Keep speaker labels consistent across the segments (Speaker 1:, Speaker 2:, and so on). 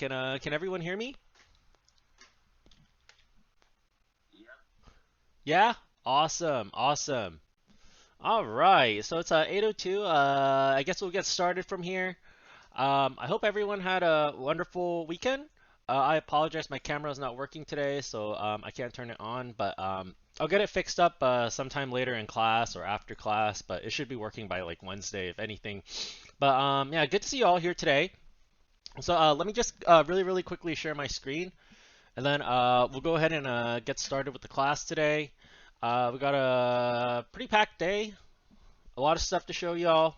Speaker 1: Can everyone hear me?
Speaker 2: Yep.
Speaker 1: Yeah? Awesome, awesome. All right, so it's 8:02. I guess we'll get started from here. I hope everyone had a wonderful weekend. I apologize, my camera is not working today, so I can't turn it on, but I'll get it fixed up sometime later in class or after class, but it should be working by like Wednesday, if anything. But yeah, good to see you all here today. So let me just really quickly share my screen. And then we'll go ahead and get started with the class today. We got a pretty packed day, a lot of stuff to show y'all.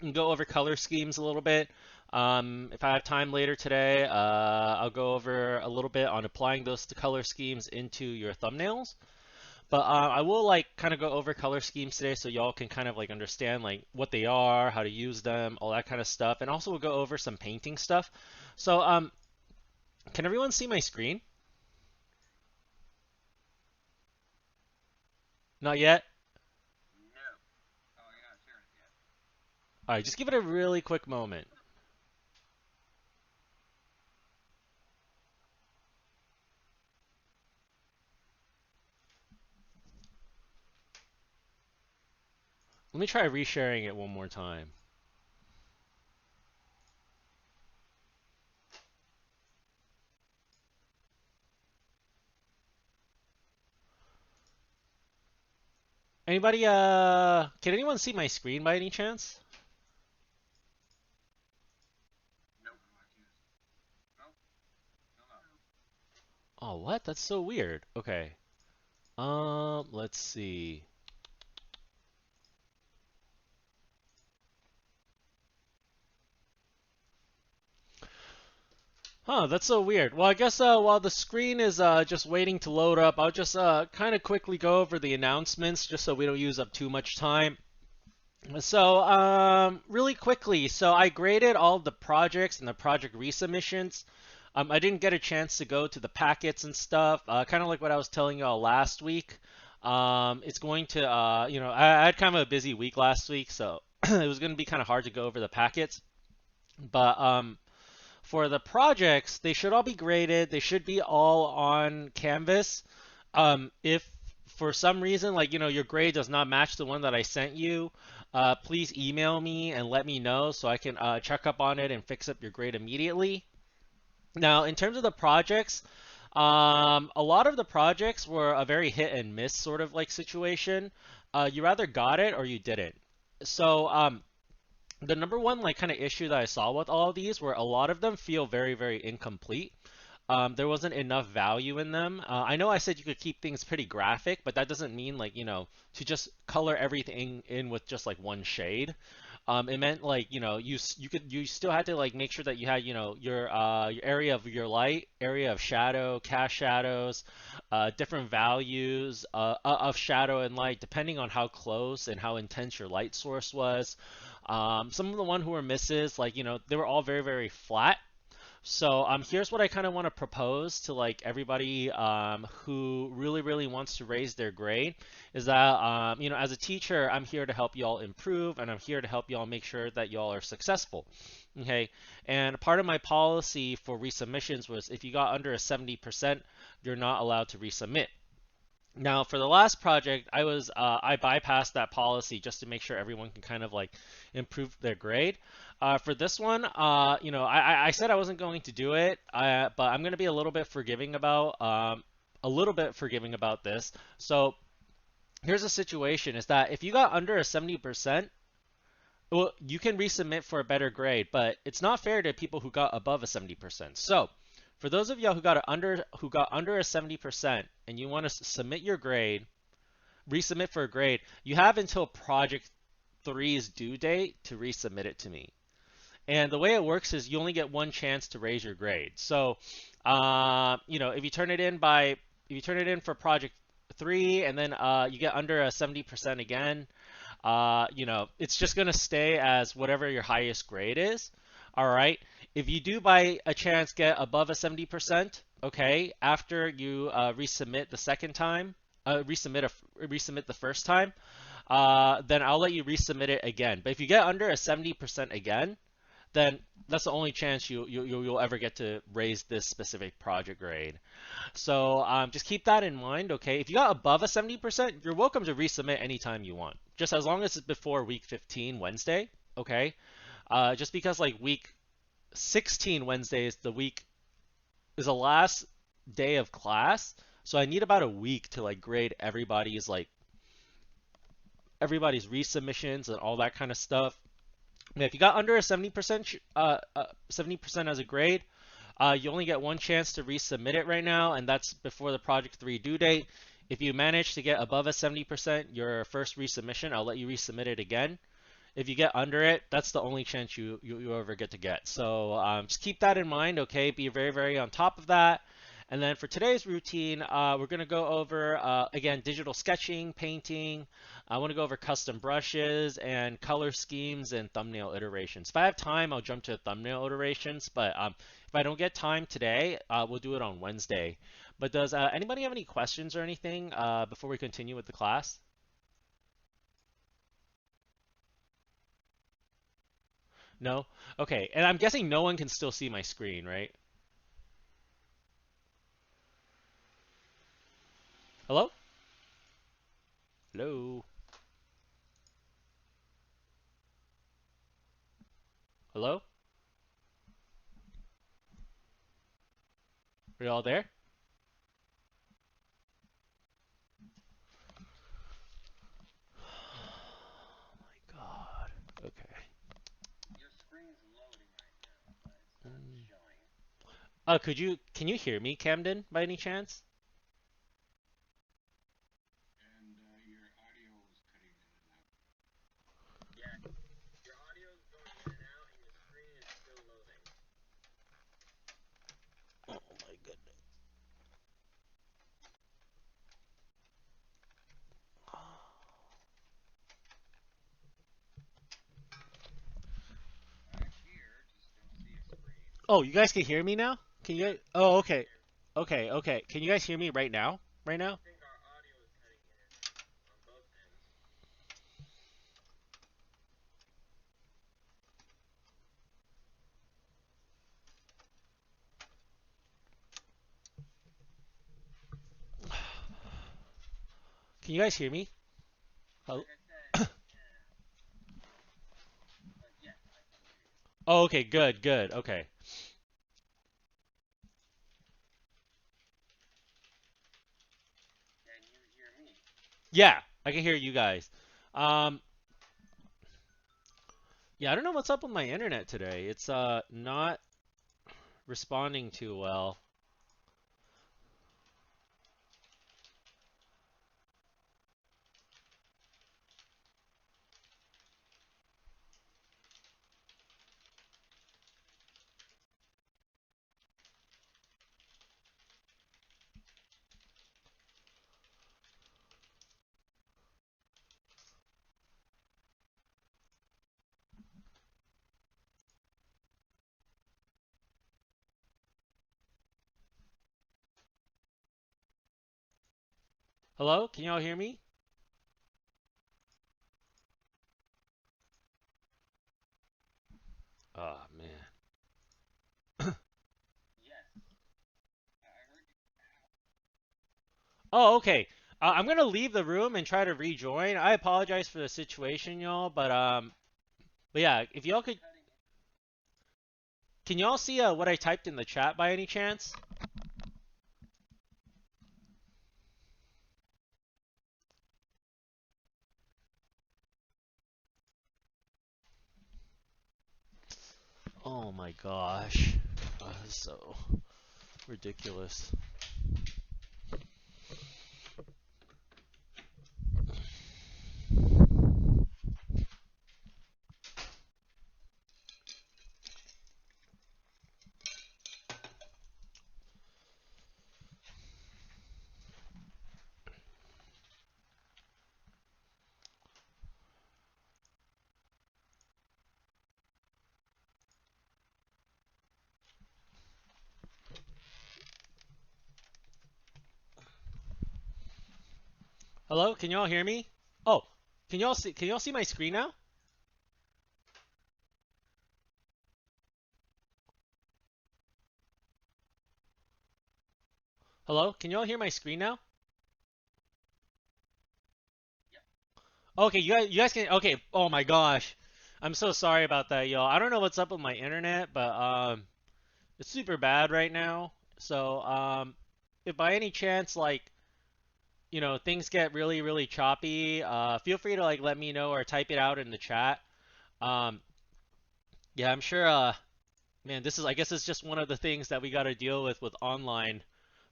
Speaker 1: And go over color schemes a little bit. If I have time later today, I'll go over a little bit on applying those color schemes into your thumbnails. But I will like kind of go over color schemes today so y'all can kind of like understand like what they are, how to use them, all that kind of stuff. And also we'll go over some painting stuff. So can everyone see my screen? Not yet?
Speaker 2: No. Oh, you're not sharing it yet.
Speaker 1: All right, just give it a really quick moment. Let me try resharing it one more time. Anybody, can anyone see my screen by any chance?
Speaker 2: Nope. Nope. Still not.
Speaker 1: Oh, what? That's so weird. Okay. Let's see. Huh, that's so weird. Well, I guess while the screen is just waiting to load up, I'll just kind of quickly go over the announcements just so we don't use up too much time. So, really quickly, so I graded all the projects and the project resubmissions. I didn't get a chance to go to the packets and stuff, kind of like what I was telling y'all last week. It's going to, I had kind of a busy week last week, so it was going to be kind of hard to go over the packets. But for the projects, they should all be graded. They should be all on Canvas. If for some reason, like, your grade does not match the one that I sent you, please email me and let me know so I can check up on it and fix up your grade immediately. Now, in terms of the projects, a lot of the projects were a very hit and miss sort of like situation. You either got it or you didn't. So, the number one like kind of issue that I saw with all of these were a lot of them feel very incomplete. There wasn't enough value in them. I know I said you could keep things pretty graphic, but that doesn't mean like, to just color everything in with just like one shade. It meant like, you still had to like make sure that you had, your area of your light, area of shadow, cast shadows, different values of shadow and light depending on how close and how intense your light source was. Some of the one who were misses, like, they were all very flat. So here's what I kind of want to propose to like everybody who really wants to raise their grade is that as a teacher, I'm here to help y'all improve and I'm here to help y'all make sure that y'all are successful. Okay, and part of my policy for resubmissions was if you got under a 70%, you're not allowed to resubmit. Now, for the last project, I bypassed that policy just to make sure everyone can kind of like improve their grade. For this one, I said I wasn't going to do it, but I'm going to be a little bit forgiving about this. So here's the situation: is that if you got under a 70%, well, you can resubmit for a better grade, but it's not fair to people who got above a 70%. So, for those of y'all who got under a 70% and you want to submit your grade, resubmit for a grade, you have until project three's due date to resubmit it to me. And the way it works is you only get one chance to raise your grade. So, if you turn it in for project three and then you get under a 70% again, it's just going to stay as whatever your highest grade is. All right. If you do by a chance get above a 70%, okay, after you resubmit the second time, resubmit the first time, then I'll let you resubmit it again. But if you get under a 70% again, then that's the only chance you'll ever get to raise this specific project grade. So just keep that in mind, okay? If you got above a 70%, you're welcome to resubmit anytime you want, just as long as it's before week 15 Wednesday, okay? Just because like week 16 Wednesday is the last day of class, so I need about a week to like grade everybody's resubmissions and all that kind of stuff. And if you got under a 70%, 70% as a grade, you only get one chance to resubmit it right now, and that's before the Project 3 due date. If you manage to get above a 70%, your first resubmission, I'll let you resubmit it again. If you get under it, that's the only chance you ever get to get. So just keep that in mind, okay? Be very, very on top of that. And then for today's routine, we're going to go over, again, digital sketching, painting. I want to go over custom brushes and color schemes and thumbnail iterations. If I have time, I'll jump to thumbnail iterations. But if I don't get time today, we'll do it on Wednesday. But does anybody have any questions or anything before we continue with the class? No? Okay, and I'm guessing no one can still see my screen, right? Hello? Hello? Hello? Are you all there? Oh my god. Okay.
Speaker 2: Your screen's loading right now, but it's not
Speaker 1: Mm.
Speaker 2: showing.
Speaker 1: Can you hear me, Camden, by any chance?
Speaker 2: And your audio is cutting in and out. Yeah, your audio is going in and out, and your screen is still loading.
Speaker 1: Oh my goodness.
Speaker 2: I hear, just don't see a screen.
Speaker 1: Oh, you guys can hear me now? Can you
Speaker 2: Yeah,
Speaker 1: guys? Oh,
Speaker 2: I can
Speaker 1: okay.
Speaker 2: hear.
Speaker 1: Okay, okay. Can you guys hear me right now? Right
Speaker 2: I
Speaker 1: now?
Speaker 2: think our audio is cutting in and out on both ends.
Speaker 1: Can you guys hear me? Hello?
Speaker 2: Like I said, yeah, but yes, I can hear you.
Speaker 1: Oh, okay, good, good. Okay.
Speaker 2: Can you hear me?
Speaker 1: Yeah, I can hear you guys. Um, yeah, I don't know what's up with my internet today. It's not responding too well. Hello? Can y'all hear me? Oh man.
Speaker 2: Yes, I heard you.
Speaker 1: Oh, okay. I'm gonna leave the room and try to rejoin. I apologize for the situation, y'all, but yeah, if y'all could,
Speaker 2: Cutting in.
Speaker 1: can y'all see what I typed in the chat by any chance? Oh my gosh, this is so ridiculous. Hello, can y'all hear me? Oh, can y'all see my screen now? Hello? Can you all hear my screen now?
Speaker 2: Yep.
Speaker 1: Okay, you guys can. Okay. Oh my gosh, I'm so sorry about that, y'all. I don't know what's up with my internet, but it's super bad right now. So if by any chance things get really really choppy, feel free to like let me know or type it out in the chat. Um, yeah, I'm sure. Man, this is I guess it's just one of the things that we got to deal with online.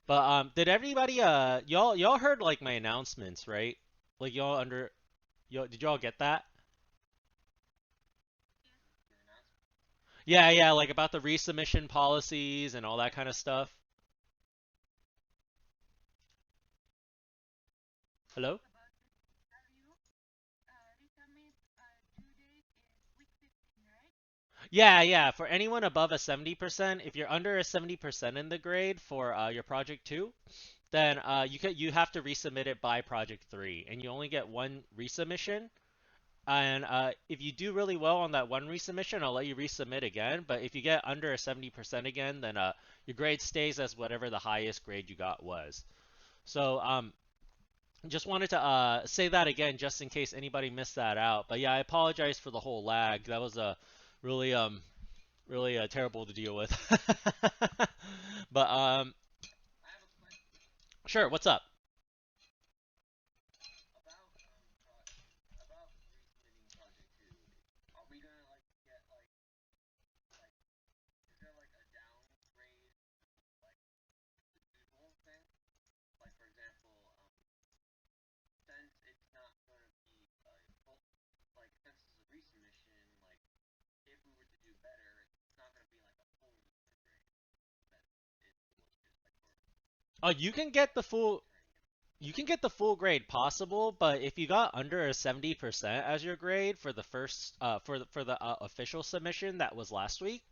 Speaker 1: But did everybody y'all heard like my announcements, right? Like y'all did y'all get that?
Speaker 2: Your announcement.
Speaker 1: Yeah, yeah, like about the resubmission policies and all that kind of stuff. Hello? Yeah, yeah. For anyone above a 70%, if you're under a 70% in the grade for your project 2, then you have to resubmit it by project 3, and you only get one resubmission. And if you do really well on that one resubmission, I'll let you resubmit again. But if you get under a 70% again, then your grade stays as whatever the highest grade you got was. So just wanted to say that again, just in case anybody missed that out. But yeah, I apologize for the whole lag. That was really really terrible to deal with. But
Speaker 2: I have a question
Speaker 1: sure, what's up?
Speaker 2: about about resubmitting project two. Are we gonna like get like is there like a downgrade like the usual thing? Like for example, since it's not gonna be full, like since it's a resubmission, like if we were to do better, it's not gonna be like a full grade. That it was just like for
Speaker 1: Oh,
Speaker 2: turning it.
Speaker 1: you can get the full grade possible, but if you got under a 70% as your grade for the first for the official submission that was last week,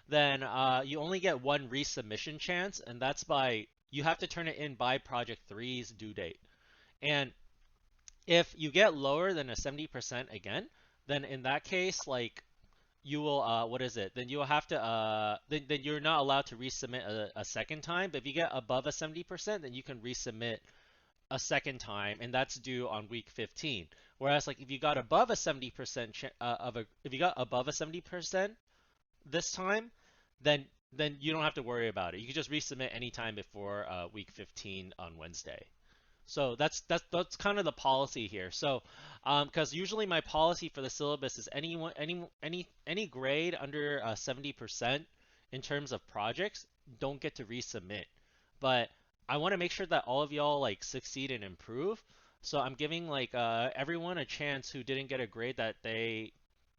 Speaker 1: then you only get one resubmission chance, and that's by you have to turn it in by project three's due date. And if you get lower than a 70% again, then in that case, like you will what is it? Then you'll have to then you're not allowed to resubmit a second time. But if you get above a 70%, then you can resubmit a second time, and that's due on week 15. Whereas like if you got above a 70% if you got above a 70% this time, then you don't have to worry about it. You can just resubmit anytime before week 15 on Wednesday. So that's kind of the policy here. So, because usually my policy for the syllabus is any grade under 70% in terms of projects don't get to resubmit. But I want to make sure that all of y'all like succeed and improve. So I'm giving like everyone a chance who didn't get a grade that they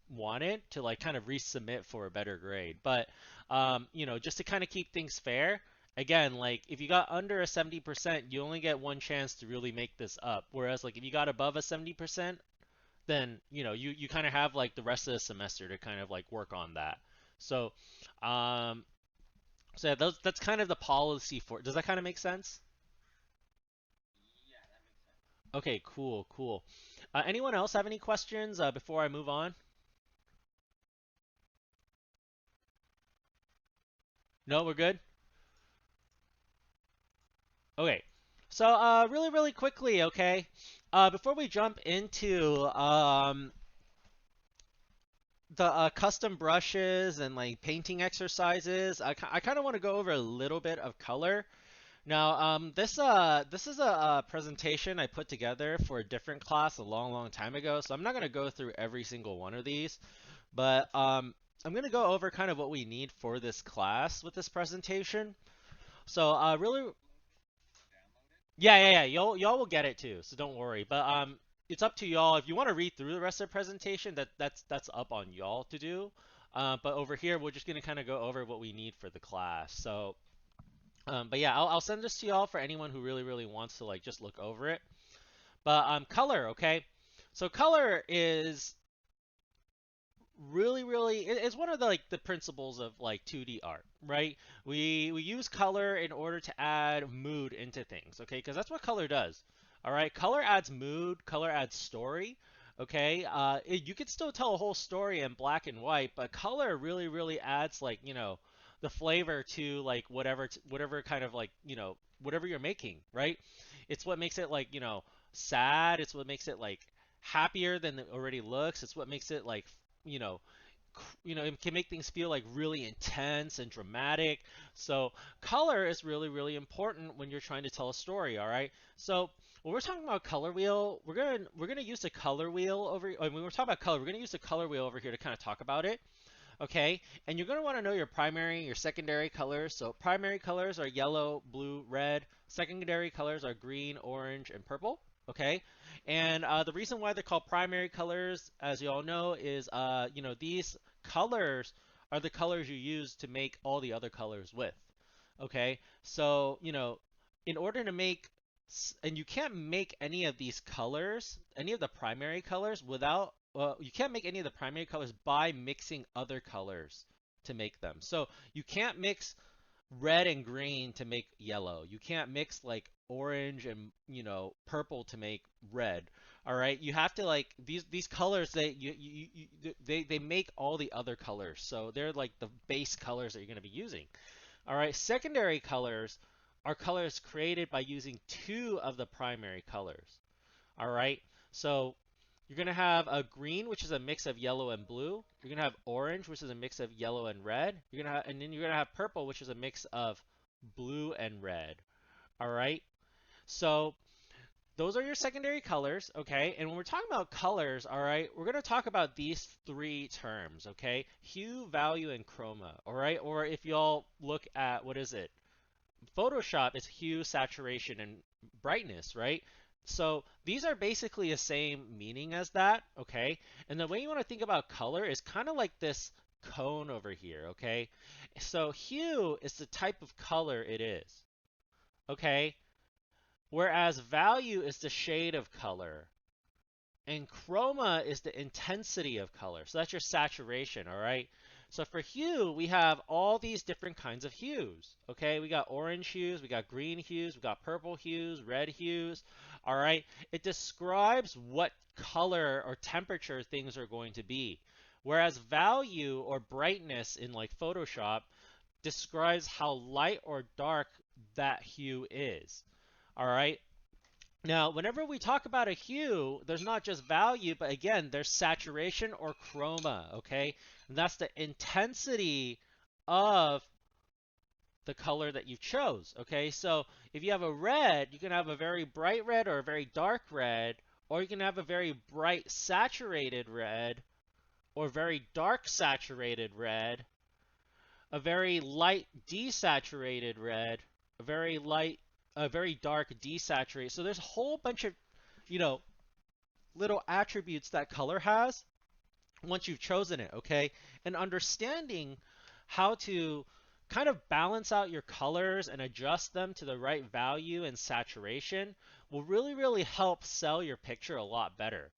Speaker 1: wanted to like kind of resubmit for a better grade. But just to kind of keep things fair, again, like if you got under a 70%, you only get one chance to really make this up. Whereas like if you got above a 70%, then you kind of have like the rest of the semester to kind of like work on that. So um so yeah, that's kind of the policy for. Does that kind of make sense?
Speaker 2: Yeah, that makes sense.
Speaker 1: Okay, cool, cool. Anyone else have any questions before I move on? No, we're good. Okay. So, really, really quickly, okay, before we jump into the custom brushes and like painting exercises, I kind of want to go over a little bit of color. Now, this is a presentation I put together for a different class a long, long time ago, so I'm not gonna go through every single one of these, but I'm gonna go over kind of what we need for this class with this presentation. So, really,
Speaker 2: Download it.
Speaker 1: yeah, yeah, yeah. Y'all will get it too, so don't worry. But it's up to y'all. If you want to read through the rest of the presentation, that's up on y'all to do. But over here, we're just gonna kind of go over what we need for the class. So, but yeah, I'll send this to y'all for anyone who really really wants to like just look over it. But color, okay. So color is really really it's one of the like the principles of like 2D art, right? We use color in order to add mood into things, okay? Because that's what color does. All right, color adds mood, color adds story. Okay, you could still tell a whole story in black and white, but color really really adds like the flavor to like whatever kind of like, whatever you're making, right? It's what makes it like, sad. It's what makes it like happier than it already looks. It's what makes it like, you know, it can make things feel like really intense and dramatic. So color is really, really important when you're trying to tell a story, all right? So when we're talking about color wheel, we're gonna use the color wheel over. When we're talking about color, we're gonna use the color wheel over here to kind of talk about it. Okay, and you're going to want to know your primary, your secondary colors. So primary colors are yellow, blue, red. Secondary colors are green, orange, and purple. Okay, and the reason why they're called primary colors, as you all know, is these colors are the colors you use to make all the other colors with. Okay, so in order to make and you can't make any of these colors, any of the primary colors without you can't make any of the primary colors by mixing other colors to make them. So you can't mix red and green to make yellow. You can't mix like orange and purple to make red. All right, you have to like these colors they make all the other colors. So they're like the base colors that you're going to be using. All right, secondary colors are colors created by using two of the primary colors. All right, so you're going to have a green, which is a mix of yellow and blue. You're going to have orange, which is a mix of yellow and red. And then you're going to have purple, which is a mix of blue and red. All right, so those are your secondary colors, okay? And when we're talking about colors, all right, we're going to talk about these three terms, okay? Hue, value, and chroma, all right? Or if y'all look at, what is it? Photoshop is hue, saturation, and brightness, right? So these are basically the same meaning as that, okay? And the way you want to think about color is kind of like this cone over here, okay? So hue is the type of color it is, okay? Whereas value is the shade of color. And chroma is the intensity of color. So that's your saturation, all right? So for hue, we have all these different kinds of hues, okay? We got orange hues, we got green hues, we got purple hues, red hues, all right? It describes what color or temperature things are going to be. Whereas value or brightness in like Photoshop describes how light or dark that hue is, all right? Now, whenever we talk about a hue, there's not just value, but again, there's saturation or chroma, okay? And that's the intensity of the color that you chose, okay? So if you have a red, you can have a very bright red or a very dark red, or you can have a very bright saturated red or very dark saturated red, a very light desaturated red, a very dark desaturated. So there's a whole bunch of, you know, little attributes that color has once you've chosen it, okay? And understanding how to kind of balance out your colors and adjust them to the right value and saturation will really, really help sell your picture a lot better.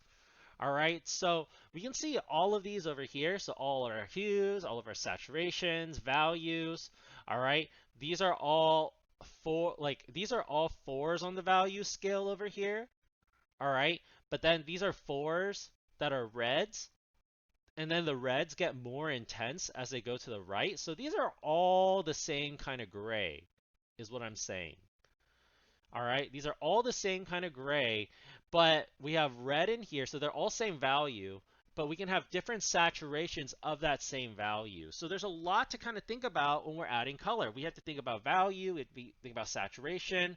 Speaker 1: All right, so we can see all of these over here. So all of our hues, all of our saturations, values. All right, these are all these are all fours on the value scale over here. All right, but then these are fours that are reds, and then the reds get more intense as they go to the right. So these are all the same kind of gray, is what I'm saying. All right, these are all the same kind of gray, but we have red in here, so they're all same value, but we can have different saturations of that same value. So there's a lot to kind of think about when we're adding color. We have to think about value, think about saturation,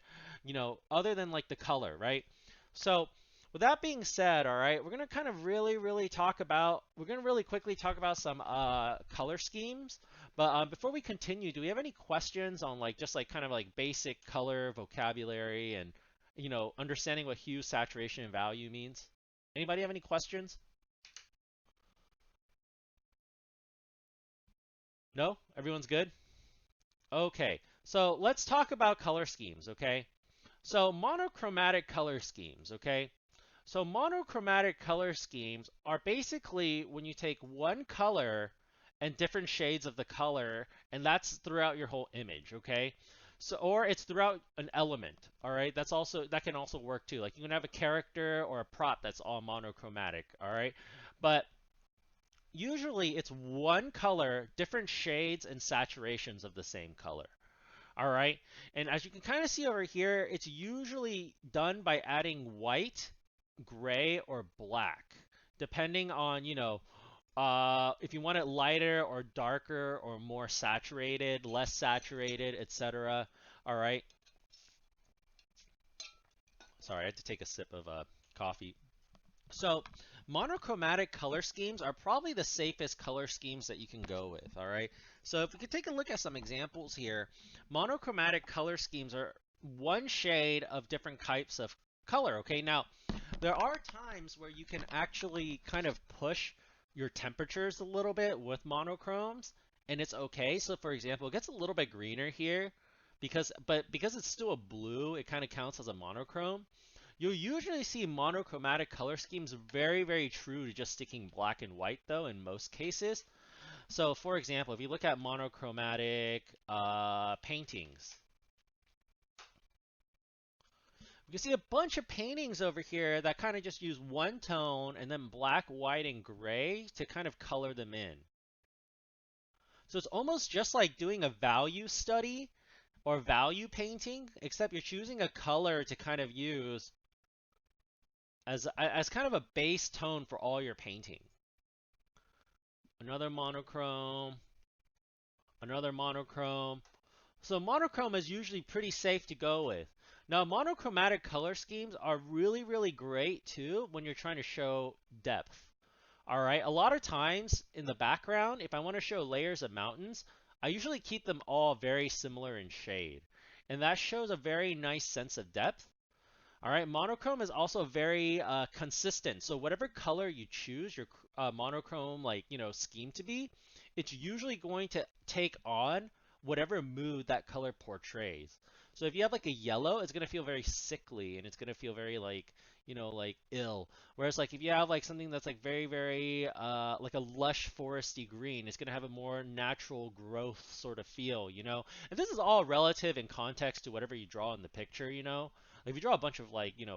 Speaker 1: other than like the color, right? So with that being said, all right, we're going to kind of we're going to really quickly talk about some color schemes. But before we continue, do we have any questions on like just like kind of like basic color vocabulary and understanding what hue, saturation, and value means? Anybody have any questions? No? Everyone's good? Okay. So let's talk about color schemes, okay? So monochromatic color schemes, okay? So monochromatic color schemes are basically when you take one color and different shades of the color, and that's throughout your whole image, okay? So, or it's throughout an element, all right? That can also work too. Like you can have a character or a prop that's all monochromatic, all right? But usually it's one color, different shades and saturations of the same color. All right. And as you can kind of see over here, it's usually done by adding white, gray, or black, depending on, if you want it lighter or darker or more saturated, less saturated, etc. All right. Sorry, I had to take a sip of coffee. So, monochromatic color schemes are probably the safest color schemes that you can go with, all right? So, if we could take a look at some examples here, monochromatic color schemes are one shade of different types of color, okay? Now, there are times where you can actually kind of push your temperatures a little bit with monochromes, and it's okay. So, for example, it gets a little bit greener here because it's still a blue, it kind of counts as a monochrome. You'll usually see monochromatic color schemes very, very true to just sticking black and white, though, in most cases. So, for example, if you look at monochromatic paintings, you can see a bunch of paintings over here that kind of just use one tone and then black, white, and gray to kind of color them in. So it's almost just like doing a value study or value painting, except you're choosing a color to kind of use as kind of a base tone for all your painting. Another monochrome, another monochrome. So monochrome is usually pretty safe to go with. Now, monochromatic color schemes are really, really great too when you're trying to show depth. All right, a lot of times in the background, if I want to show layers of mountains, I usually keep them all very similar in shade. And that shows a very nice sense of depth. All right, monochrome is also very consistent. So whatever color you choose your monochrome scheme to be, it's usually going to take on whatever mood that color portrays. So if you have like a yellow, it's gonna feel very sickly and it's gonna feel very like ill. Whereas like if you have like something that's like very very like a lush foresty green, it's gonna have a more natural growth sort of feel. And this is all relative in context to whatever you draw in the picture. If you draw a bunch of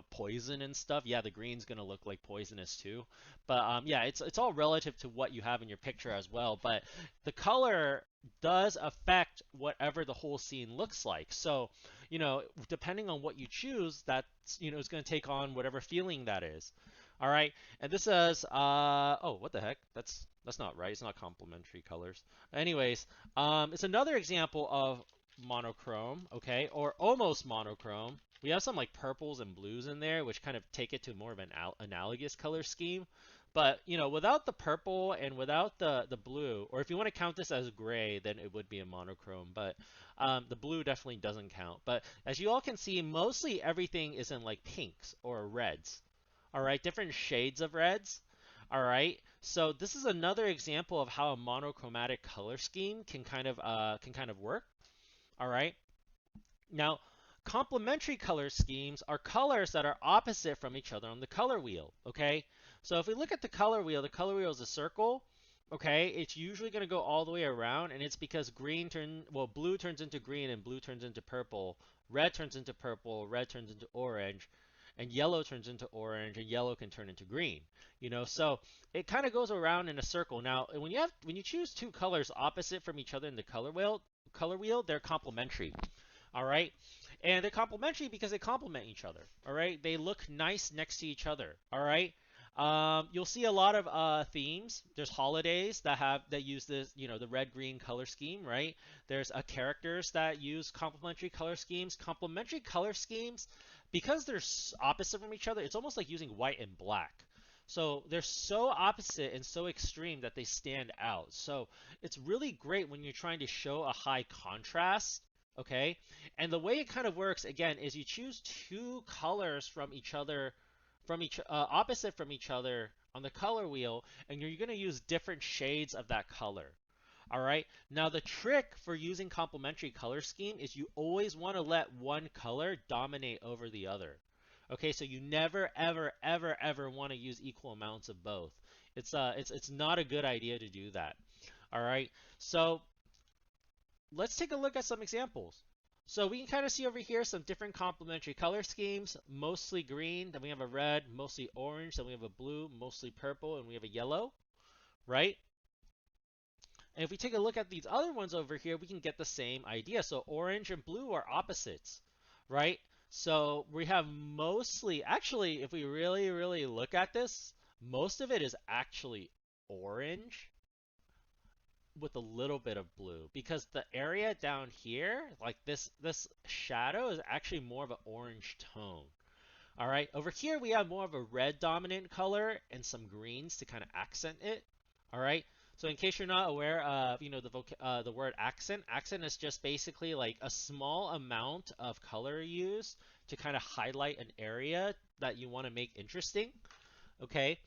Speaker 1: poison and stuff, yeah, the green's gonna look like poisonous too. But yeah, it's all relative to what you have in your picture as well. But the color does affect whatever the whole scene looks like. So, depending on what you choose, that's is gonna take on whatever feeling that is. All right, and this says, oh, what the heck? That's not right. It's not complementary colors. Anyways, it's another example of monochrome, okay, or almost monochrome. We have some like purples and blues in there, which kind of take it to more of an analogous color scheme. But without the purple and without the blue, or if you want to count this as gray, then it would be a monochrome. But the blue definitely doesn't count. But as you all can see, mostly everything is in like pinks or reds. All right, different shades of reds. All right, so this is another example of how a monochromatic color scheme can kind of work. All right. Now, complementary color schemes are colors that are opposite from each other on the color wheel, okay? So if we look at the color wheel is a circle, okay? It's usually going to go all the way around, and it's because blue turns into green and blue turns into purple, red turns into purple, red turns into orange, and yellow turns into orange, and yellow can turn into green. So it kind of goes around in a circle. Now, when you choose two colors opposite from each other in the color wheel, they're complementary. All right. And they're complementary because they complement each other. All right. They look nice next to each other. All right. You'll see a lot of themes. There's holidays that use the red green color scheme, right? There's characters that use complementary color schemes. Complementary color schemes, because they're opposite from each other, it's almost like using white and black. So they're so opposite and so extreme that they stand out. So it's really great when you're trying to show a high contrast. Okay, and the way it kind of works again is you choose two colors from each other, opposite from each other on the color wheel, and you're going to use different shades of that color. All right. Now the trick for using complementary color scheme is you always want to let one color dominate over the other. Okay, so you never ever ever ever want to use equal amounts of both. It's not a good idea to do that. All right. So let's take a look at some examples. So we can kind of see over here some different complementary color schemes, mostly green, then we have a red, mostly orange, then we have a blue, mostly purple, and we have a yellow. right? And if we take a look at these other ones over here, we can get the same idea. So orange and blue are opposites, right? So we have mostly, actually, if we really, really look at this, most of it is actually orange with a little bit of blue because the area down here, like this shadow is actually more of an orange tone. All right, over here we have more of a red dominant color and some greens to kind of accent it. All right, so in case you're not aware of, the word accent, accent is just basically like a small amount of color used to kind of highlight an area that you want to make interesting. Okay,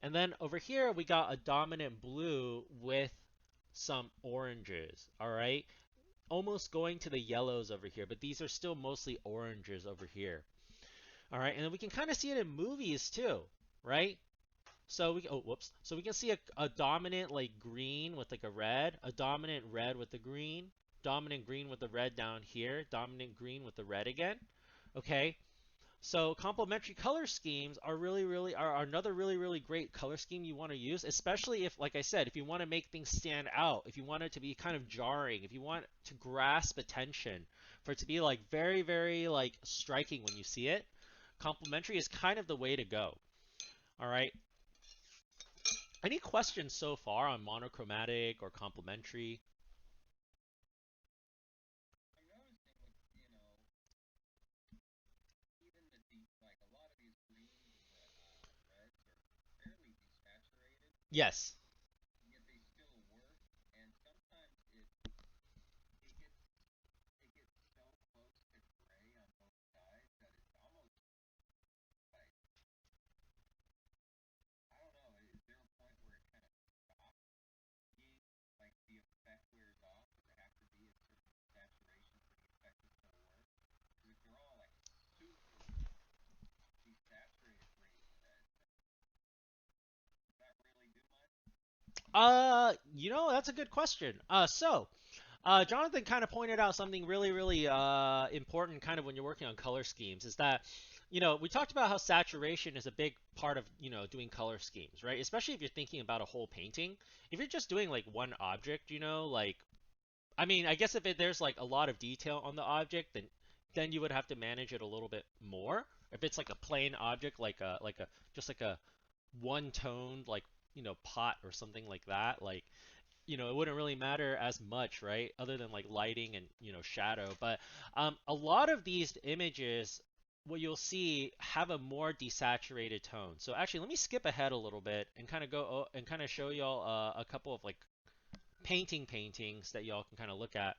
Speaker 1: and then over here we got a dominant blue with some oranges. All right, almost going to the yellows over here, but these are still mostly oranges over here. All right, and then we can kind of see it in movies too, right? So we, oh, whoops. So we can see a dominant like green with like a red, a dominant red with the green, dominant green with the red down here, dominant green with the red again. Okay, so complementary color schemes are are another really great color scheme you want to use, especially if, like I said, if you want to make things stand out, if you want it to be kind of jarring, if you want to grasp attention, for it to be like very like striking when you see it, complementary is kind of the way to go. All right. Any questions so far on monochromatic or complementary?
Speaker 2: I'm noticing with, even the deep, like a lot of these greens and reds are fairly desaturated,
Speaker 1: Yes.
Speaker 2: yet they still work. And sometimes it gets so close to gray on both sides that it's almost like, I don't know. Is there a point where it kind of stops being like the effect wears off? Does it have to be a certain saturation for the effect to still work? Because if they're all like super desaturated greens and reds, does that really do much?
Speaker 1: That's a good question. Jonathan kind of pointed out something really important kind of when you're working on color schemes is that, we talked about how saturation is a big part of, doing color schemes, right? Especially if you're thinking about a whole painting. If you're just doing like one object, like, I mean, I guess if there's like a lot of detail on the object, then you would have to manage it a little bit more. If it's like a plain object, just like a one toned like pot or something like that, like it wouldn't really matter as much, right? Other than like lighting and shadow. But a lot of these images, what you'll see, have a more desaturated tone. So actually, let me skip ahead a little bit and kind of go and kind of show y'all a couple of like paintings that y'all can kind of look at.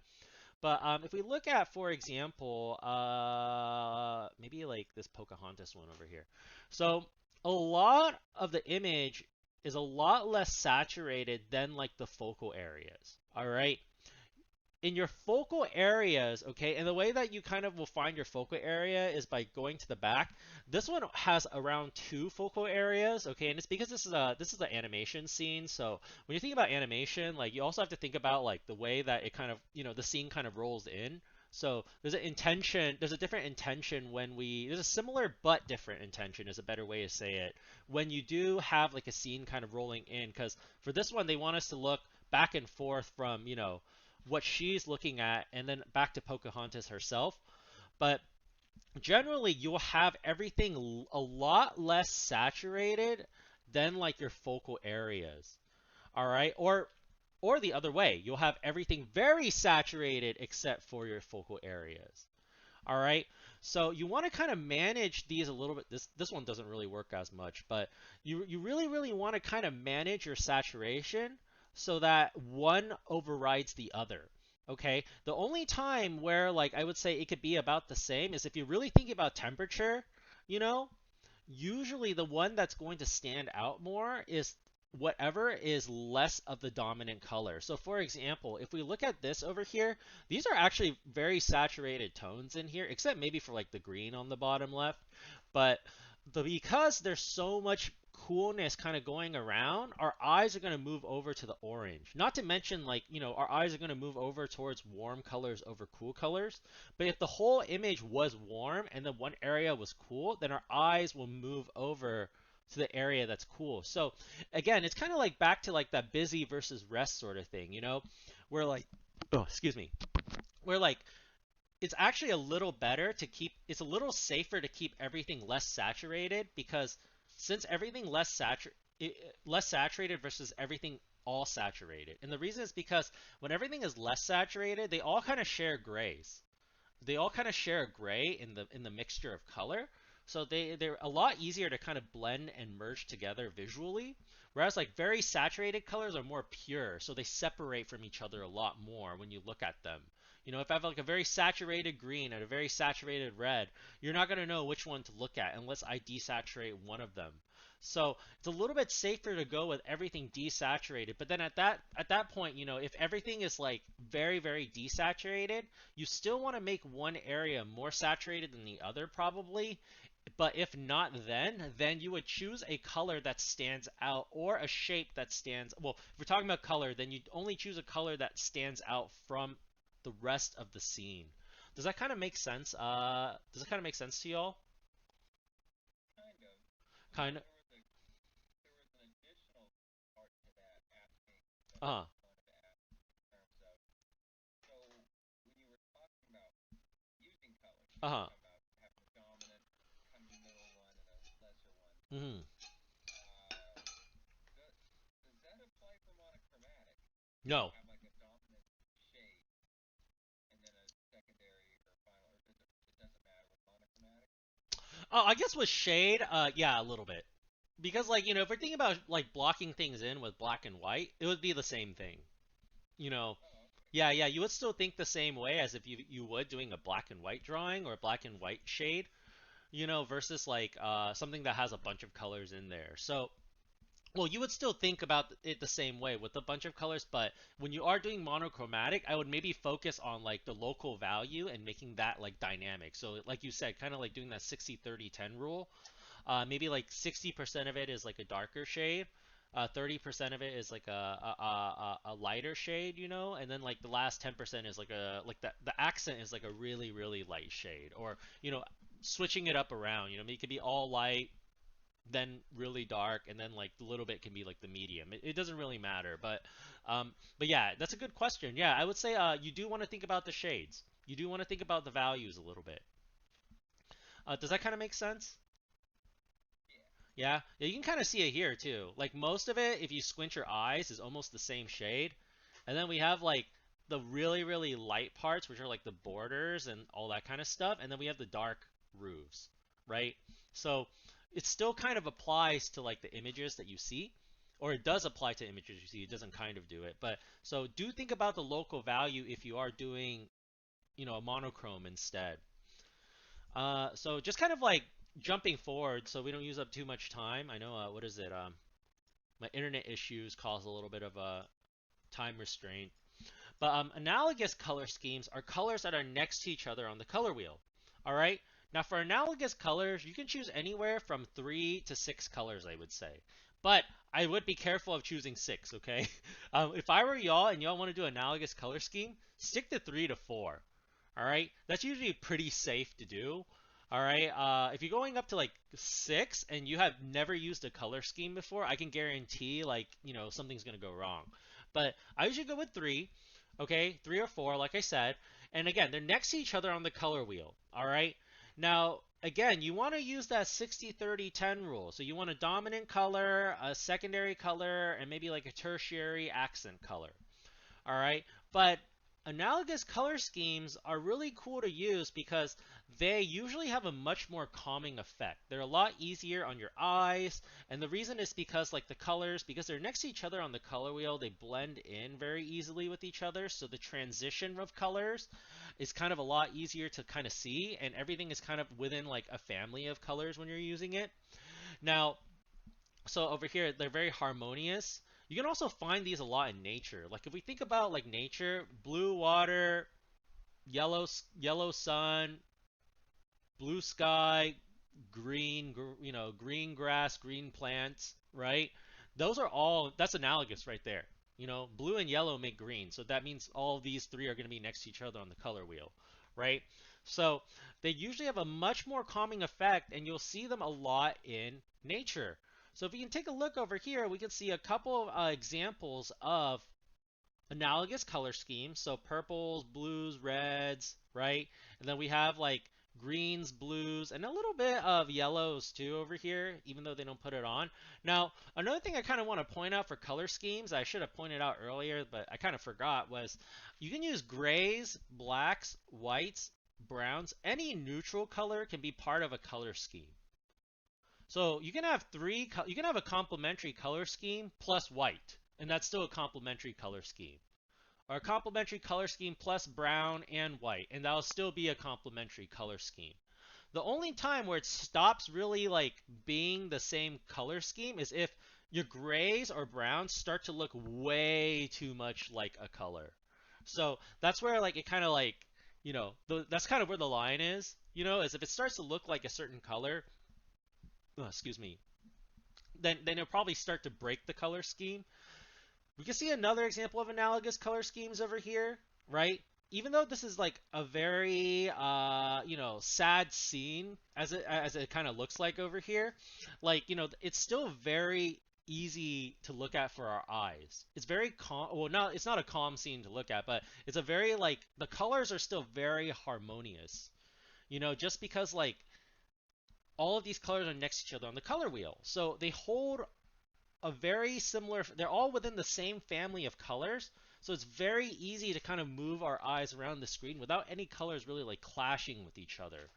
Speaker 1: But if we look at, for example, maybe like this Pocahontas one over here. So a lot of the image is a lot less saturated than like the focal areas. All right. In your focal areas, okay, and the way that you kind of will find your focal area is by going to the back. This one has around two focal areas, okay, and it's because this is an animation scene. So when you think about animation, like you also have to think about like the way that it kind of the scene kind of rolls in. So there's a different intention there's a similar but different intention is a better way to say it. When you do have like a scene kind of rolling in, because for this one they want us to look back and forth from, what she's looking at and then back to Pocahontas herself. But generally, you'll have everything a lot less saturated than like your focal areas. All right? Or the other way, you'll have everything very saturated except for your focal areas. All right. So you want to kind of manage these a little bit. This one doesn't really work as much, but you really want to kind of manage your saturation so that one overrides the other. Okay. The only time where like I would say it could be about the same is if you really think about temperature, you know, usually the one that's going to stand out more is whatever is less of the dominant color. So for example, if we look at this over here, these are actually very saturated tones in here, except maybe for like the green on the bottom left. But because there's so much coolness kind of going around, our eyes are going to move over to the orange. Not to mention like, our eyes are going to move over towards warm colors over cool colors. But if the whole image was warm and then one area was cool, then our eyes will move over to the area that's cool. So again, it's kind of like back to like that busy versus rest sort of thing, you know, where like, oh, excuse me, where like it's actually a little better to keep, it's a little safer to keep everything less saturated because since everything less saturated versus everything all saturated. And the reason is because when everything is less saturated, they all kind of share grays. They all kind of share a gray in the mixture of color. So they're a lot easier to kind of blend and merge together visually. Whereas like very saturated colors are more pure, so they separate from each other a lot more when you look at them. You know, if I have like a very saturated green and a very saturated red, you're not going to know which one to look at unless I desaturate one of them. So it's a little bit safer to go with everything desaturated. But then at that point, you know, if everything is like very desaturated, you still want to make one area more saturated than the other probably. But if not, then you would choose a color that stands out or a shape that stands. Well, if we're talking about color, then you only choose a color that stands out from the rest of the scene. Does that kind of make sense? Does it kind of make sense to y'all?
Speaker 2: Kind of. And then
Speaker 1: Kind of.
Speaker 2: there was an additional part to that asking that I
Speaker 1: Uh.
Speaker 2: wanted to ask in terms of so when you were talking about using colors, you were
Speaker 1: Uh.
Speaker 2: talking about having a dominant kind of middle one and a lesser one.
Speaker 1: Hmm.
Speaker 2: Uh, does, does that apply for monochromatic? Where you
Speaker 1: No.
Speaker 2: have like a dominant shade and then a secondary or final, or it doesn't matter with monochromatic?
Speaker 1: Oh, I guess with shade, yeah, a little bit. Because like, you know, if we're thinking about like blocking things in with black and white, it would be the same thing. You know,
Speaker 2: Oh, okay.
Speaker 1: yeah, you would still think the same way as if you would doing a black and white drawing or a black and white shade, you know, versus like something that has a bunch of colors in there. So, well, you would still think about it the same way with a bunch of colors, but when you are doing monochromatic, I would maybe focus on like the local value and making that like dynamic. So, like you said, kind of like doing that 60/30/10 rule. Maybe like 60% of it is like a darker shade. 30% of it is like a lighter shade, you know, and then like the last 10% is like a like the accent is like a really light shade, or you know, switching it up around. You know, it could be all light, then really dark, and then like a little bit can be like the medium. It doesn't really matter, but yeah, that's a good question. Yeah, I would say you do want to think about the shades. You do want to think about the values a little bit. Does that kind of make sense?
Speaker 2: Yeah.
Speaker 1: Yeah, you can kind of see it here too. Like most of it, if you squint your eyes, is almost the same shade. And then we have like the really light parts, which are like the borders and all that kind of stuff. And then we have the dark roofs, right? So it still kind of applies to like the images that you see, or it does apply to images you see. It doesn't kind of do it. But so do think about the local value if you are doing, you know, a monochrome instead. So just kind of like jumping forward so we don't use up too much time. I know, what is it? My internet issues cause a little bit of a time restraint. But analogous color schemes are colors that are next to each other on the color wheel. All right. Now for analogous colors, you can choose anywhere from 3 to 6 colors, I would say. But I would be careful of choosing six, okay? If I were y'all and y'all want to do analogous color scheme, stick to 3 to 4. All right. That's usually pretty safe to do. All right. If you're going up to like 6 and you have never used a color scheme before, I can guarantee like, you know, something's going to go wrong. But I usually go with 3. Okay, 3 or 4, like I said. And again, they're next to each other on the color wheel. All right. Now, again, you want to use that 60/30/10 rule. So you want a dominant color, a secondary color, and maybe like a tertiary accent color. All right. But analogous color schemes are really cool to use because they usually have a much more calming effect. They're a lot easier on your eyes, and the reason is because like the colors, because they're next to each other on the color wheel, they blend in very easily with each other. So the transition of colors is kind of a lot easier to kind of see, and everything is kind of within like a family of colors when you're using it. Now, so over here, they're very harmonious. You can also find these a lot in nature. Like if we think about like nature, blue water, yellow sun, blue sky, you know, green grass, green plants, right? Those are all, that's analogous right there. You know, blue and yellow make green. So that means all of these three are going to be next to each other on the color wheel, right? So they usually have a much more calming effect, and you'll see them a lot in nature. So if we can take a look over here, we can see a couple of examples of analogous color schemes. So purples, blues, reds, right? And then we have like greens, blues, and a little bit of yellows too over here, even though they don't put it on. Now, another thing I kind of want to point out for color schemes, I should have pointed out earlier, but I kind of forgot, was you can use grays, blacks, whites, browns. Any neutral color can be part of a color scheme. So you can have you can have a complementary color scheme plus white, and that's still a complementary color scheme, or a complementary color scheme plus brown and white, and that'll still be a complementary color scheme. The only time where it stops really like being the same color scheme is if your grays or browns start to look way too much like a color. So that's where like it kind of like, that's kind of where the line is if it starts to look like a certain color, excuse me, then it'll probably start to break the color scheme. We can see another example of analogous color schemes over here, right? Even though this is like a very sad scene as it kind of looks like over here, like it's still very easy to look at for our eyes. It's very calm. Well, not it's not a calm scene to look at, but it's a very like the colors are still very harmonious. Just because like all of these colors are next to each other on the color wheel, so they hold a very similar, they're all within the same family of colors, so it's very easy to kind of move our eyes around the screen without any colors really like clashing with each other.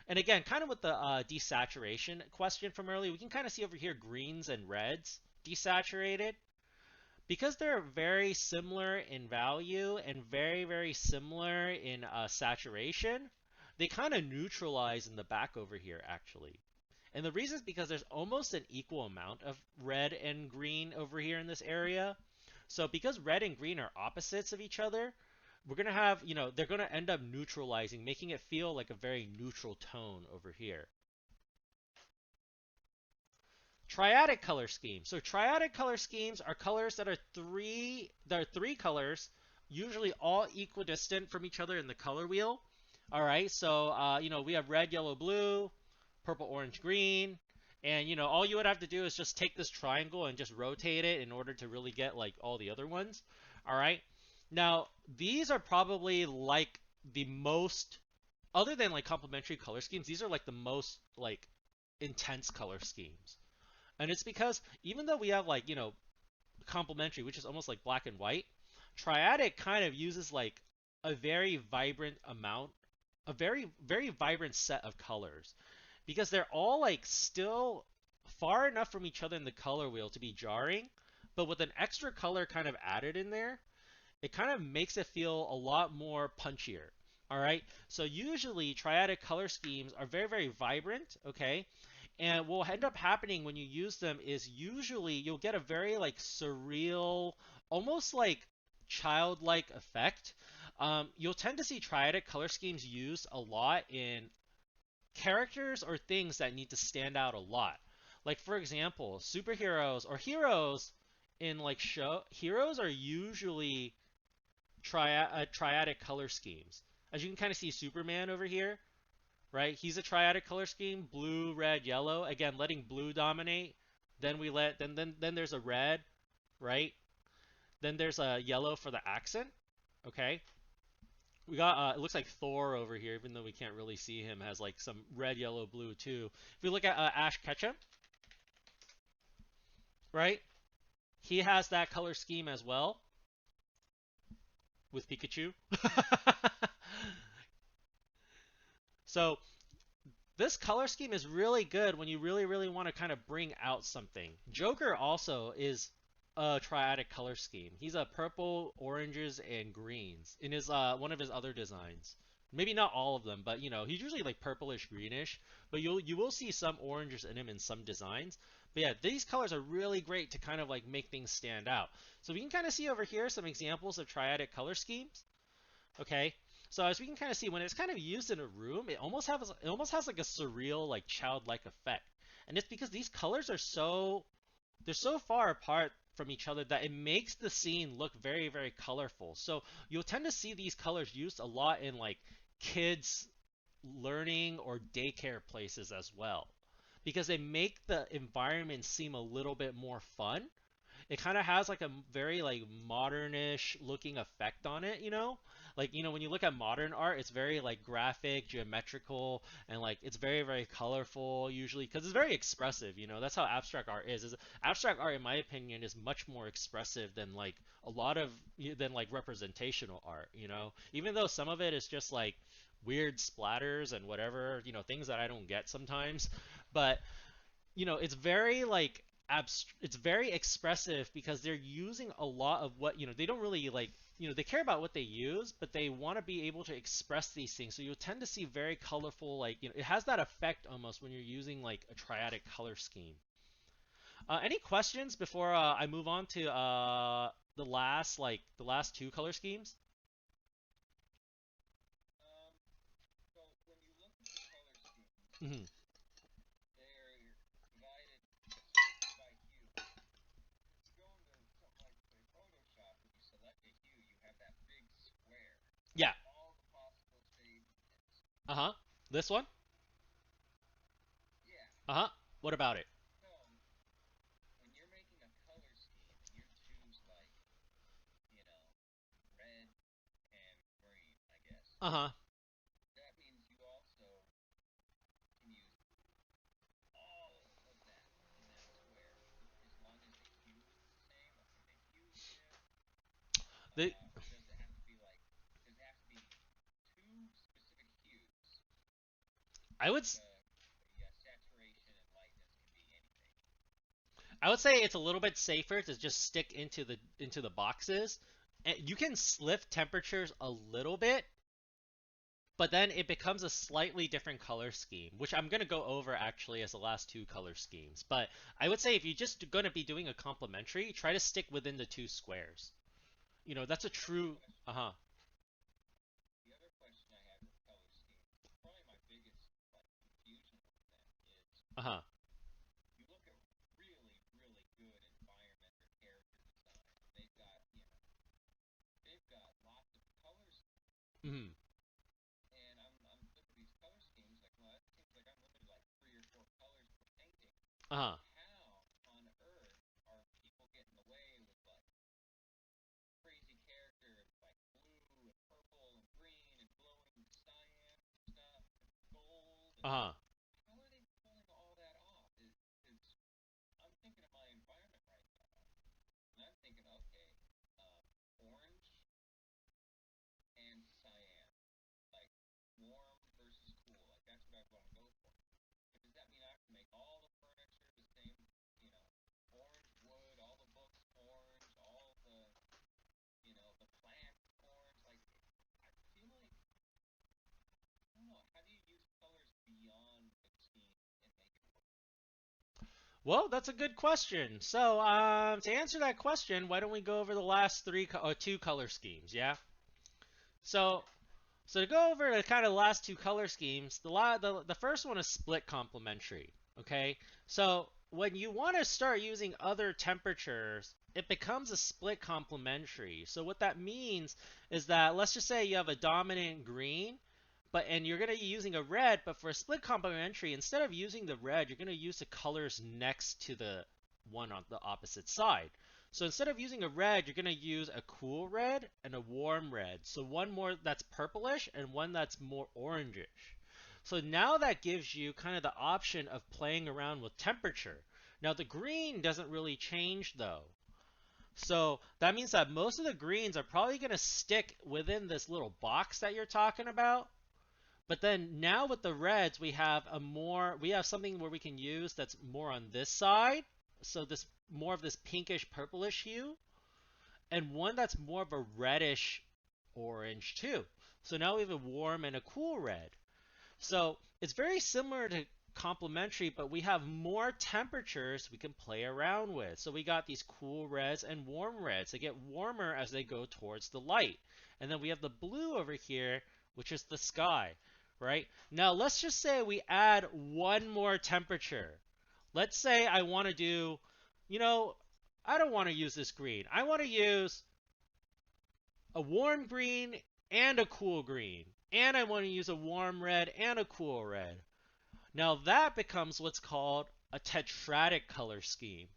Speaker 1: And again, kind of with the desaturation question from earlier, we can kind of see over here greens and reds desaturated. Because they're very similar in value and very, very similar in saturation, they kind of neutralize in the back over here actually. And the reason is because there's almost an equal amount of red and green over here in this area. So because red and green are opposites of each other, we're going to have, they're going to end up neutralizing, making it feel like a very neutral tone over here. Triadic color schemes. So triadic color schemes are colors that are three colors, usually all equidistant from each other in the color wheel. All right, so we have red, yellow, blue, purple, orange, green, and all you would have to do is just take this triangle and just rotate it in order to really get like all the other ones. All right. Now, these are probably like the most, other than like complementary color schemes, these are like the most like intense color schemes. And it's because even though we have like, complementary, which is almost like black and white, triadic kind of uses like a very vibrant amount, a very, very vibrant set of colors because they're all like still far enough from each other in the color wheel to be jarring, but with an extra color kind of added in there, it kind of makes it feel a lot more punchier. All right. So usually triadic color schemes are very, very vibrant. Okay. And what will end up happening when you use them is usually you'll get a very like surreal, almost like childlike effect. You'll tend to see triadic color schemes used a lot in characters or things that need to stand out a lot. Like for example, superheroes or heroes in like heroes are usually triadic color schemes. As you can kind of see Superman over here, right? He's a triadic color scheme, blue, red, yellow. Again, letting blue dominate. Then we let then there's a red, right? Then there's a yellow for the accent. Okay. We got it looks like Thor over here, even though we can't really see him, has like some red, yellow, blue too. If we look at Ash Ketchum, right? He has that color scheme as well with Pikachu. So this color scheme is really good when you really, really want to kind of bring out something. Joker also is a triadic color scheme. He's a purple, oranges, and greens in his one of his other designs. Maybe not all of them, but he's usually like purplish greenish. But you will see some oranges in him in some designs. But yeah, these colors are really great to kind of like make things stand out. So we can kind of see over here some examples of triadic color schemes. Okay, so as we can kind of see, when it's kind of used in a room, it almost has like a surreal, like childlike effect, and it's because these colors are they're so far apart from each other that it makes the scene look very, very colorful. So you'll tend to see these colors used a lot in like kids learning or daycare places as well, because they make the environment seem a little bit more fun. It kind of has like a very like modernish looking effect on it, you know? Like, when you look at modern art, it's very like graphic, geometrical, and like it's very, very colorful usually because it's very expressive, you know? That's how abstract art is. Abstract art, in my opinion, is much more expressive than like a lot of than like representational art, you know? Even though some of it is just like weird splatters and whatever, things that I don't get sometimes. But it's very like it's very expressive because they're using a lot of what, they don't really like, they care about what they use, but they want to be able to express these things. So you'll tend to see very colorful, like, it has that effect almost when you're using like a triadic color scheme. Any questions before I move on to the last two color schemes?
Speaker 2: Um, so when you look at the color schemes,
Speaker 1: Hmm.
Speaker 2: they're divided strictly by hue. If you go into something like, say, Photoshop, when you select a hue, you have that big square
Speaker 1: Yeah.
Speaker 2: with all the possible shades and tints.
Speaker 1: Uh-huh. This one?
Speaker 2: Yeah.
Speaker 1: Uh-huh. What about it?
Speaker 2: So when you're making a color scheme and you choose like, you know, red and green, I guess,
Speaker 1: Uh-huh.
Speaker 2: that means you also can use all of that in that square, as long as the hue is the same. Like, can the hue shift?
Speaker 1: The
Speaker 2: Or does it have to be like, does it have to be two specific hues?
Speaker 1: I would
Speaker 2: Like
Speaker 1: s-
Speaker 2: saturation and lightness can be anything.
Speaker 1: I would say it's a little bit safer to just stick into the boxes. And you can lift temperatures a little bit, but then it becomes a slightly different color scheme, which I'm going to go over actually as the last two color schemes. But I would say if you're just going to be doing a complementary, try to stick within the two squares. That's a
Speaker 2: The other
Speaker 1: true.
Speaker 2: question,
Speaker 1: Uh-huh.
Speaker 2: the other question I have with color schemes, probably my biggest like confusion with them is
Speaker 1: Uh-huh.
Speaker 2: you look at really, really good environment or character design, and they've got lots of color schemes.
Speaker 1: Hmm.
Speaker 2: And I'm looking at these color schemes like, well, it seems like I'm limited like three or four colors per painting.
Speaker 1: Uh-huh.
Speaker 2: How on earth are people getting away with like crazy characters like blue and purple and green and glowing cyan stuff and gold and
Speaker 1: Uh-huh.
Speaker 2: how are they pulling all that off? Is I'm thinking of my environment right now, and I'm thinking, okay, orange and cyan, like warm versus cool, like that's what I want to go for. But does that mean I have to make all the furniture the same, you know, orange wood, all the books orange, all the plants orange? Like, I feel like, I don't know, how do you use colors beyond the scheme and make it work?
Speaker 1: Well, that's a good question. So, to answer that question, why don't we go over the last or two color schemes? Yeah. So,
Speaker 2: Okay.
Speaker 1: So to go over the kind of last two color schemes, the first one is split complementary. Okay, so when you want to start using other temperatures, it becomes a split complementary. So what that means is that let's just say you have a dominant green, and you're going to be using a red, but for a split complementary, instead of using the red, you're going to use the colors next to the one on the opposite side. So instead of using a red, you're going to use a cool red and a warm red. So one more that's purplish and one that's more orangish. So now that gives you kind of the option of playing around with temperature. Now the green doesn't really change though. So that means that most of the greens are probably going to stick within this little box that you're talking about. But then now with the reds, we have something where we can use that's more on this side. So this more of this pinkish purplish hue, and one that's more of a reddish orange too. So now we have a warm and a cool red. So it's very similar to complementary, but we have more temperatures we can play around with. So we got these cool reds and warm reds. They get warmer as they go towards the light. And then we have the blue over here, which is the sky, right? Now let's just say we add one more temperature. Let's say I want to do, you know, I don't want to use this green. I want to use a warm green and a cool green. And I want to use a warm red and a cool red. Now that becomes what's called a tetradic color scheme.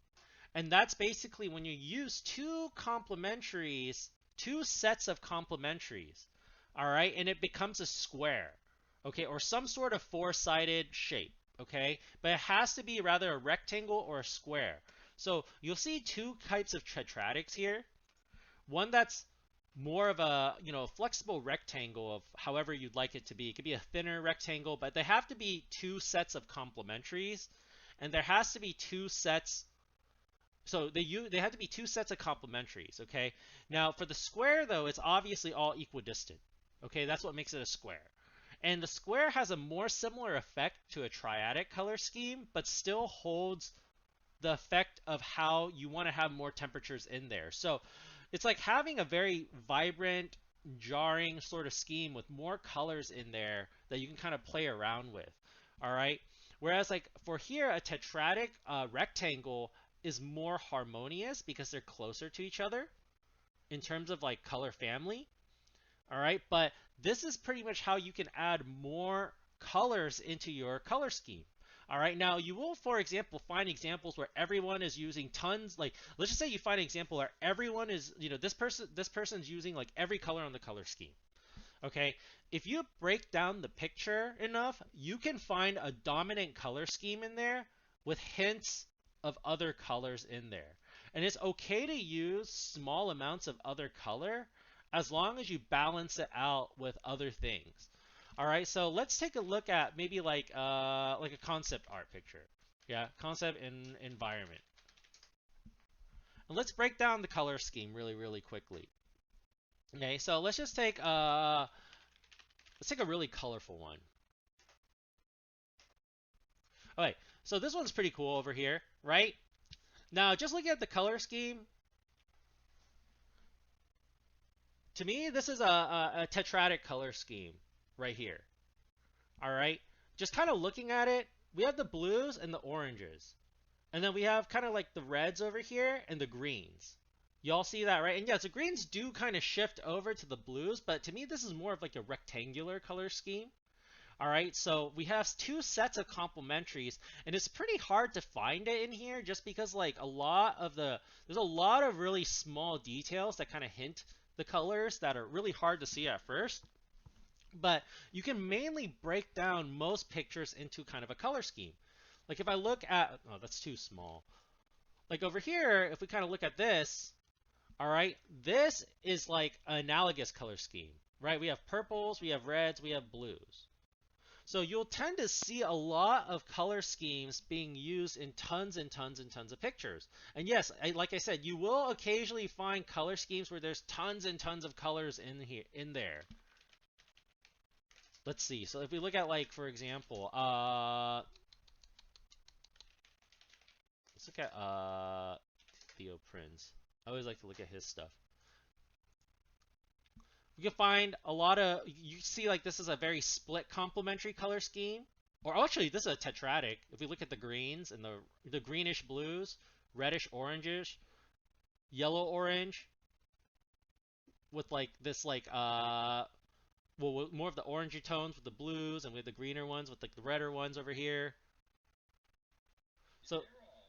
Speaker 1: And that's basically when you use two complementaries, two sets of complementaries, all right, and it becomes a square, okay, or some sort of four-sided shape, okay, but it has to be rather a rectangle or a square. So you'll see two types of tetradics here. One that's more of a, flexible rectangle of however you'd like it to be. It could be a thinner rectangle, but they have to be two sets of complementaries, and there has to be two sets. So they have to be two sets of complementaries, okay? Now for the square though, it's obviously all equidistant. Okay, that's what makes it a square. And the square has a more similar effect to a triadic color scheme, but still holds the effect of how you want to have more temperatures in there. So it's like having a very vibrant, jarring sort of scheme with more colors in there that you can kind of play around with. All right. Whereas like for here, a tetradic rectangle is more harmonious because they're closer to each other in terms of like color family. All right, but this is pretty much how you can add more colors into your color scheme. All right, now you will, for example, find examples where everyone is using tons. Like, let's just say you find an example where everyone is, this person's using like every color on the color scheme. Okay, if you break down the picture enough, you can find a dominant color scheme in there with hints of other colors in there. And it's okay to use small amounts of other color as long as you balance it out with other things. All right, so let's take a look at maybe like a concept art picture. Yeah, concept and environment. And let's break down the color scheme really, really quickly. Okay, so let's take a really colorful one. Okay, so this one's pretty cool over here, right? Now, just looking at the color scheme, to me, this is a tetradic color scheme right here. All right, just kind of looking at it, we have the blues and the oranges, and then we have kind of like the reds over here and the greens. Y'all see that, right? And yes, the greens do kind of shift over to the blues, but to me, this is more of like a rectangular color scheme. All right, so we have two sets of complementaries, and it's pretty hard to find it in here just because like there's a lot of really small details that kind of hint the colors that are really hard to see at first. But you can mainly break down most pictures into kind of a color scheme. Like if I look at, oh, that's too small. Like over here, if we kind of look at this, all right, this is like an analogous color scheme, right? We have purples, we have reds, we have blues. So you'll tend to see a lot of color schemes being used in tons and tons and tons of pictures. And yes, like I said, you will occasionally find color schemes where there's tons and tons of colors in there. Let's see. So if we look at like, for example, let's look at Theo Prince. I always like to look at his stuff. We can find a lot of, you see like this is a very split complementary color scheme. Or actually, this is a tetradic. If we look at the greens and the greenish blues, reddish oranges, yellow orange, with like this like well more of the orangey tones with the blues, and with the greener ones with like the redder ones over here.
Speaker 2: Is
Speaker 1: So,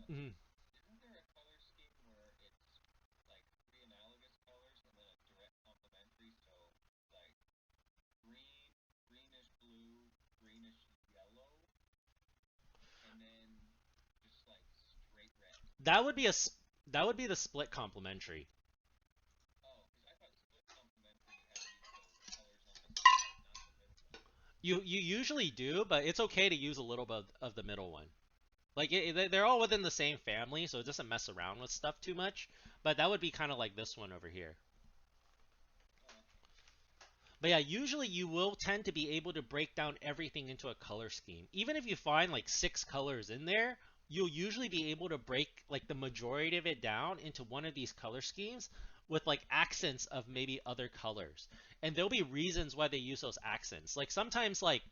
Speaker 2: there
Speaker 1: mhm.
Speaker 2: isn't there a color scheme where it's like three analogous colors and then a direct complementary? So like green, greenish blue, greenish yellow, and then just like straight red.
Speaker 1: that would be a that would be the split complementary.
Speaker 2: Oh, because I thought split complementary you had to use those colors on the side, not the middle one.
Speaker 1: You usually do, but it's okay to use a little bit of the middle one. Like they're all within the same family, so it doesn't mess around with stuff too much. But that would be kind of like this one over here.
Speaker 2: Oh, okay.
Speaker 1: But yeah, usually you will tend to be able to break down everything into a color scheme. Even if you find like six colors in there, you'll usually be able to break like the majority of it down into one of these color schemes with like accents of maybe other colors. And there'll be reasons why they use those accents. Like sometimes like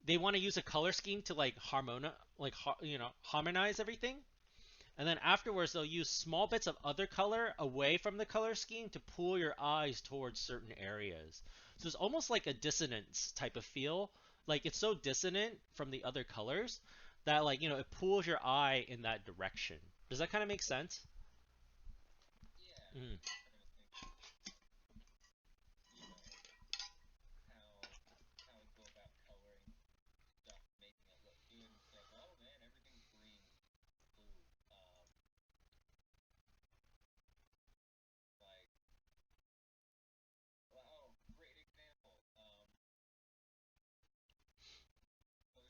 Speaker 1: they want to use a color scheme to like harmonize everything. And then afterwards, they'll use small bits of other color away from the color scheme to pull your eyes towards certain areas. So it's almost like a dissonance type of feel like it's so dissonant from the other colors that like it pulls your eye in that direction. Does that kind of make sense?
Speaker 2: Yeah, I'm
Speaker 1: Mm.
Speaker 2: just trying to think of, you know, how I go about coloring stuff, making it look good instead of, oh man, everything's green, blue. Like, well, oh, great example. Color schemes always confuse me. Like,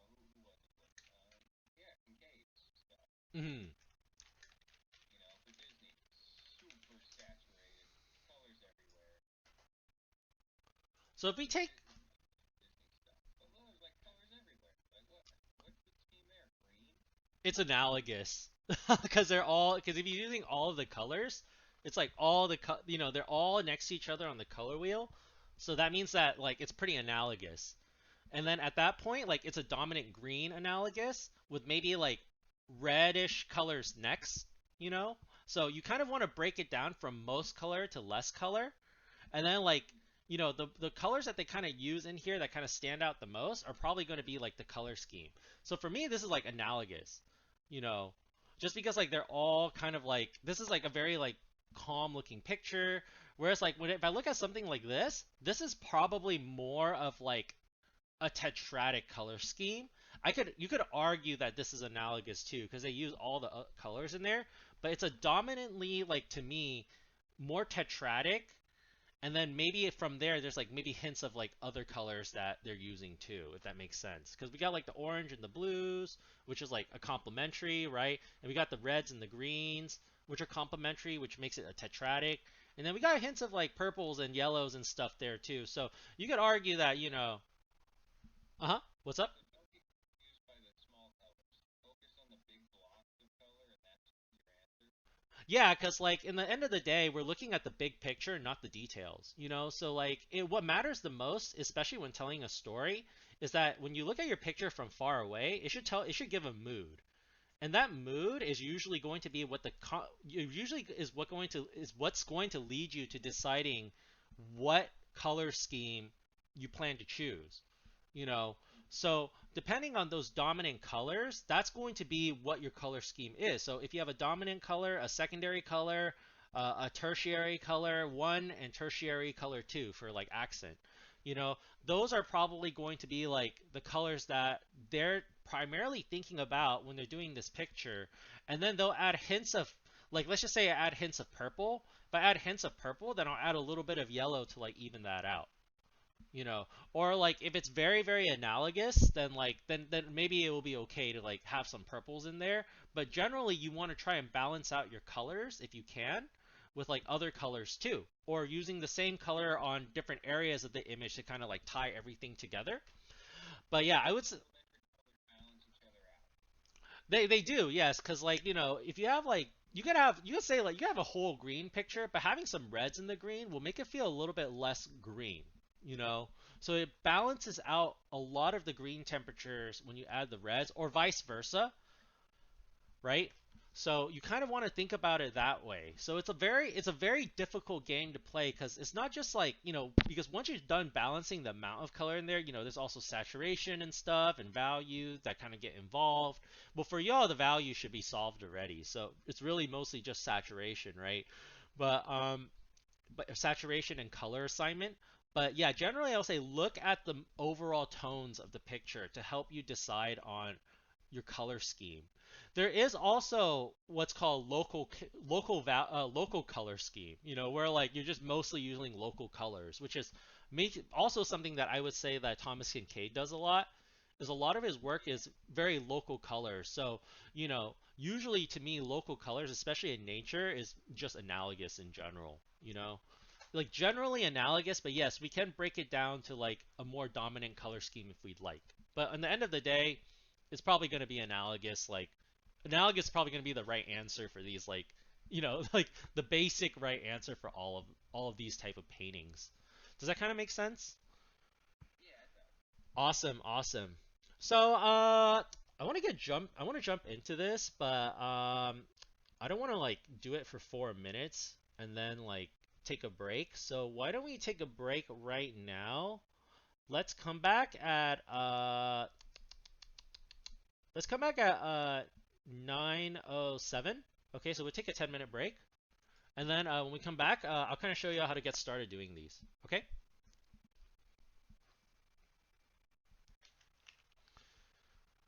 Speaker 2: who was it with? Yeah, Kincaid's stuff.
Speaker 1: Hmm.
Speaker 2: For Disney, super saturated, colors everywhere.
Speaker 1: So if we take
Speaker 2: Disney stuff. But Lillard's like colors everywhere. Like what's the scheme there? Green?
Speaker 1: it's analogous because because if you're using all of the colors, it's like all they're all next to each other on the color wheel. So that means that like it's pretty analogous. And then at that point, like it's a dominant green analogous with maybe like reddish colors next, you know? So you kind of want to break it down from most color to less color. And then like, the colors that they kind of use in here that kind of stand out the most are probably going to be like the color scheme. So for me, this is like analogous, you know, just because like they're all kind of like this is like a very like calm looking picture. Whereas like if I look at something like this is probably more of like a tetradic color scheme. You could argue that this is analogous too because they use all the colors in there, but it's a dominantly like to me more tetradic, and then maybe from there there's like maybe hints of like other colors that they're using too, if that makes sense, because we got like the orange and the blues, which is like a complementary, right? And we got the reds and the greens, which are complementary, which makes it a tetradic. And then we got hints of like purples and yellows and stuff there too. So you could argue that, uh-huh, what's up?
Speaker 2: So don't get confused by the small colors. Focus on the big blocks of color, and that's your answer.
Speaker 1: Yeah, because like in the end of the day, we're looking at the big picture, not the details. So like what matters the most, especially when telling a story, is that when you look at your picture from far away, it should give a mood, and that mood is usually going to be usually is what's going to lead you to deciding what color scheme you plan to choose. You know, so depending on those dominant colors, that's going to be what your color scheme is. So if you have a dominant color, a secondary color, a tertiary color one, and tertiary color two for like accent, you know, those are probably going to be like the colors that they're primarily thinking about when they're doing this picture. And then they'll add hints of, like, let's just say I add hints of purple. If I add hints of purple, then I'll add a little bit of yellow to like even that out, or like if it's very very analogous, then like then maybe it will be okay to like have some purples in there, but generally you want to try and balance out your colors if you can with like other colors too, or using the same color on different areas of the image to kind of like tie everything together. But yeah, I would s-
Speaker 2: Complementary colors balance each other out.
Speaker 1: they do, yes, because like if you have like you could say like you have a whole green picture, but having some reds in the green will make it feel a little bit less green, you know. So it balances out a lot of the green temperatures when you add the reds, or vice versa, right? So you kind of want to think about it that way. So it's a very difficult game to play because it's not just like, because once you're done balancing the amount of color in there, there's also saturation and stuff and value that kind of get involved. Well, for y'all, the value should be solved already. So it's really mostly just saturation, right? But saturation and color assignment. But yeah, generally I'll say look at the overall tones of the picture to help you decide on your color scheme. There is also what's called local color scheme, where like you're just mostly using local colors, which is also something that I would say that Thomas Kincaid does a lot. Is a lot of his work is very local colors. So, usually to me, local colors, especially in nature, is just analogous in general, like generally analogous, but yes, we can break it down to like a more dominant color scheme if we'd like. But on the end of the day, it's probably going to be analogous. Like analogous is probably going to be the right answer for these like, like the basic right answer for all of these type of paintings. Does that kind of make sense?
Speaker 2: Yeah, it does.
Speaker 1: Awesome, awesome. So, I want to jump into this, but I don't want to like do it for 4 minutes and then like take a break. So why don't we take a break right now? Let's come back at let's come back at 9:07. Okay, so we'll take a 10-minute break. And then when we come back, I'll kind of show you how to get started doing these. Okay?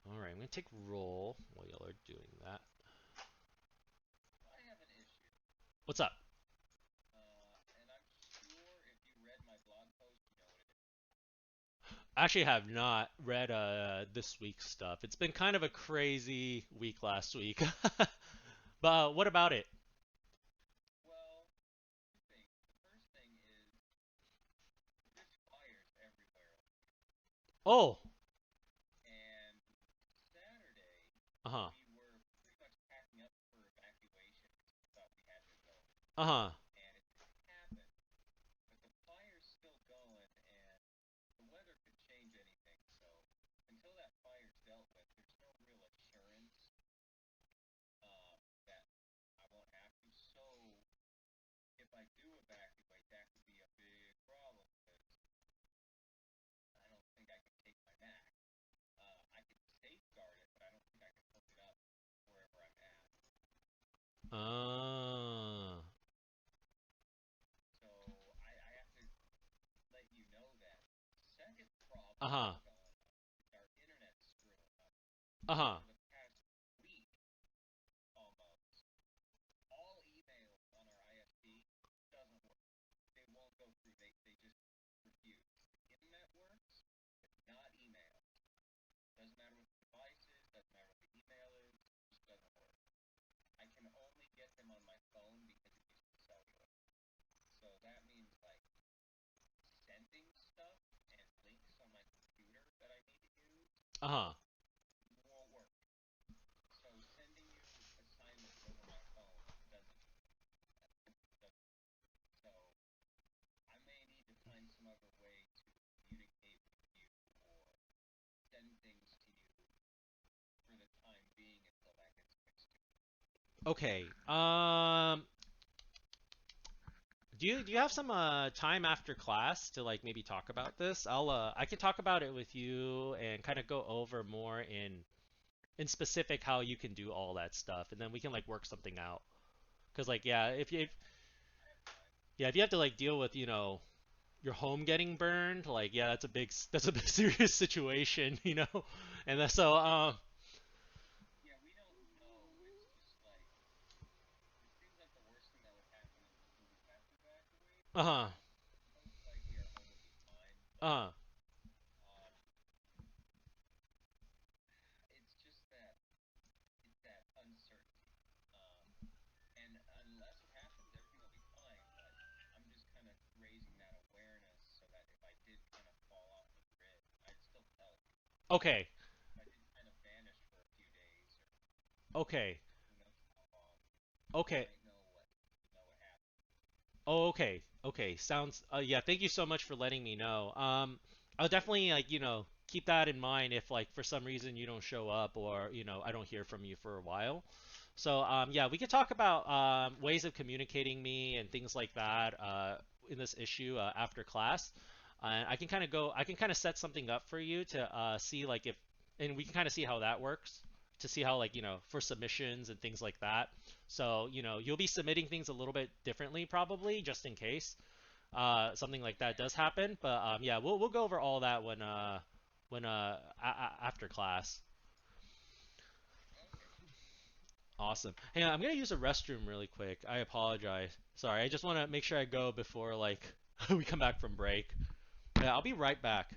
Speaker 1: All right, I'm going to take roll while y'all are doing that.
Speaker 2: I have an issue.
Speaker 1: What's up?
Speaker 2: And I'm sure if you read my blog post, you know what it is.
Speaker 1: I actually have not read this week's stuff. It's been kind of a crazy week last week. But what about it?
Speaker 2: Well, two things. The first thing is there's fires everywhere.
Speaker 1: Oh,
Speaker 2: And Saturday,
Speaker 1: uh-huh.
Speaker 2: we were pretty much packing up for evacuation. We thought we had to go.
Speaker 1: Uh-huh.
Speaker 2: And it didn't happen. But the fire's still going, and the weather could change anything. So until that fire's dealt with, there's no real assurance that I won't have to. So if I do evacuate, that could be a big problem because I don't think I can take my Mac. I can safeguard it, but I don't think I can hook it up wherever I'm at.
Speaker 1: Uh,
Speaker 2: So I have to let you know that. Second problem
Speaker 1: uh-huh.
Speaker 2: that's going on is our internet screwing up.
Speaker 1: Uh-huh.
Speaker 2: For the past week, almost, all emails on our ISP doesn't work. They won't go through. They just refuse. The internet works, but not email. Doesn't matter what the device is, doesn't matter what the email is, just doesn't work. I can only get them on my phone because it uses cellular. So that means like sending stuff and links on my computer that I need to use
Speaker 1: Uh-huh.
Speaker 2: won't work. So sending you assignments over my phone doesn't. So I may need to find some other way to communicate with you or send things to you for the time being until that gets fixed.
Speaker 1: Okay. Do you have some time after class to like maybe talk about this? I can talk about it with you and kind of go over more in specific how you can do all that stuff, and then we can like work something out. Cause like yeah,
Speaker 2: I have time.
Speaker 1: if you have to like deal with your home getting burned, like yeah, that's a big serious situation, you know. And that's so
Speaker 2: Yeah, we don't know. It's just like it seems like the worst thing that would happen is we would have to evacuate.
Speaker 1: uh-huh.
Speaker 2: Most likely our home would be fine, but
Speaker 1: Uh-huh.
Speaker 2: um, it's just that it's that uncertainty. Um, and unless it happens, everything will be fine. But I'm just kind of raising that awareness so that if I did kind of fall off the grid, I'd still tell you.
Speaker 1: Okay.
Speaker 2: If I did kind of vanish for a few days or
Speaker 1: Okay.
Speaker 2: who knows how long, you
Speaker 1: Okay.
Speaker 2: might know what happened.
Speaker 1: Oh, okay. Okay. Sounds yeah, thank you so much for letting me know. I'll definitely like, keep that in mind if like for some reason you don't show up or, I don't hear from you for a while. So, yeah, we could talk about ways of communicating me and things like that in this issue after class. And I can kind of set something up for you to see like if, and we can kind of see how that works to see how like, for submissions and things like that. So, you'll be submitting things a little bit differently probably just in case something like that
Speaker 2: Yeah.
Speaker 1: does happen. But yeah, we'll go over all that after class.
Speaker 2: Okay.
Speaker 1: Awesome. Hey, I'm gonna use a restroom really quick. I apologize. Sorry, I just want to make sure I go before like we come back from break. Yeah, I'll be right back.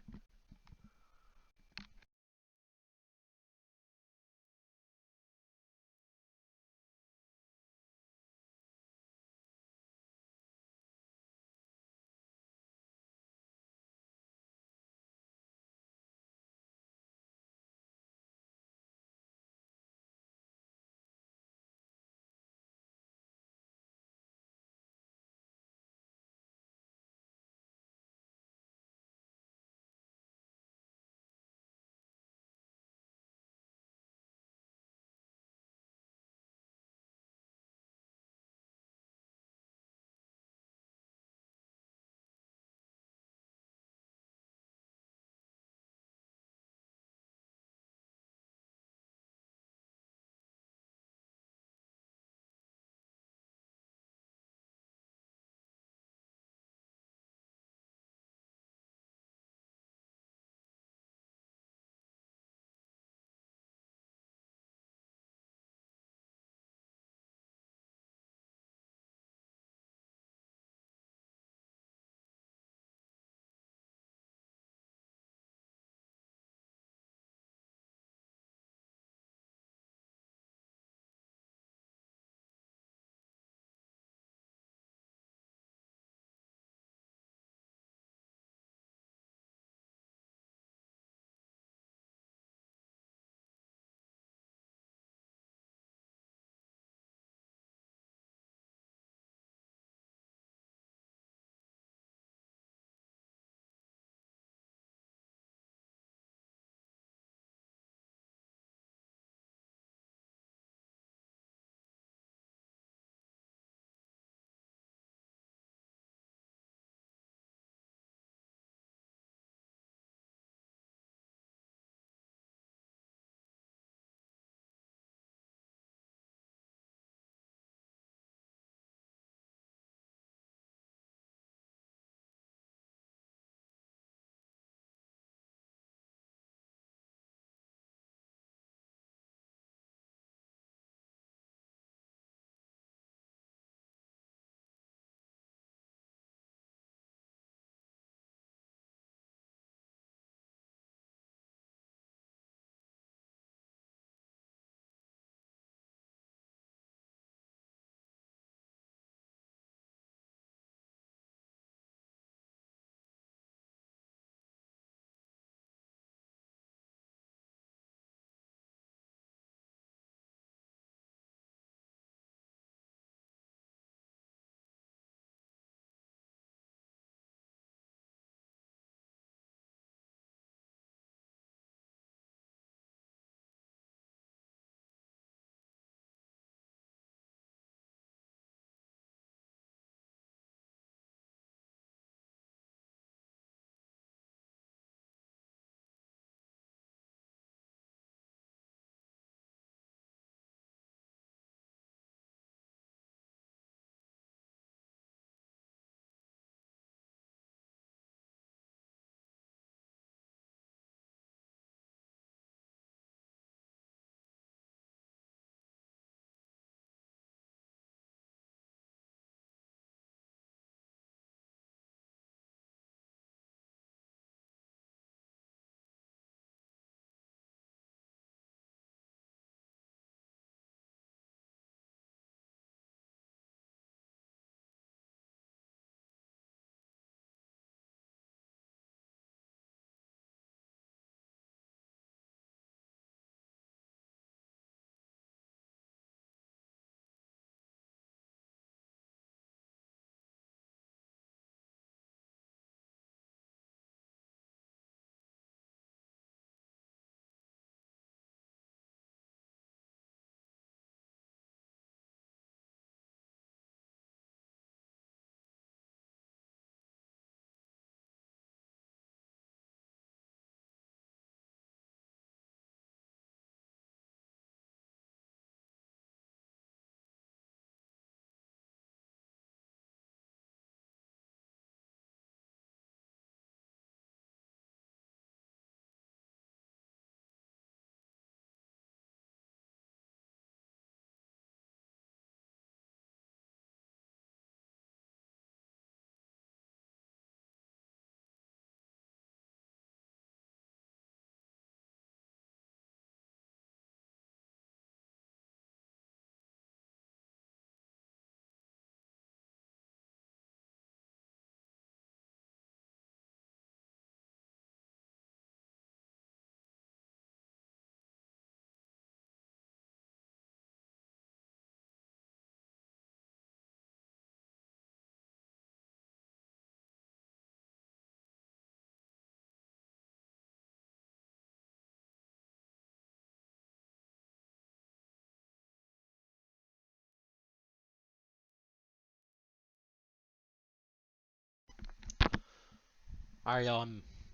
Speaker 1: All right, y'all,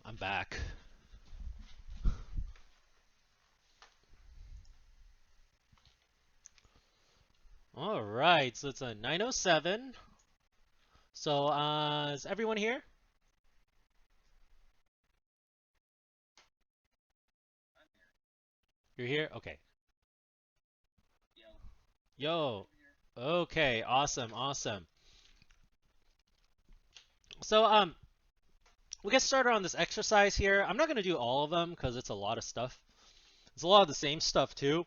Speaker 1: I'm back. All right, so it's a 9:07. So, is everyone here?
Speaker 2: I'm here.
Speaker 1: You're here? Okay.
Speaker 2: Yo,
Speaker 1: Yo.
Speaker 2: over here.
Speaker 1: Okay, awesome, awesome. So, we'll get started on this exercise here. I'm not going to do all of them because it's a lot of stuff. It's a lot of the same stuff too.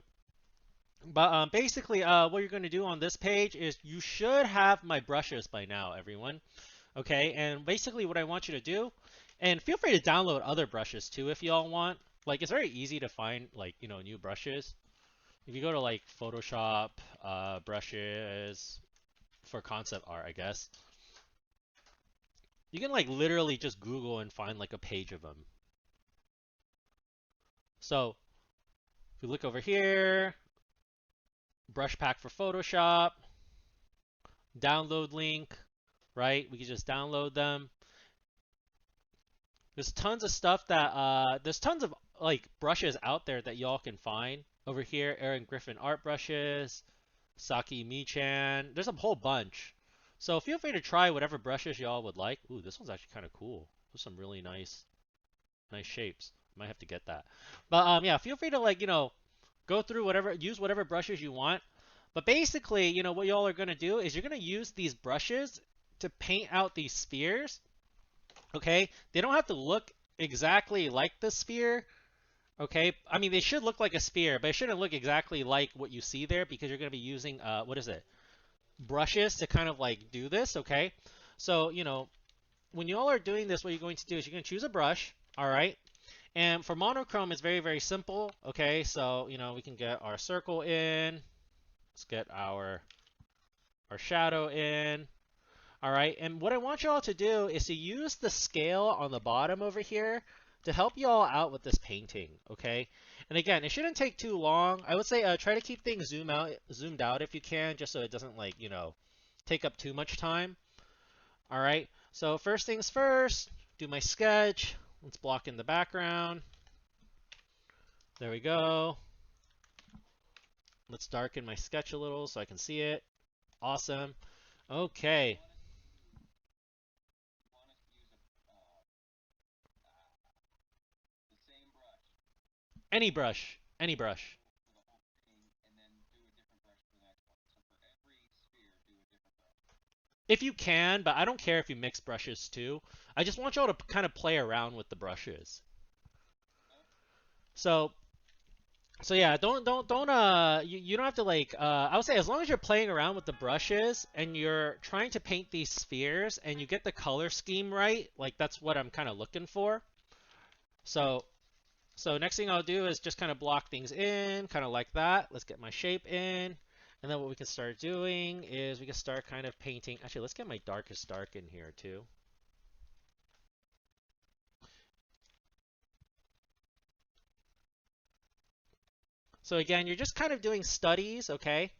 Speaker 1: But basically, what you're going to do on this page is you should have my brushes by now, everyone. Okay, and basically what I want you to do, and feel free to download other brushes too if y'all want. Like it's very easy to find like, new brushes. If you go to like Photoshop, brushes for concept art, I guess, you can like literally just Google and find like a page of them. So if you look over here, brush pack for Photoshop, download link, right? We can just download them. There's tons of stuff that there's tons of like brushes out there that y'all can find. Over here, Aaron Griffin art brushes, Saki Michan. There's a whole bunch. So feel free to try whatever brushes y'all would like. Ooh, this one's actually kind of cool. There's some really nice shapes. Might have to get that. But yeah, feel free to like, go through whatever, use whatever brushes you want. But basically, what y'all are gonna do is you're gonna use these brushes to paint out these spheres. Okay, they don't have to look exactly like the sphere. Okay, I mean they should look like a sphere, but it shouldn't look exactly like what you see there because you're going to be using what is it? Brushes to kind of like do this. Okay, so when you all are doing this, what you're going to do is you're going to choose a brush. All right, and for monochrome, it's very simple. Okay, so we can get our circle in. Let's get our shadow in. All right, and what I want y'all to do is to use the scale on the bottom over here to help y'all out with this painting, okay? And again, it shouldn't take too long. I would say try to keep things zoomed out if you can, just so it doesn't like, take up too much time. All right, so first things first, do my sketch. Let's block in the background. There we go. Let's darken my sketch a little so I can see it. Awesome. Okay,
Speaker 2: You want us to use the same brush
Speaker 1: any brush, any brush.
Speaker 2: for the whole thing, and then do a different brush for the next one. So for every sphere, do a different brush.
Speaker 1: If you can, but I don't care if you mix brushes too. I just want y'all to kind of play around with the brushes.
Speaker 2: Okay?
Speaker 1: So yeah, don't you don't have to like I would say as long as you're playing around with the brushes and you're trying to paint these spheres and you get the color scheme right, like that's what I'm kind of looking for. So next thing I'll do is just kind of block things in, kind of like that. Let's get my shape in. And then what we can start doing is we can start kind of painting. Actually, let's get my darkest dark in here too. So again, you're just kind of doing studies, okay?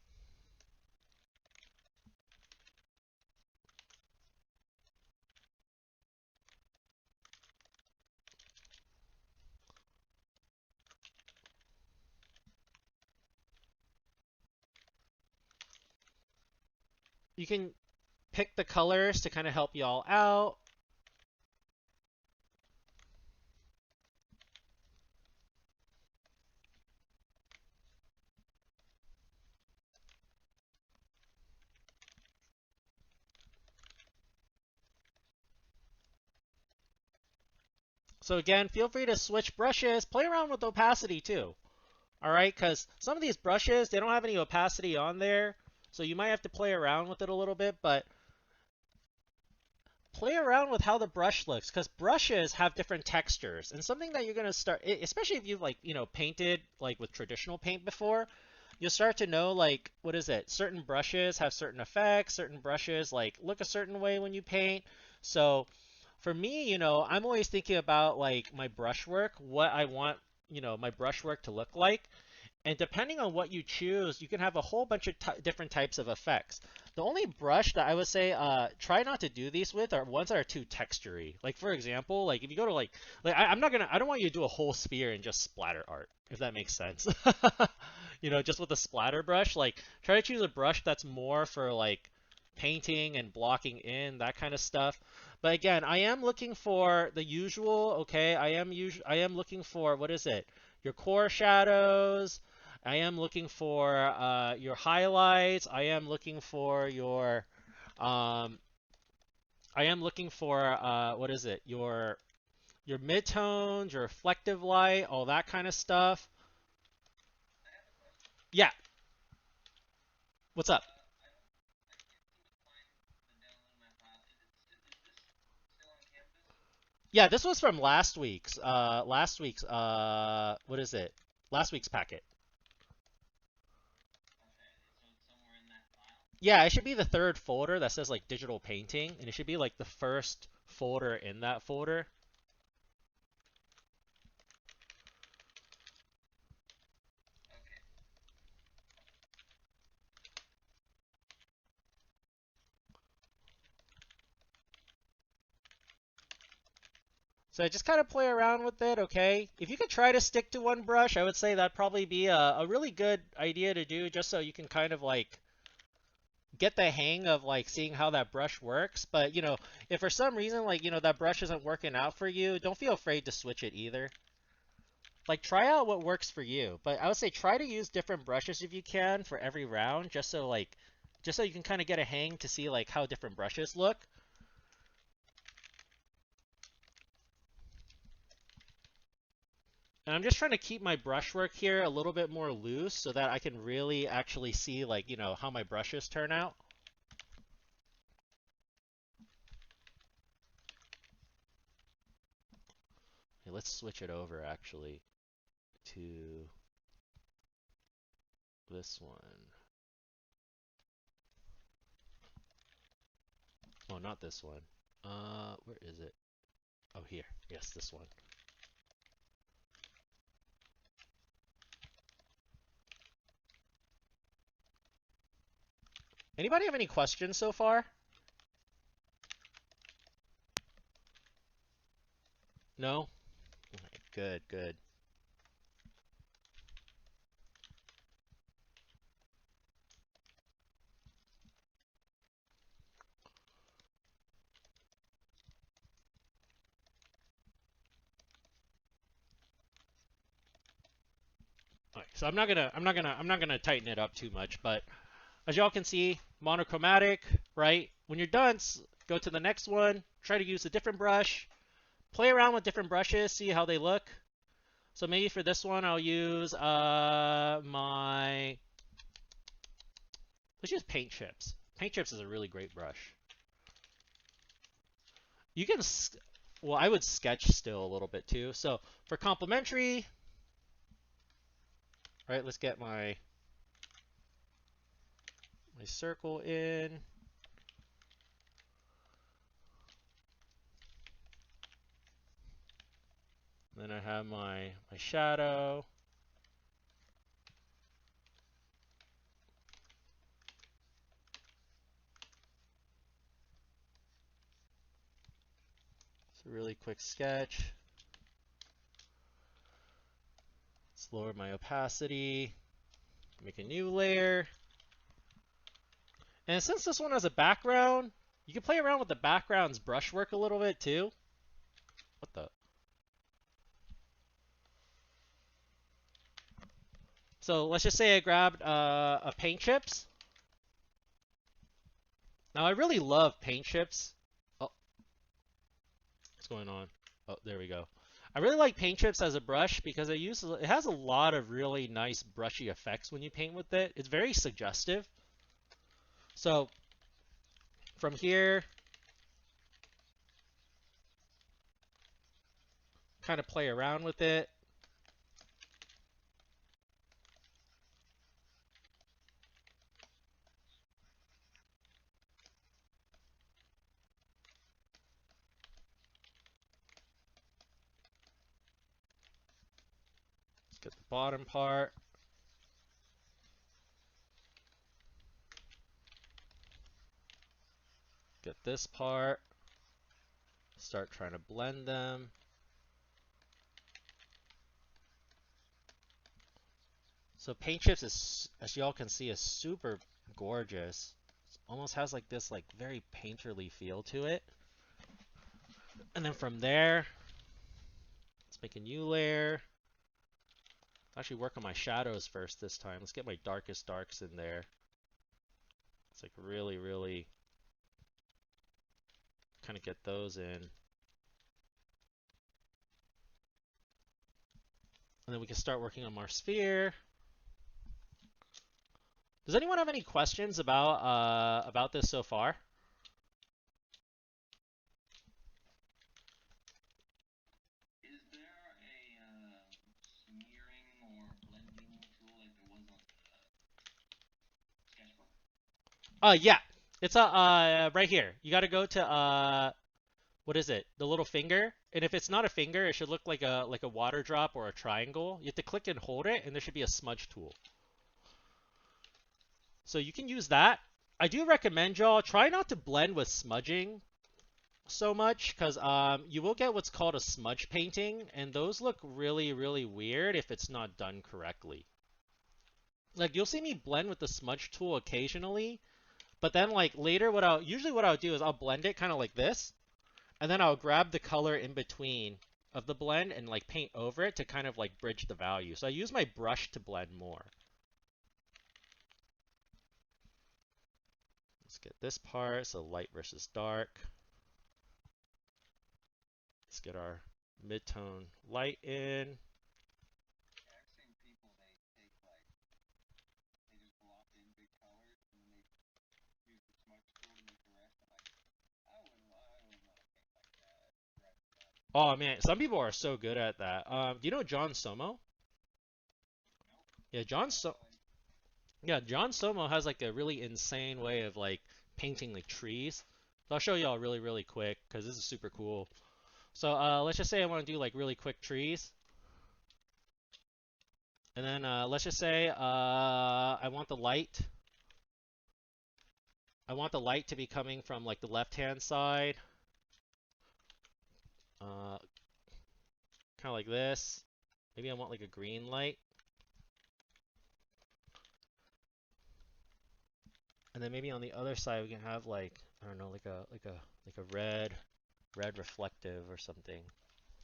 Speaker 1: You can pick the colors to kind of help y'all out. So again, feel free to switch brushes, play around with opacity too. All right, because some of these brushes, they don't have any opacity on there. So you might have to play around with it a little bit, but play around with how the brush looks because brushes have different textures and something that you're going to start, especially if you've like, painted like with traditional paint before, you'll start to know like, what is it? Certain brushes have certain effects, certain brushes like look a certain way when you paint. So for me, I'm always thinking about like my brushwork, what I want, my brushwork to look like. And depending on what you choose, you can have a whole bunch of different types of effects. The only brush that I would say try not to do these with are ones that are too textury. Like for example, like if you go to I'm not gonna I don't want you to do a whole sphere and just splatter art, if that makes sense. Just with a splatter brush, like try to choose a brush that's more for like painting and blocking in that kind of stuff. But again, I am looking for the usual, okay? I am looking for what is it? Your core shadows, I am looking for your highlights. Um, I am looking for what is it? Your midtones, your reflective light, all that kind of stuff.
Speaker 2: I have a question.
Speaker 1: Yeah, what's up?
Speaker 2: I can't seem to find the download of my file. Is this still on campus?
Speaker 1: Yeah, this was from what is it? Last week's packet.
Speaker 2: Okay, so it's somewhere in that file.
Speaker 1: Yeah, it should be the third folder that says like digital painting, and it should be like the first folder in that folder.
Speaker 2: Okay.
Speaker 1: So just kind of play around with it, okay? If you could try to stick to one brush, I would say that'd probably be a really good idea to do just so you can kind of like get the hang of like seeing how that brush works. But, if for some reason like, that brush isn't working out for you, don't feel afraid to switch it either. Like try out what works for you. But I would say try to use different brushes if you can for every round just so you can kind of get a hang to see like how different brushes look. And I'm just trying to keep my brushwork here a little bit more loose so that I can really actually see like, how my brushes turn out. Okay, let's switch it over actually to this one. Oh, not this one. Where is it? Oh, here. Yes, this one. Anybody have any questions so far? No? Okay, good, good. All right, so I'm not gonna tighten it up too much, but as y'all can see, monochromatic, right? When you're done, go to the next one. Try to use a different brush. Play around with different brushes, see how they look. So maybe for this one, I'll use let's use paint chips. Paint chips is a really great brush. You can, well, I would sketch still a little bit too. So for complementary, right, let's get my circle in. Then I have my shadow. It's a really quick sketch. Let's lower my opacity. Make a new layer. And since this one has a background, you can play around with the background's brushwork a little bit too. What the? So let's just say I grabbed a paint chips. Now I really love paint chips. Oh, what's going on? Oh, there we go. I really like paint chips as a brush because it has a lot of really nice brushy effects when you paint with it. It's very suggestive. So from here, kind of play around with it. Let's get the bottom part. this part, start trying to blend them. So paint chips is, as y'all can see, is super gorgeous. It almost has like this like very painterly feel to it. And then from there, let's make a new layer. Actually work on my shadows first this time. Let's get my darkest darks in there. It's like really, really kind of get those in. And then we can start working on our sphere. Does anyone have any questions about this so far?
Speaker 2: Is there a smearing or blending tool like there was on the sketchbook?
Speaker 1: Yeah. It's right here. You got to go to what is it? The little finger. And if it's not a finger, it should look like a water drop or a triangle. You have to click and hold it, and there should be a smudge tool. So you can use that. I do recommend y'all try not to blend with smudging so much because you will get what's called a smudge painting, and those look really, really weird if it's not done correctly. Like you'll see me blend with the smudge tool occasionally, but then like later what I'll do is I'll blend it kind of like this, and then I'll grab the color in between of the blend and like paint over it to kind of like bridge the value. So I use my brush to blend more. Let's get this part, so light versus dark. Let's get our mid-tone light in.
Speaker 2: Yeah, I've seen people they take like they just block in big colors and then they use the smudge tool to make the rest. I'm like, I wouldn't want to paint like that. Right.
Speaker 1: Oh man, some people are so good at that. Do you know John Somo?
Speaker 2: Nope.
Speaker 1: Yeah,
Speaker 2: No.
Speaker 1: John Somo has like a really insane way of like painting like trees. So I'll show y'all really, really quick because this is super cool. So let's just say I want to do like really quick trees. And then let's just say I want the light. I want the light to be coming from like the left-hand side. Kind of like this. Maybe I want like a green light. And then maybe on the other side we can have like, I don't know, like a red reflective or something.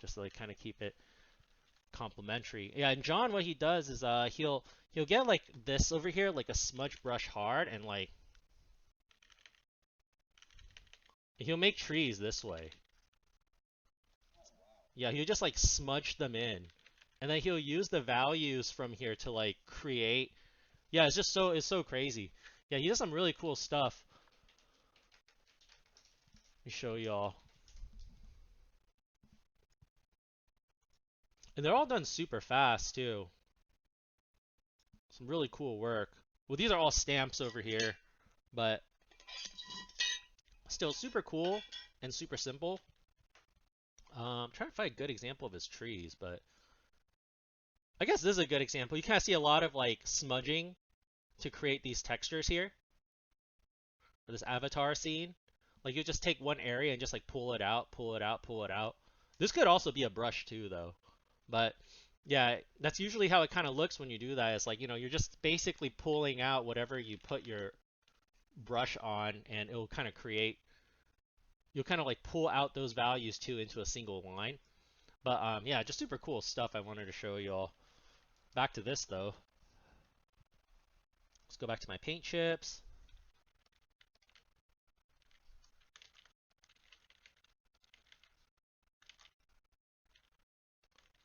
Speaker 1: Just to like kind of keep it complementary. Yeah, and John, what he does is he'll get like this over here, like a smudge brush hard, and like he'll make trees this way. Yeah, he'll just like smudge them in, and then he'll use the values from here to like create. Yeah, it's so crazy. Yeah, he does some really cool stuff. Let me show y'all. And they're all done super fast too. Some really cool work. Well, these are all stamps over here, but still super cool and super simple. I'm trying to find a good example of his trees, but I guess this is a good example. You kind of see a lot of like smudging to create these textures here for this avatar scene. Like you just take one area and just like pull it out, pull it out, pull it out. This could also be a brush too, though. But yeah, that's usually how it kind of looks when you do that. It's like, you're just basically pulling out whatever you put your brush on, and it'll kind of create, you'll kind of like pull out those values too into a single line. But yeah, just super cool stuff I wanted to show you all. Back to this though. Let's go back to my paint chips.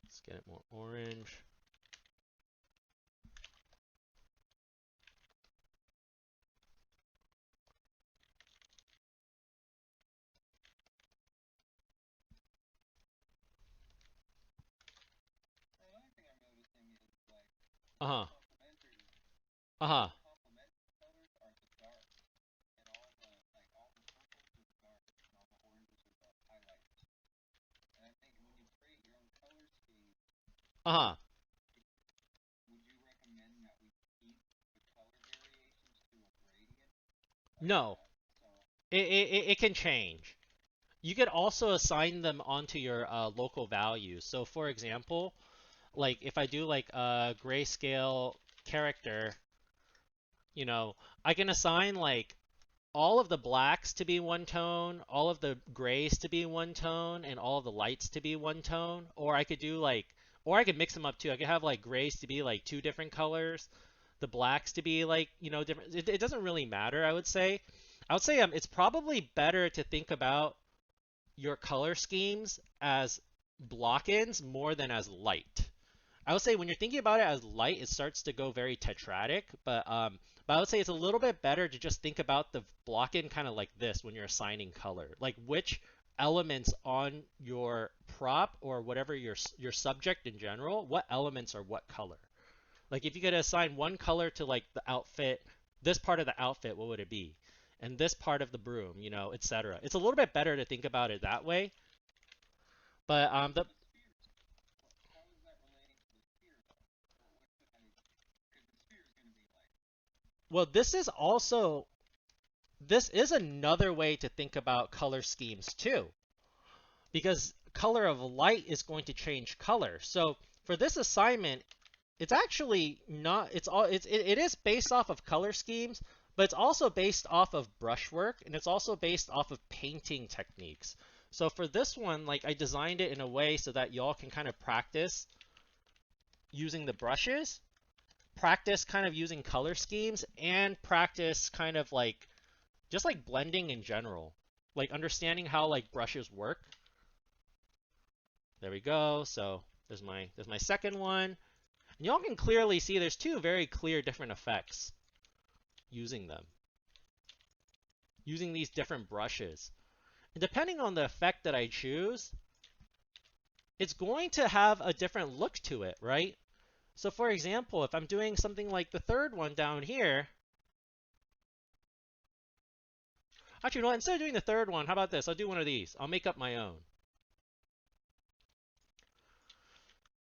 Speaker 1: Let's get it more orange.
Speaker 2: Another thing I'm noticing is like
Speaker 1: Uh-huh.
Speaker 2: complementary. All
Speaker 1: Uh-huh.
Speaker 2: the complementary colors are the dark, and all the purples are the dark, and all the oranges are the highlights. And I think when you create your own color scheme,
Speaker 1: Uh-huh.
Speaker 2: would you recommend that we keep the color variations to a gradient? Like
Speaker 1: No.
Speaker 2: so
Speaker 1: it can change. You could also assign them onto your local values. So for example, like if I do like a grayscale character, you know, I can assign like all of the blacks to be one tone, all of the grays to be one tone, and all of the lights to be one tone. Or I could do like, or I could mix them up too. I could have like grays to be like two different colors, the blacks to be like, different. It doesn't really matter, I would say. I would say it's probably better to think about your color schemes as block-ins more than as light. I would say when you're thinking about it as light, it starts to go very tetratic, but I would say it's a little bit better to just think about the block-in kind of like this when you're assigning color, like which elements on your prop or whatever your subject in general, what elements are what color. Like if you could assign one color to like the outfit, this part of the outfit, what would it be? And this part of the broom, etc. It's a little bit better to think about it that way. But
Speaker 2: So
Speaker 1: the
Speaker 2: the spheres, how is that relating to the sphere though? What's the, I mean, because the sphere is going to be like,
Speaker 1: well, this is another way to think about color schemes too, because color of light is going to change color. So for this assignment, it's actually not. It is based off of color schemes, but it's also based off of brushwork, and it's also based off of painting techniques. So for this one, like I designed it in a way so that y'all can kind of practice using the brushes, practice kind of using color schemes, and practice kind of like just like blending in general, like understanding how like brushes work. There we go. So there's my second one. And y'all can clearly see there's two very clear different effects using them, using these different brushes. And depending on the effect that I choose, it's going to have a different look to it, right? So for example, if I'm doing something like the third one down here, actually, you know what? Instead of doing the third one, how about this? I'll do one of these. I'll make up my own.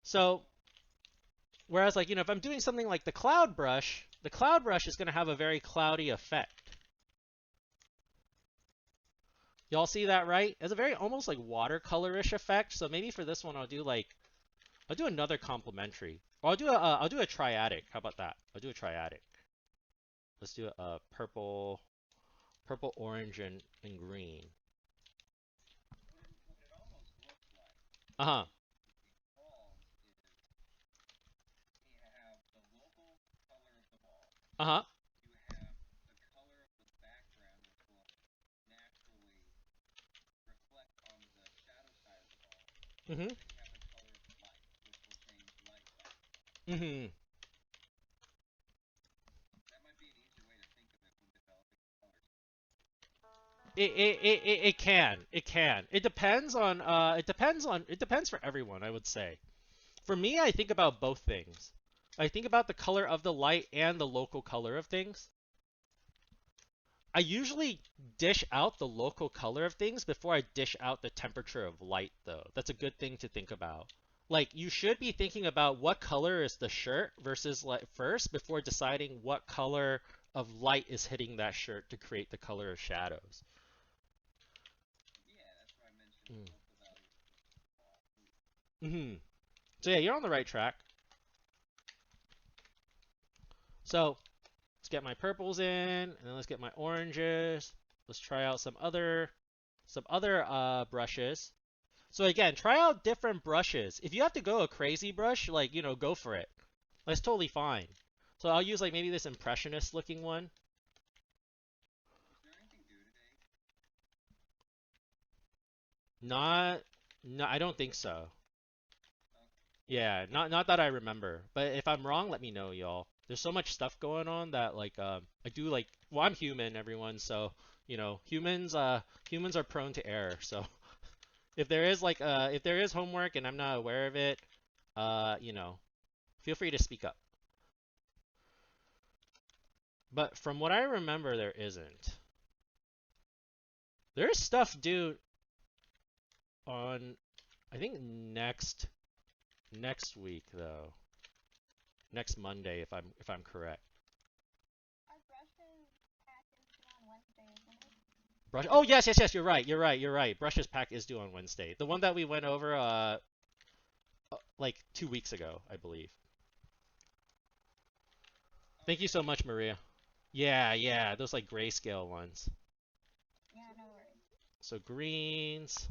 Speaker 1: So whereas like, if I'm doing something like the cloud brush is going to have a very cloudy effect. Y'all see that, right? It's a very almost like watercolorish effect. So maybe for this one, I'll do another complementary. Or I'll do a triadic. How about that? I'll do a triadic. Let's do a purple, orange, and green.
Speaker 2: what it almost looks like
Speaker 1: Uh-huh.
Speaker 2: walls is you have the local color of the wall,
Speaker 1: Uh-huh.
Speaker 2: you have the color of the background, which will naturally reflect on the shadow side of the wall,
Speaker 1: Mm-hmm.
Speaker 2: and then you have the color of the light, which will change light by.
Speaker 1: Mm-hmm.
Speaker 2: That might be an easier way to think of it when developing colors.
Speaker 1: It can. It can. It depends for everyone, I would say. For me, I think about both things. I think about the color of the light and the local color of things. I usually dish out the local color of things before I dish out the temperature of light, though. That's a good thing to think about. Like, you should be thinking about what color is the shirt versus like first before deciding what color of light is hitting that shirt to create the color of shadows.
Speaker 2: Yeah, that's why I mentioned the
Speaker 1: Mm.
Speaker 2: local values versus the wall.
Speaker 1: Hmm. So yeah, you're on the right track. So let's get my purples in, and then let's get my oranges. Let's try out some other brushes. So again, try out different brushes. If you have to go a crazy brush, like, go for it. That's totally fine. So I'll use like maybe this impressionist looking one.
Speaker 2: Is there anything due today?
Speaker 1: Not, no, I don't think so.
Speaker 2: Okay.
Speaker 1: Yeah, not that I remember. But if I'm wrong, let me know, y'all. There's so much stuff going on that like I do like well, I'm human, everyone, so humans are prone to error. So if there is homework and I'm not aware of it, feel free to speak up. But from what I remember, there isn't. There is stuff due on I think next week though. Next Monday if I'm correct.
Speaker 3: Our brushes package due on Wednesday, isn't it?
Speaker 1: Brush. Oh yes, yes, yes. You're right. You're right. You're right. Brushes pack is due on Wednesday. The one that we went over like 2 weeks ago, I believe. Thank you
Speaker 2: Okay.
Speaker 1: so much, Maria. Yeah, yeah. Those like grayscale ones.
Speaker 2: Yeah, no worries.
Speaker 1: So greens,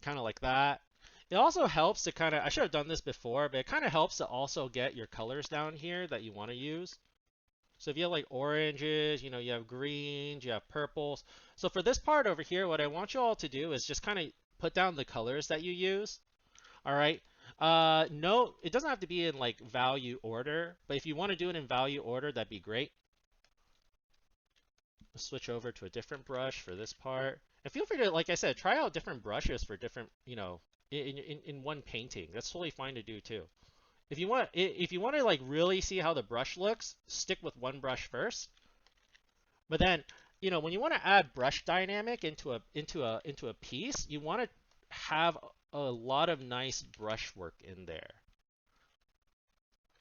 Speaker 1: kind of like that. It also helps to kind of, I should have done this before, but it kind of helps to also get your colors down here that you want to use. So if you have like oranges, you have greens, you have purples. So for this part over here, what I want you all to do is just kind of put down the colors that you use. All right. No, it doesn't have to be in like value order, but if you want to do it in value order, that'd be great. Switch over to a different brush for this part. And feel free to, like I said, try out different brushes for different, in one painting. That's totally fine to do too. If you want to like really see how the brush looks, stick with one brush first. But then, when you want to add brush dynamic into a piece, you want to have a lot of nice brush work in there.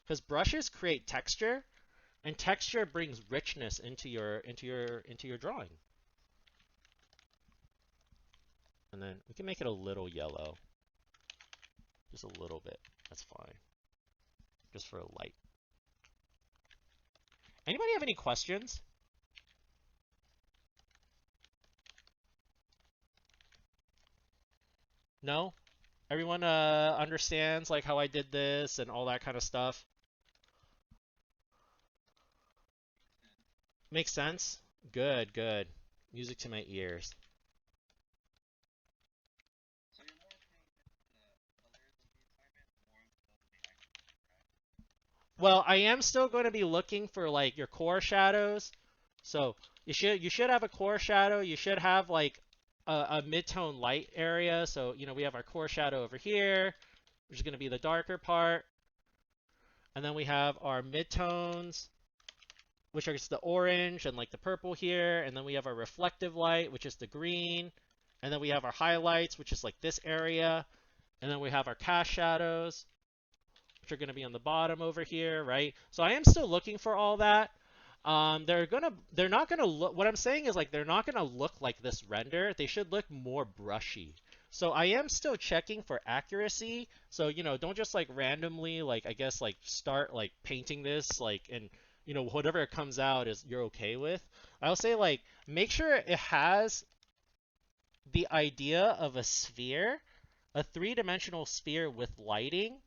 Speaker 1: Because brushes create texture, and texture brings richness into your drawing. And then we can make it a little yellow, just a little bit. That's fine, just for a light. Anybody have any questions? No? Everyone understands like how I did this and all that kind of stuff? Makes sense? Good, good. Music to my ears.
Speaker 2: So you're more paying attention to the colors of the assignment more so than the actual right?
Speaker 1: Well, I am still going to be looking for like your core shadows. So you should have a core shadow. You should have like a mid-tone light area. So, we have our core shadow over here, which is going to be the darker part. And then we have our mid-tones, which are just the orange and like the purple here. And then we have our reflective light, which is the green. And then we have our highlights, which is like this area. And then we have our cast shadows, which are going to be on the bottom over here, right? So I am still looking for all that. They're not gonna look. What I'm saying is like they're not gonna look like this render. They should look more brushy. So I am still checking for accuracy. So don't just like randomly like I guess like start like painting this like and whatever it comes out is you're okay with. I'll say like make sure it has the idea of a sphere, a three-dimensional sphere with lighting,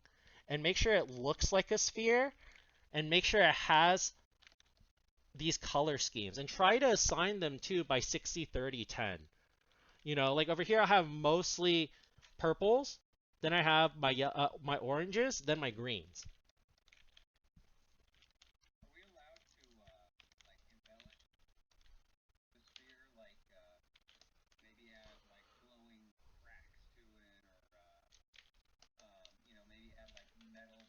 Speaker 1: and make sure it looks like a sphere, and make sure it has these color schemes, and try to assign them too by 60-30-10. Like over here I have mostly purples, then I have my oranges, then my greens.
Speaker 2: Are we allowed to like embellish the sphere, like maybe add like glowing cracks to it, or maybe add like metal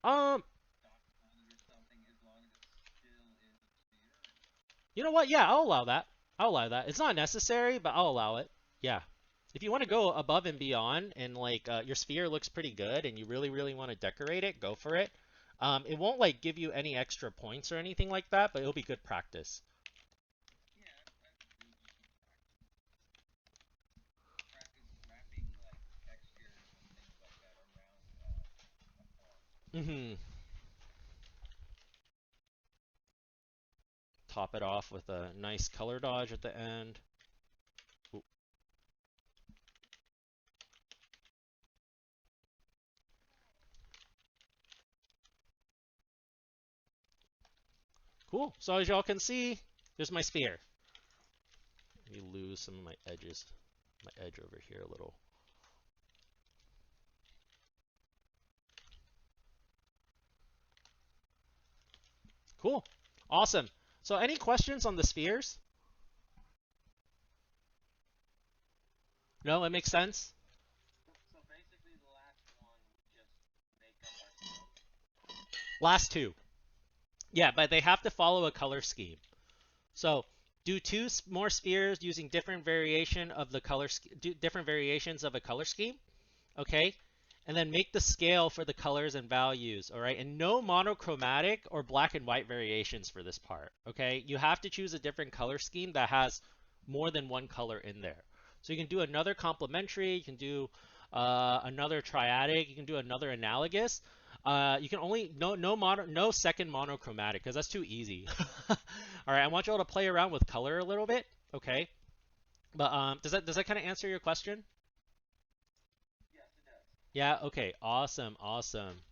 Speaker 1: Um,
Speaker 2: dots on it or something, as long as it still is a sphere?
Speaker 1: you know what? Yeah, I'll allow that. I'll allow that. It's not necessary, but I'll allow it. Yeah. If you want to go above and beyond and like your sphere looks pretty good and you really really want to decorate it, go for it. It won't like give you any extra points or anything like that, but it'll be good practice.
Speaker 2: Yeah, I will just keep practice wrapping like textures and things like that around a form.
Speaker 1: Hmm. Top it off with a nice color dodge at the end. Ooh, cool. So as y'all can see, there's my sphere. Let me lose some of my edges, my edge over here a little. Cool. Awesome. So any questions on the spheres? No, it makes sense.
Speaker 2: So basically, the last one would just make up our smoke.
Speaker 1: Last two. Yeah, but they have to follow a color scheme. So do two more spheres using different variation of the different variations of a color scheme. Okay. and then make the scale for the colors and values, all right? And no monochromatic or black and white variations for this part, okay? You have to choose a different color scheme that has more than one color in there. So you can do another complementary, you can do another triadic, you can do another analogous. You can only no second monochromatic because that's too easy. All right, I want you all to play around with color a little bit, okay? But does that kind of answer your question?
Speaker 2: Yes, it does.
Speaker 1: Yeah, okay. Awesome, awesome.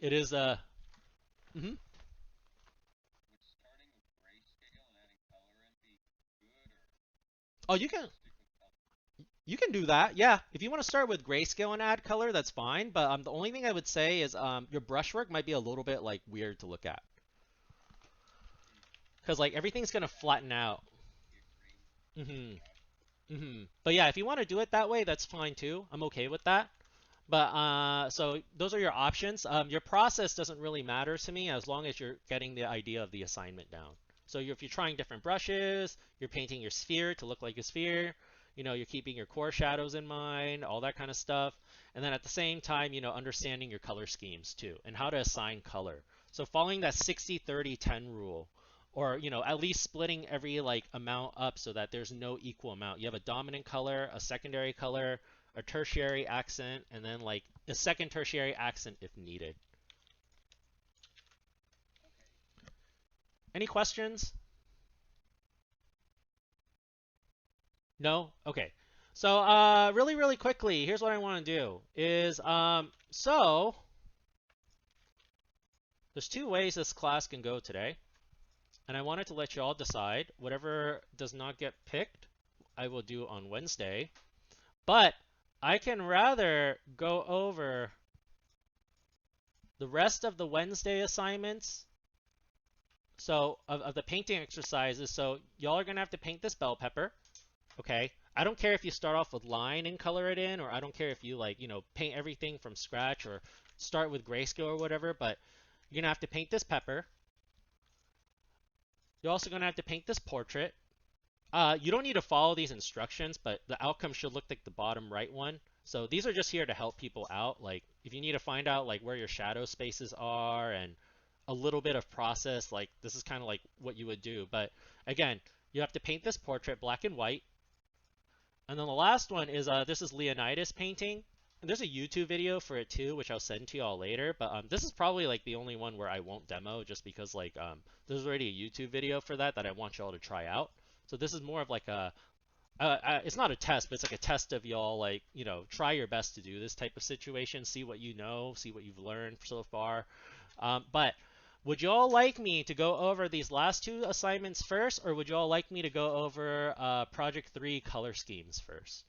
Speaker 1: It is mhm.
Speaker 2: Would starting with grayscale and adding color in be good, or
Speaker 1: Oh,
Speaker 2: should I just stick with color?
Speaker 1: you can do that. Yeah. If you want to start with grayscale and add color, that's fine, but the only thing I would say is your brushwork might be a little bit like weird to look at
Speaker 2: Hmm.
Speaker 1: cuz like everything's going to
Speaker 2: Yeah,
Speaker 1: flatten out.
Speaker 2: get green
Speaker 1: Mhm.
Speaker 2: brush.
Speaker 1: But yeah, if you want to do it that way, that's fine too. I'm okay with that. But so those are your options. Your process doesn't really matter to me as long as you're getting the idea of the assignment down. So if you're trying different brushes, you're painting your sphere to look like a sphere, you're keeping your core shadows in mind, all that kind of stuff. And then at the same time, understanding your color schemes too and how to assign color. So following that 60-30-10 rule, or at least splitting every like amount up so that there's no equal amount. You have a dominant color, a secondary color, a tertiary accent, and then like a second tertiary accent if needed.
Speaker 2: Okay.
Speaker 1: Any questions? No? Okay. So really really quickly, here's what I want to do is so there's two ways this class can go today, and I wanted to let you all decide. Whatever does not get picked, I will do on Wednesday. But I can rather go over the rest of the Wednesday assignments, so of the painting exercises. So y'all are gonna have to paint this bell pepper, okay? I don't care if you start off with line and color it in, or I don't care if you like, paint everything from scratch or start with grayscale or whatever, but you're gonna have to paint this pepper. You're also gonna have to paint this portrait. You don't need to follow these instructions, but the outcome should look like the bottom right one. So these are just here to help people out. Like if you need to find out like where your shadow spaces are and a little bit of process, like this is kind of like what you would do. But again, you have to paint this portrait black and white. And then the last one is this is Leonidas painting. And there's a YouTube video for it too, which I'll send to y'all later. But this is probably like the only one where I won't demo, just because like there's already a YouTube video for that I want y'all to try out. So this is more of like it's not a test, but it's like a test of y'all like try your best to do this type of situation, see what you know, see what you've learned so far. But would y'all like me to go over these last two assignments first, or would y'all like me to go over Project 3 color schemes first?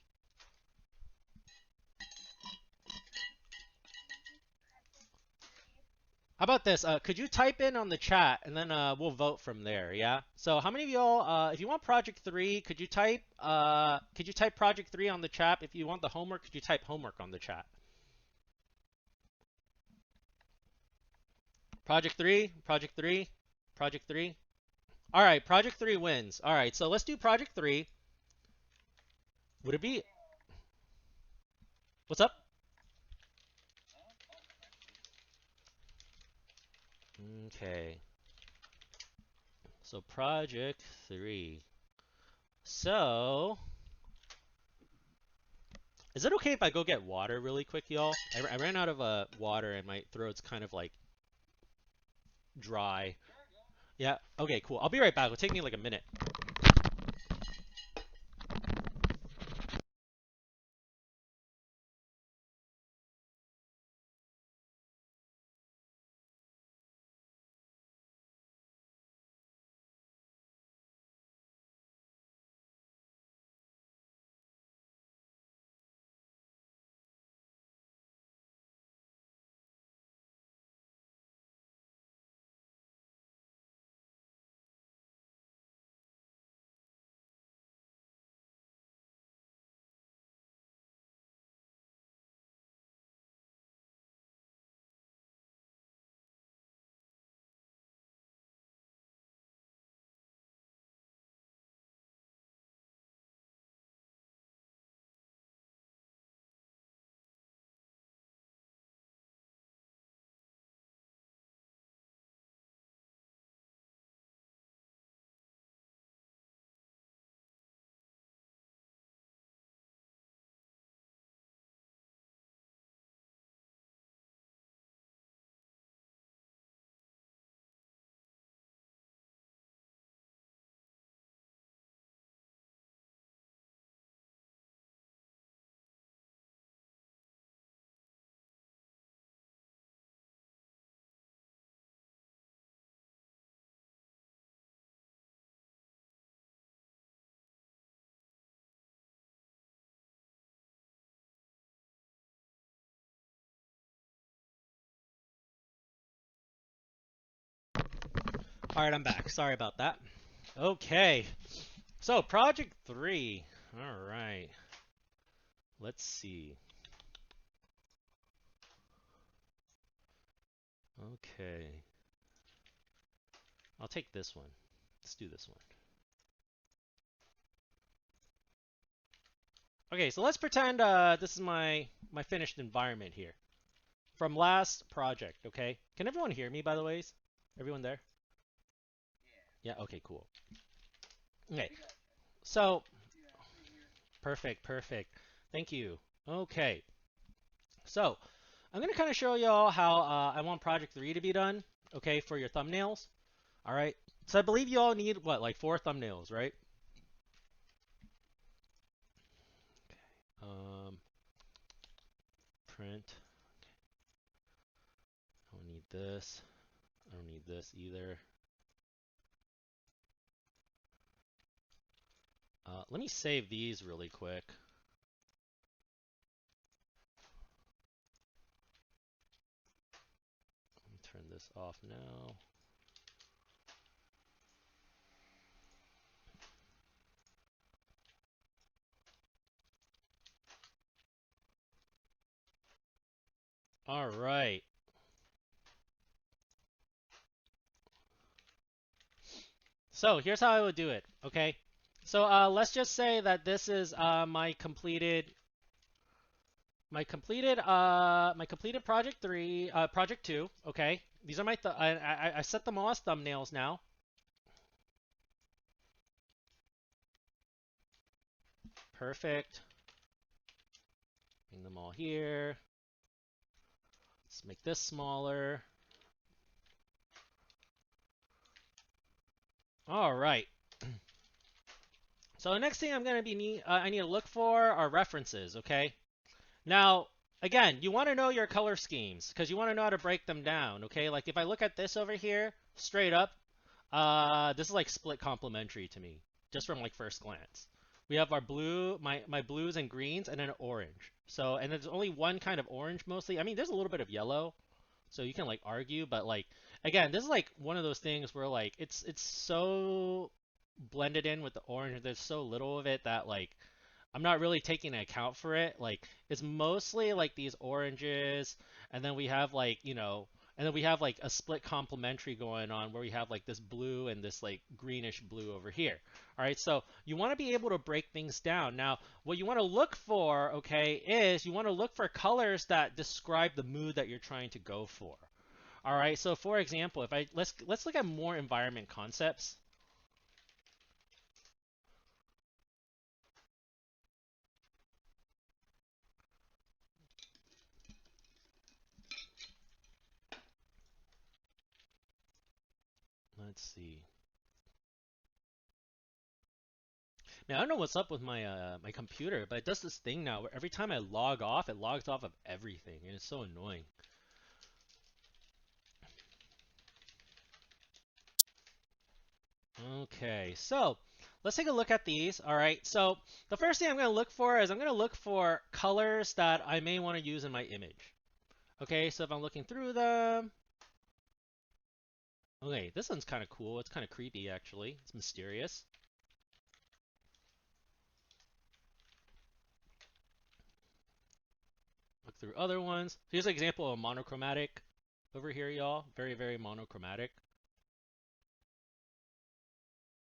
Speaker 1: How about this? Could you type in on the chat and then we'll vote from there? Yeah. So how many of y'all, if you want Project 3, could you type Project 3 on the chat? If you want the homework, could you type homework on the chat? Project 3, Project 3, Project 3. All right, Project 3 wins. All right, so let's do Project 3. Would it be? What's up?
Speaker 2: Oh, actually,
Speaker 1: Okay. So Project 3. So, is it okay if I go get water really quick, y'all? I ran out of water and my throat's kind of like dry.
Speaker 2: sure, go.
Speaker 1: Yeah. Okay, cool. I'll be right back. It'll take me like a minute. All right, I'm back. Sorry about that. Okay. So, project 3. All right. Let's see. Okay. I'll take this one. Let's do this one. Okay, so let's pretend this is my finished environment here from last project, okay? Can everyone hear me, by the way? Everyone there? Yeah, okay, cool. Okay, so perfect, perfect. Thank you. Okay, so I'm gonna kind of show y'all how I want project 3 to be done, okay, for your thumbnails. All right, so I believe you all need what, like 4 thumbnails, right? Um, print. I don't need this. I don't need this either. Let me save these really quick. Let me turn this off now. All right. So here's how I would do it. Okay. So let's just say that this is my completed project 3, project 2. Okay. These are I set them all as thumbnails now. Perfect. Bring them all here. Let's make this smaller. All right. So the next thing I need to look for are references. Okay. Now, again, you want to know your color schemes because you want to know how to break them down, okay? Like if I look at this over here, straight up, this is like split complementary to me, just from like first glance. We have our blue, my blues and greens, and then orange. So, and there's only one kind of orange mostly. I mean, there's a little bit of yellow, so you can like argue, but like again, this is like one of those things where like it's so blended in with the orange. There's so little of it that like I'm not really taking account for it. Like it's mostly like these oranges, and then we have like, and then we have like a split complementary going on where we have like this blue and this like greenish blue over here. All right, so you want to be able to break things down. Now, what you want to look for, okay, is you want to look for colors that describe the mood that you're trying to go for. All right, so for example, if I let's look at more environment concepts. Let's see. Man, I don't know what's up with my computer, but it does this thing now where every time I log off, it logs off of everything, and it's so annoying. Okay, so let's take a look at these. All right, so the first thing I'm going to look for is I'm going to look for colors that I may want to use in my image. Okay, so if I'm looking through them, okay, this one's kind of cool. It's kind of creepy, actually. It's mysterious. Look through other ones. Here's an example of a monochromatic over here, y'all. Very, very monochromatic.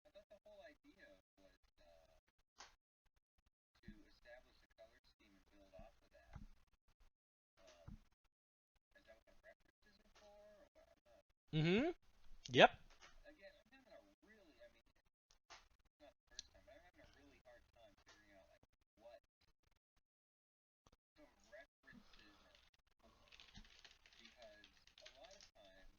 Speaker 2: I thought the whole idea was to establish a color scheme and build off of that. Is that what the references are for? Or what? I'm not.
Speaker 1: Mm-hmm. Yep.
Speaker 2: Again, I'm having a really, I mean, it's not the first time, but I'm having a really hard time figuring out like what some references are for. Because a lot of times,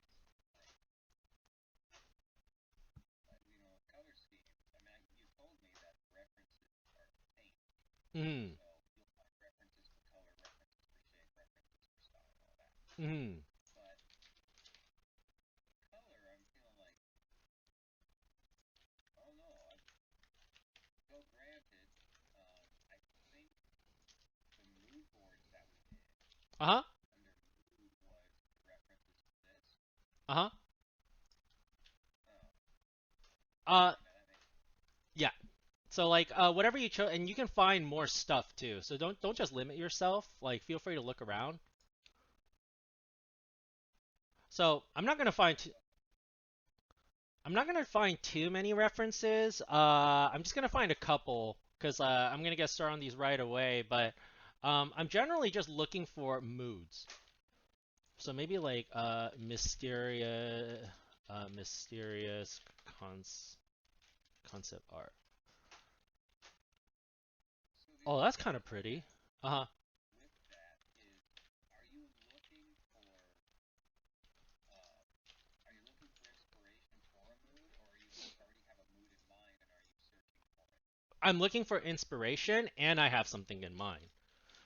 Speaker 2: color schemes. I mean, you told me that references are paint.
Speaker 1: Mm-hmm.
Speaker 2: So you'll find references for color, references for shape, references for style, all that.
Speaker 1: Mm-hmm.
Speaker 2: But color, I'm feeling like, oh no, so granted, I think the mood boards that we did
Speaker 1: Uh-huh.
Speaker 2: under mood was references to this.
Speaker 1: Uh-huh. Uh,
Speaker 2: Okay, that makes sense.
Speaker 1: yeah. So like whatever you chose, and you can find more stuff too. So don't just limit yourself. Like feel free to look around. So I'm not gonna find too many references. I'm just gonna find a couple because I'm gonna get started on these right away. But I'm generally just looking for moods. So maybe like mysterious cons concept art.
Speaker 2: So the
Speaker 1: Oh,
Speaker 2: other
Speaker 1: that's kind of
Speaker 2: question I
Speaker 1: pretty.
Speaker 2: have
Speaker 1: Uh-huh.
Speaker 2: with that is, are you looking for uh, are you looking for inspiration for a mood, or are you just already have a mood in mind and are you searching for it?
Speaker 1: I'm looking for inspiration and I have something in mind.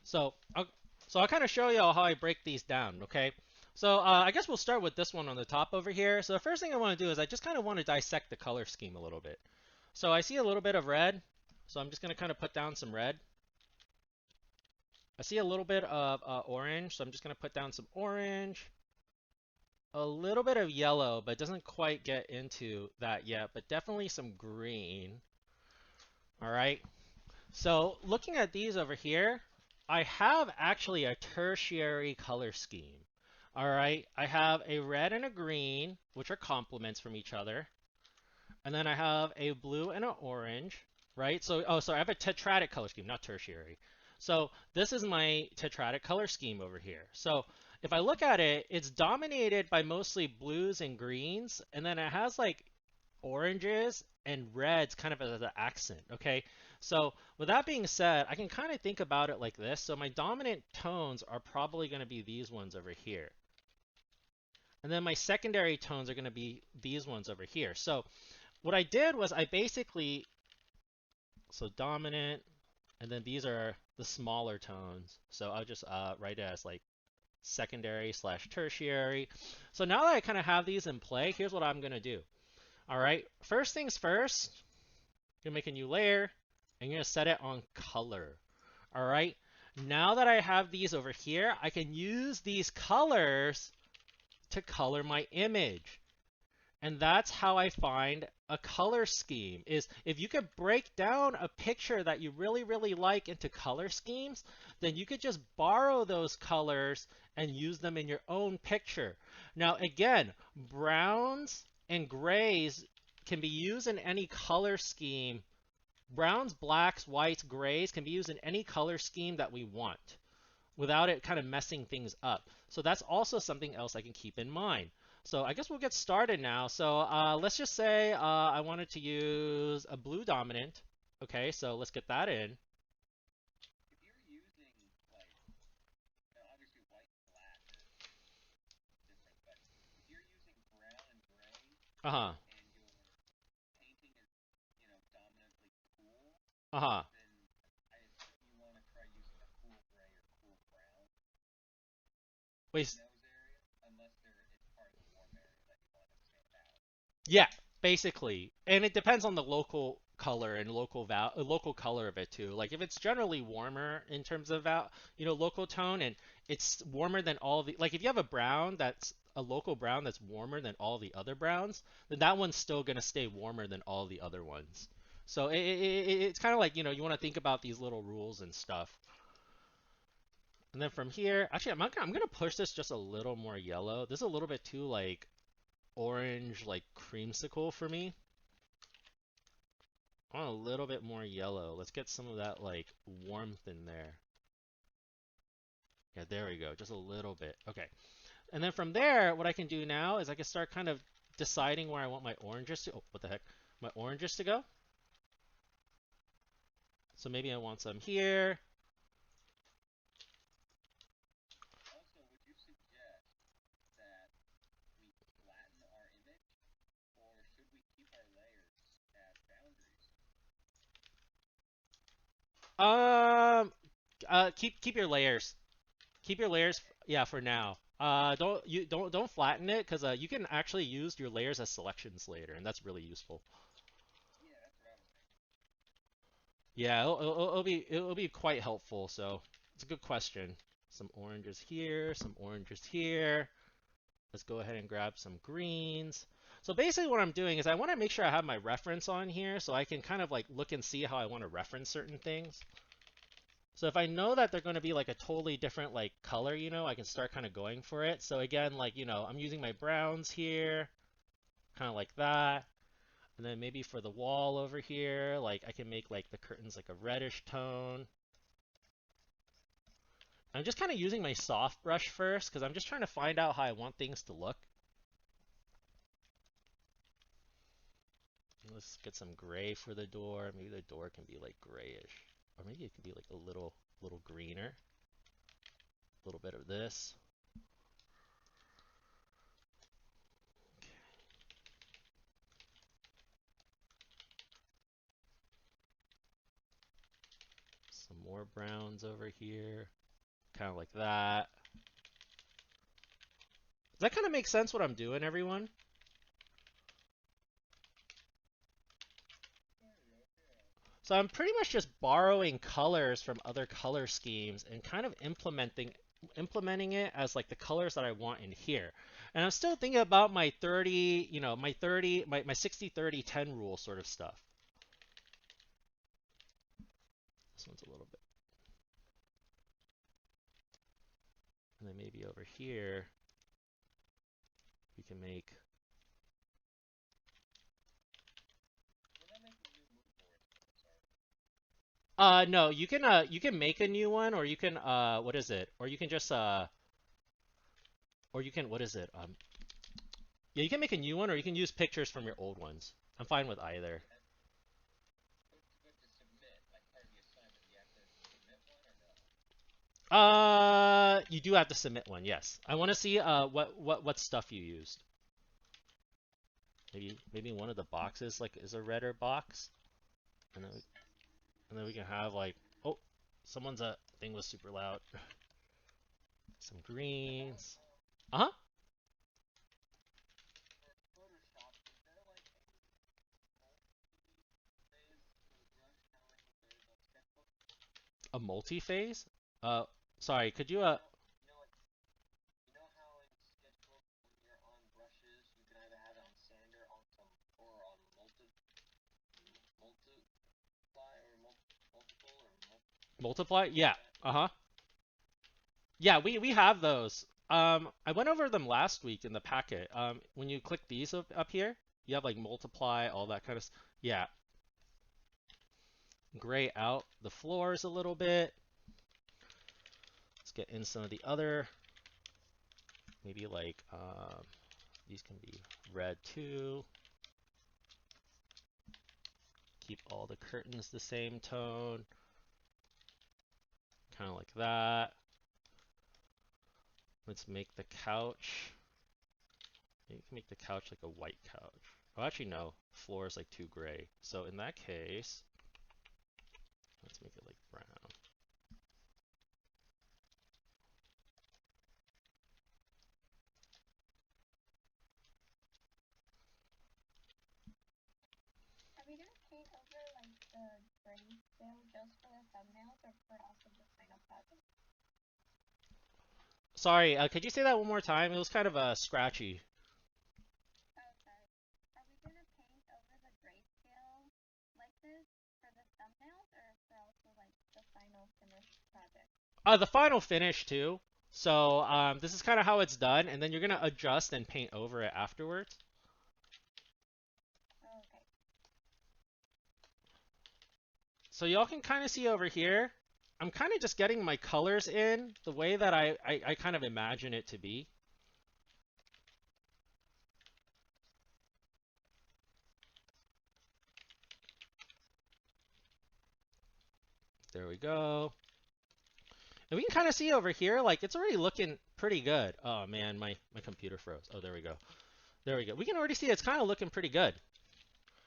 Speaker 1: So I'll kind of show you all how I break these down, okay? So I guess we'll start with this one on the top over here. So the first thing I want to do is I just kind of want to dissect the color scheme a little bit. So I see a little bit of red, so I'm just going to kind of put down some red. I see a little bit of orange, so I'm just going to put down some orange. A little bit of yellow, but it doesn't quite get into that yet, but definitely some green. All right. So looking at these over here, I have actually a tertiary color scheme. All right, I have a red and a green, which are complements from each other. And then I have a blue and an orange, right? So, oh, so I have a tetradic color scheme, not tertiary. So this is my tetradic color scheme over here. So if I look at it, it's dominated by mostly blues and greens, and then it has like oranges and reds kind of as an accent, okay? So with that being said, I can kind of think about it like this. So my dominant tones are probably going to be these ones over here. And then my secondary tones are going to be these ones over here. So what I did was I basically, so dominant, and then these are the smaller tones. So I'll just write it as like secondary slash tertiary. So now that I kind of have these in play, here's what I'm going to do. All right, first things first, you're gonna make a new layer and you're gonna set it on color. All right. Now that I have these over here, I can use these colors to color my image. And that's how I find a color scheme is if you could break down a picture that you really, really like into color schemes, then you could just borrow those colors and use them in your own picture. Now, again, browns and grays can be used in any color scheme. Browns, blacks, whites, grays can be used in any color scheme that we want without it kind of messing things up. So that's also something else I can keep in mind. So I guess we'll get started now. So let's just say I wanted to use a blue dominant. Okay, so let's get that in.
Speaker 2: If you're using like, now obviously white and black are different, but if you're using brown and gray
Speaker 1: Uh-huh.
Speaker 2: and your painting is, dominantly cool,
Speaker 1: Uh-huh.
Speaker 2: then I assume you want to try using a cool gray or cool brown in
Speaker 1: Wait,
Speaker 2: those areas, unless it's part of the warm area that you want to stand out.
Speaker 1: yeah, basically. And it depends on the local color and local color of it too. Like if it's generally warmer in terms of local tone and it's warmer than all the like if you have a brown that's a local brown that's warmer than all the other browns, then that one's still going to stay warmer than all the other ones. So it's kind of like, you want to think about these little rules and stuff. And then from here, actually, I'm gonna push this just a little more yellow. This is a little bit too like orange, like creamsicle for me. I want a little bit more yellow. Let's get some of that like warmth in there. Yeah, there we go. Just a little bit. Okay. And then from there, what I can do now is I can start kind of deciding where I want my oranges to. Oh, what the heck? My oranges to go. So maybe I want some here.
Speaker 2: Also, would you suggest that we flatten our image, or should we keep our layers as boundaries?
Speaker 1: Um, keep your layers. Keep your layers. Yeah, for now. Don't flatten it because you can actually use your layers as selections later, and that's really useful.
Speaker 2: Yeah, that's what I was thinking.
Speaker 1: Yeah, it'll be quite helpful. So it's a good question. Some oranges here, some oranges here. Let's go ahead and grab some greens. So basically what I'm doing is I want to make sure I have my reference on here so I can kind of like look and see how I want to reference certain things. So if I know that they're going to be like a totally different like color, I can start kind of going for it. So again, like, I'm using my browns here, kind of like that. And then maybe for the wall over here, like I can make like the curtains like a reddish tone. I'm just kind of using my soft brush first because I'm just trying to find out how I want things to look. Let's get some gray for the door. Maybe the door can be like grayish. Or maybe it can be like a little greener. A little bit of this. Some more browns over here. Kind of like that. Does that kind of make sense what I'm doing, everyone? So I'm pretty much just borrowing colors from other color schemes and kind of implementing it as like the colors that I want in here. And I'm still thinking about my 30, my 60-30-10 rule sort of stuff. This one's a little bit. And then maybe over here we can make no, you can make a new one or you can what is it? Or you can just or you can what is it? Yeah, you can make a new one or you can use pictures from your old ones. I'm fine with either. You do have to submit one, yes. I want to see what stuff you used. Maybe one of the boxes like is a redder box, and then we can have like, oh, someone's thing was super loud. Some greens. Uh-huh. A multi-phase? Sorry, could you
Speaker 2: You know how in sketchbook when you're on brushes, you can either have it on sander on some or on multiply or multiple or
Speaker 1: multiply? Yeah.
Speaker 2: that.
Speaker 1: Uh-huh. Yeah, we have those. I went over them last week in the packet. When you click these up here, you have like multiply, all that kind of. Yeah. Gray out the floors a little bit. Let's get in some of the other. Maybe like these can be red too. Keep all the curtains the same tone. Kind of like that. Let's make the couch. You can make the couch like a white couch. Oh, actually, no. Floor is like too gray. So in that case, let's make it like brown.
Speaker 3: Are we gonna paint over like the grayscale just for the thumbnails or for also the final project?
Speaker 1: Sorry, could you say that one more time? It was kind of scratchy.
Speaker 3: Oh, sorry. Are we gonna paint over the grayscale like this for the thumbnails or for also like the final finished project?
Speaker 1: The final finish too. So this is kind of how it's done, and then you're gonna adjust and paint over it afterwards.
Speaker 3: Oh, okay.
Speaker 1: So y'all can kind of see over here, I'm kind of just getting my colors in the way that I kind of imagine it to be. There we go. And we can kind of see over here, like it's already looking pretty good. Oh man, my computer froze. Oh, there we go. There we go. We can already see it's kind of looking pretty good.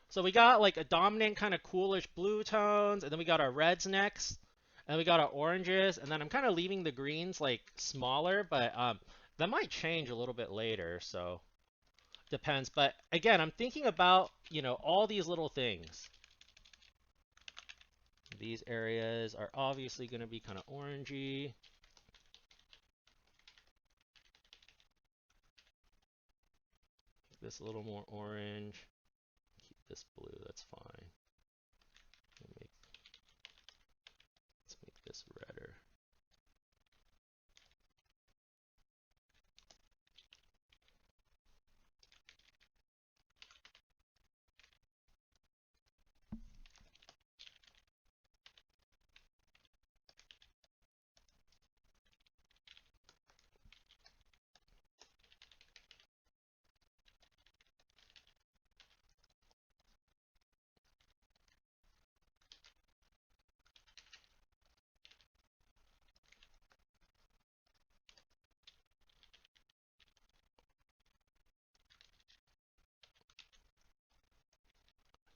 Speaker 1: So we got like a dominant kind of coolish blue tones, and then we got our reds next, and we got our oranges, and then I'm kind of leaving the greens like smaller, but that might change a little bit later, so depends. But again, I'm thinking about, all these little things. These areas are obviously going to be kind of orangey. this a little more orange. Keep this blue, that's fine. Let's make this redder.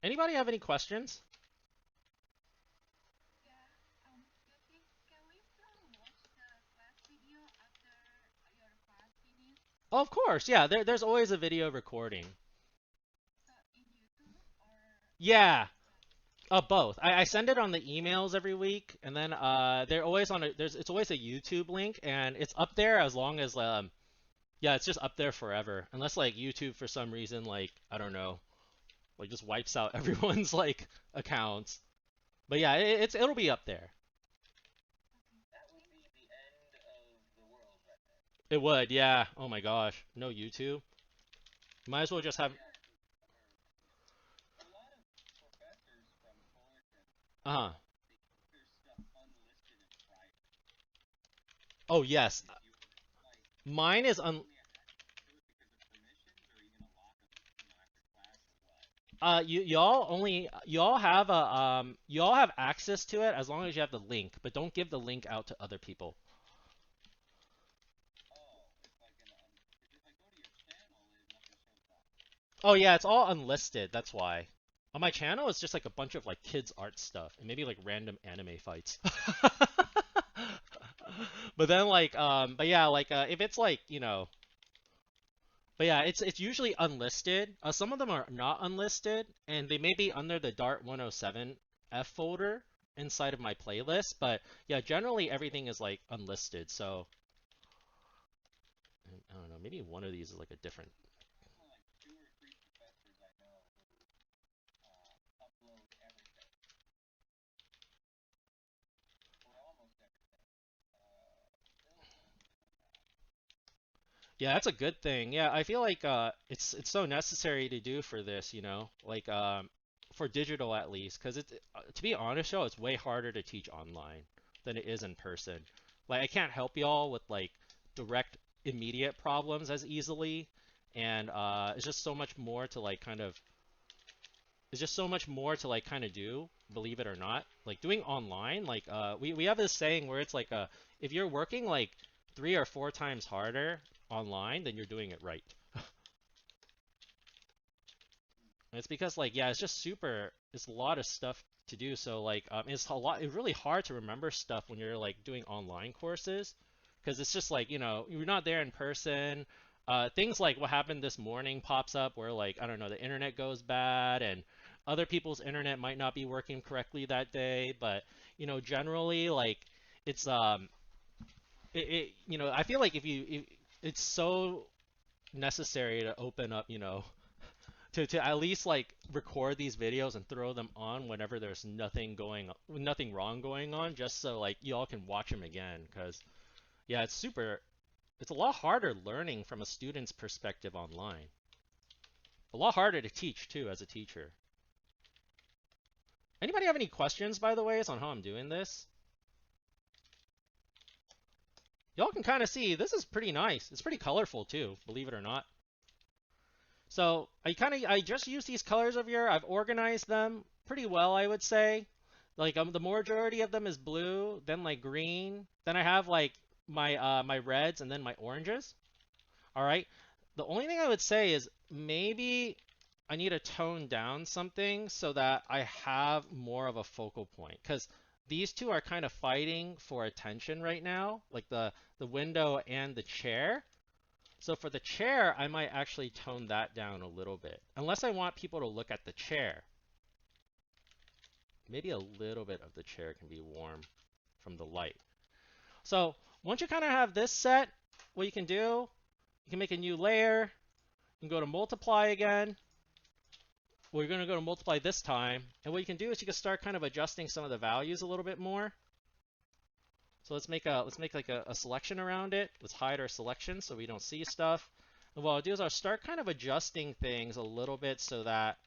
Speaker 1: Anybody have any questions?
Speaker 3: Yeah, can we still watch the class video after your class finish?
Speaker 1: Oh, of course, yeah. There's always a video recording.
Speaker 3: So in YouTube or
Speaker 1: Yeah,
Speaker 3: website?
Speaker 1: both. I send it on the emails every week, and then they're always on a there's it's always a YouTube link, and it's up there as long as yeah, it's just up there forever, unless like YouTube for some reason like I don't know like just wipes out everyone's like accounts. But yeah, it'll be up there.
Speaker 3: Okay,
Speaker 2: That would
Speaker 3: thank
Speaker 2: be the end of the world right there.
Speaker 1: It would, yeah. Oh my gosh, no YouTube. Might as well just have.
Speaker 2: Yeah, a lot of professors from Fullerton,
Speaker 1: Uh-huh.
Speaker 2: they keep their stuff unlisted and private.
Speaker 1: Oh yes,
Speaker 2: If you like,
Speaker 1: mine is un.
Speaker 2: only have access to it because of permissions, or are you gonna lock them, after class or what?
Speaker 1: y'all have access to it as long as you have the link, but don't give the link out to other people.
Speaker 2: Oh, it's like because if I go to your channel, nothing shows up.
Speaker 1: Oh yeah, it's all unlisted. That's why. On my channel, it's just like a bunch of like kids art stuff and maybe like random anime fights. But then but yeah, if it's like but yeah, it's usually unlisted. Some of them are not unlisted, and they may be under the Dart 107 F folder inside of my playlist. But yeah, generally everything is like unlisted. So I don't know, maybe one of these is like a different.
Speaker 2: There's only like 2 or 3 professors I know who upload everything, or almost everything. Bill's the only one doing that.
Speaker 1: Yeah, that's a good thing. Yeah, I feel like it's so necessary to do for this, like for digital at least, because to be honest, though, it's way harder to teach online than it is in person. Like I can't help y'all with like direct immediate problems as easily, and it's just so much more to like kind of it's just so much more to like kind of do, believe it or not. Like doing online, like we have this saying where it's like if you're working like 3 or 4 times harder online, then you're doing it right. And it's because like yeah, it's a lot of stuff to do. So like it's really hard to remember stuff when you're like doing online courses because it's just like, you're not there in person. Things like what happened this morning pops up where like I don't know, the internet goes bad and other people's internet might not be working correctly that day, but generally like it's I feel like it's so necessary to open up, to at least like record these videos and throw them on whenever there's nothing wrong going on, just so like y'all can watch them again. Because yeah, it's a lot harder learning from a student's perspective online. A lot harder to teach too as a teacher. Anybody have any questions, by the way, on how I'm doing this? Y'all can kind of see this is pretty nice. It's pretty colorful too, believe it or not. So I just use these colors over here. I've organized them pretty well, I would say. Like the majority of them is blue, then like green, then I have like my reds and then my oranges. All right. The only thing I would say is maybe I need to tone down something so that I have more of a focal point because these two are kind of fighting for attention right now, like the window and the chair. So for the chair, I might actually tone that down a little bit, unless I want people to look at the chair. Maybe a little bit of the chair can be warm from the light. So once you kind of have this set, what you can do, you can make a new layer. and go to multiply again. We're going to go to multiply this time. And what you can do is you can start kind of adjusting some of the values a little bit more. So let's make like a selection around it. Let's hide our selection so we don't see stuff. And what I'll do is I'll start kind of adjusting things a little bit so that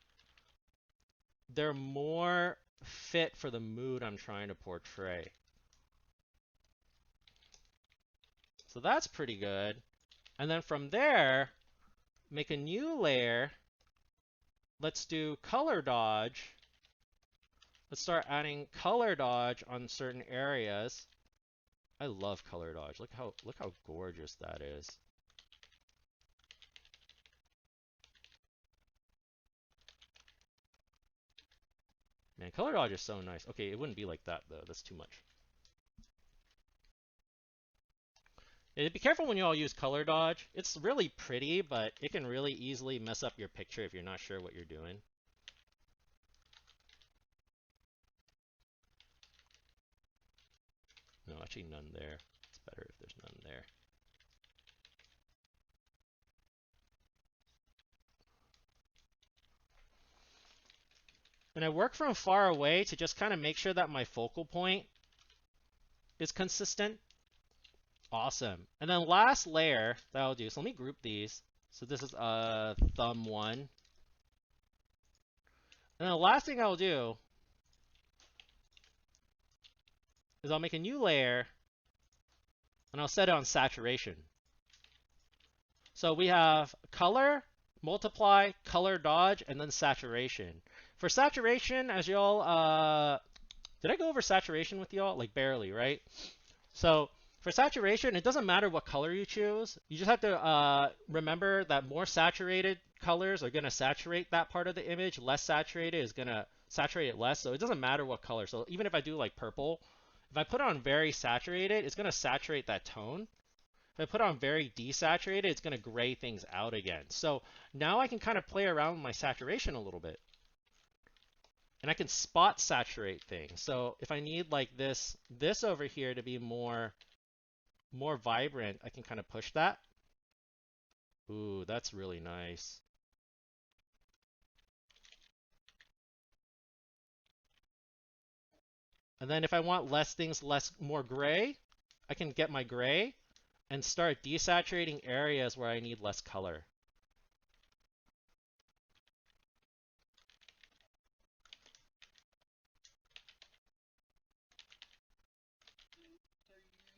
Speaker 1: they're more fit for the mood I'm trying to portray. So that's pretty good. And then from there, make a new layer. Let's do color dodge. Let's start adding color dodge on certain areas. I love color dodge. Look how gorgeous that is. Man, color dodge is so nice. Okay, it wouldn't be like that though. That's too much. Yeah, be careful when you all use color dodge. It's really pretty, but it can really easily mess up your picture if you're not sure what you're doing. No, actually none there. It's better if there's none there. And I work from far away to just kind of make sure that my focal point is consistent. Awesome. And then last layer that I'll do, so let me group these. So this is thumb 1. And then the last thing I'll do is I'll make a new layer and I'll set it on saturation. So we have color, multiply, color dodge, and then saturation. For saturation, as y'all, did I go over saturation with y'all? Like barely, right? So for saturation, it doesn't matter what color you choose. You just have to remember that more saturated colors are going to saturate that part of the image. Less saturated is going to saturate it less. So it doesn't matter what color. So even if I do like purple, if I put on very saturated, it's going to saturate that tone. If I put on very desaturated, it's going to gray things out again. So now I can kind of play around with my saturation a little bit. And I can spot saturate things. So if I need like this over here to be more vibrant, I can kind of push that. Ooh, that's really nice. And then if I want more gray, I can get my gray and start desaturating areas where I need less color.
Speaker 2: So you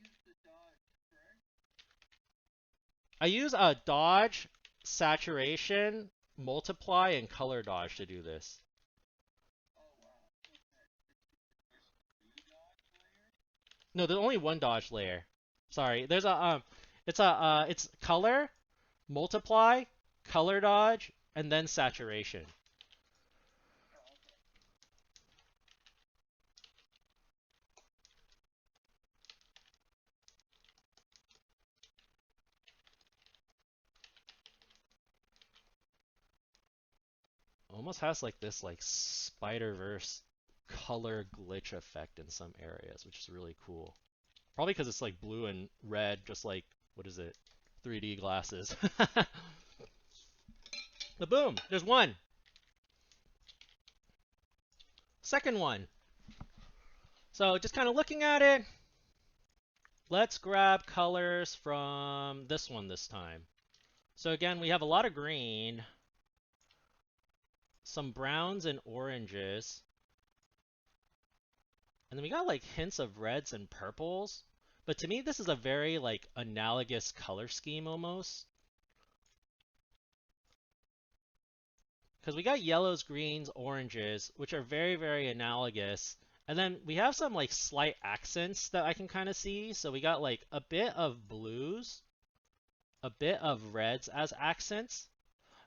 Speaker 2: use the dodge, correct?
Speaker 1: I use a dodge, saturation, multiply, and color dodge to do this.
Speaker 2: Oh wow. Okay. There's two dodge layers?
Speaker 1: No, there's only one dodge layer. Sorry, there's a it's color, multiply, color dodge, and then saturation.
Speaker 2: Oh, okay.
Speaker 1: Almost has like this like Spider-Verse color glitch effect in some areas, which is really cool. Probably because it's like blue and red, just like, what is it? 3D glasses. The boom, there's one. Second one. So just kind of looking at it, let's grab colors from this one this time. So again, we have a lot of green, some browns and oranges, and then we got like hints of reds and purples. But to me, this is a very like analogous color scheme almost. Because we got yellows, greens, oranges, which are very, very analogous. And then we have some like slight accents that I can kind of see. So we got like a bit of blues, a bit of reds as accents.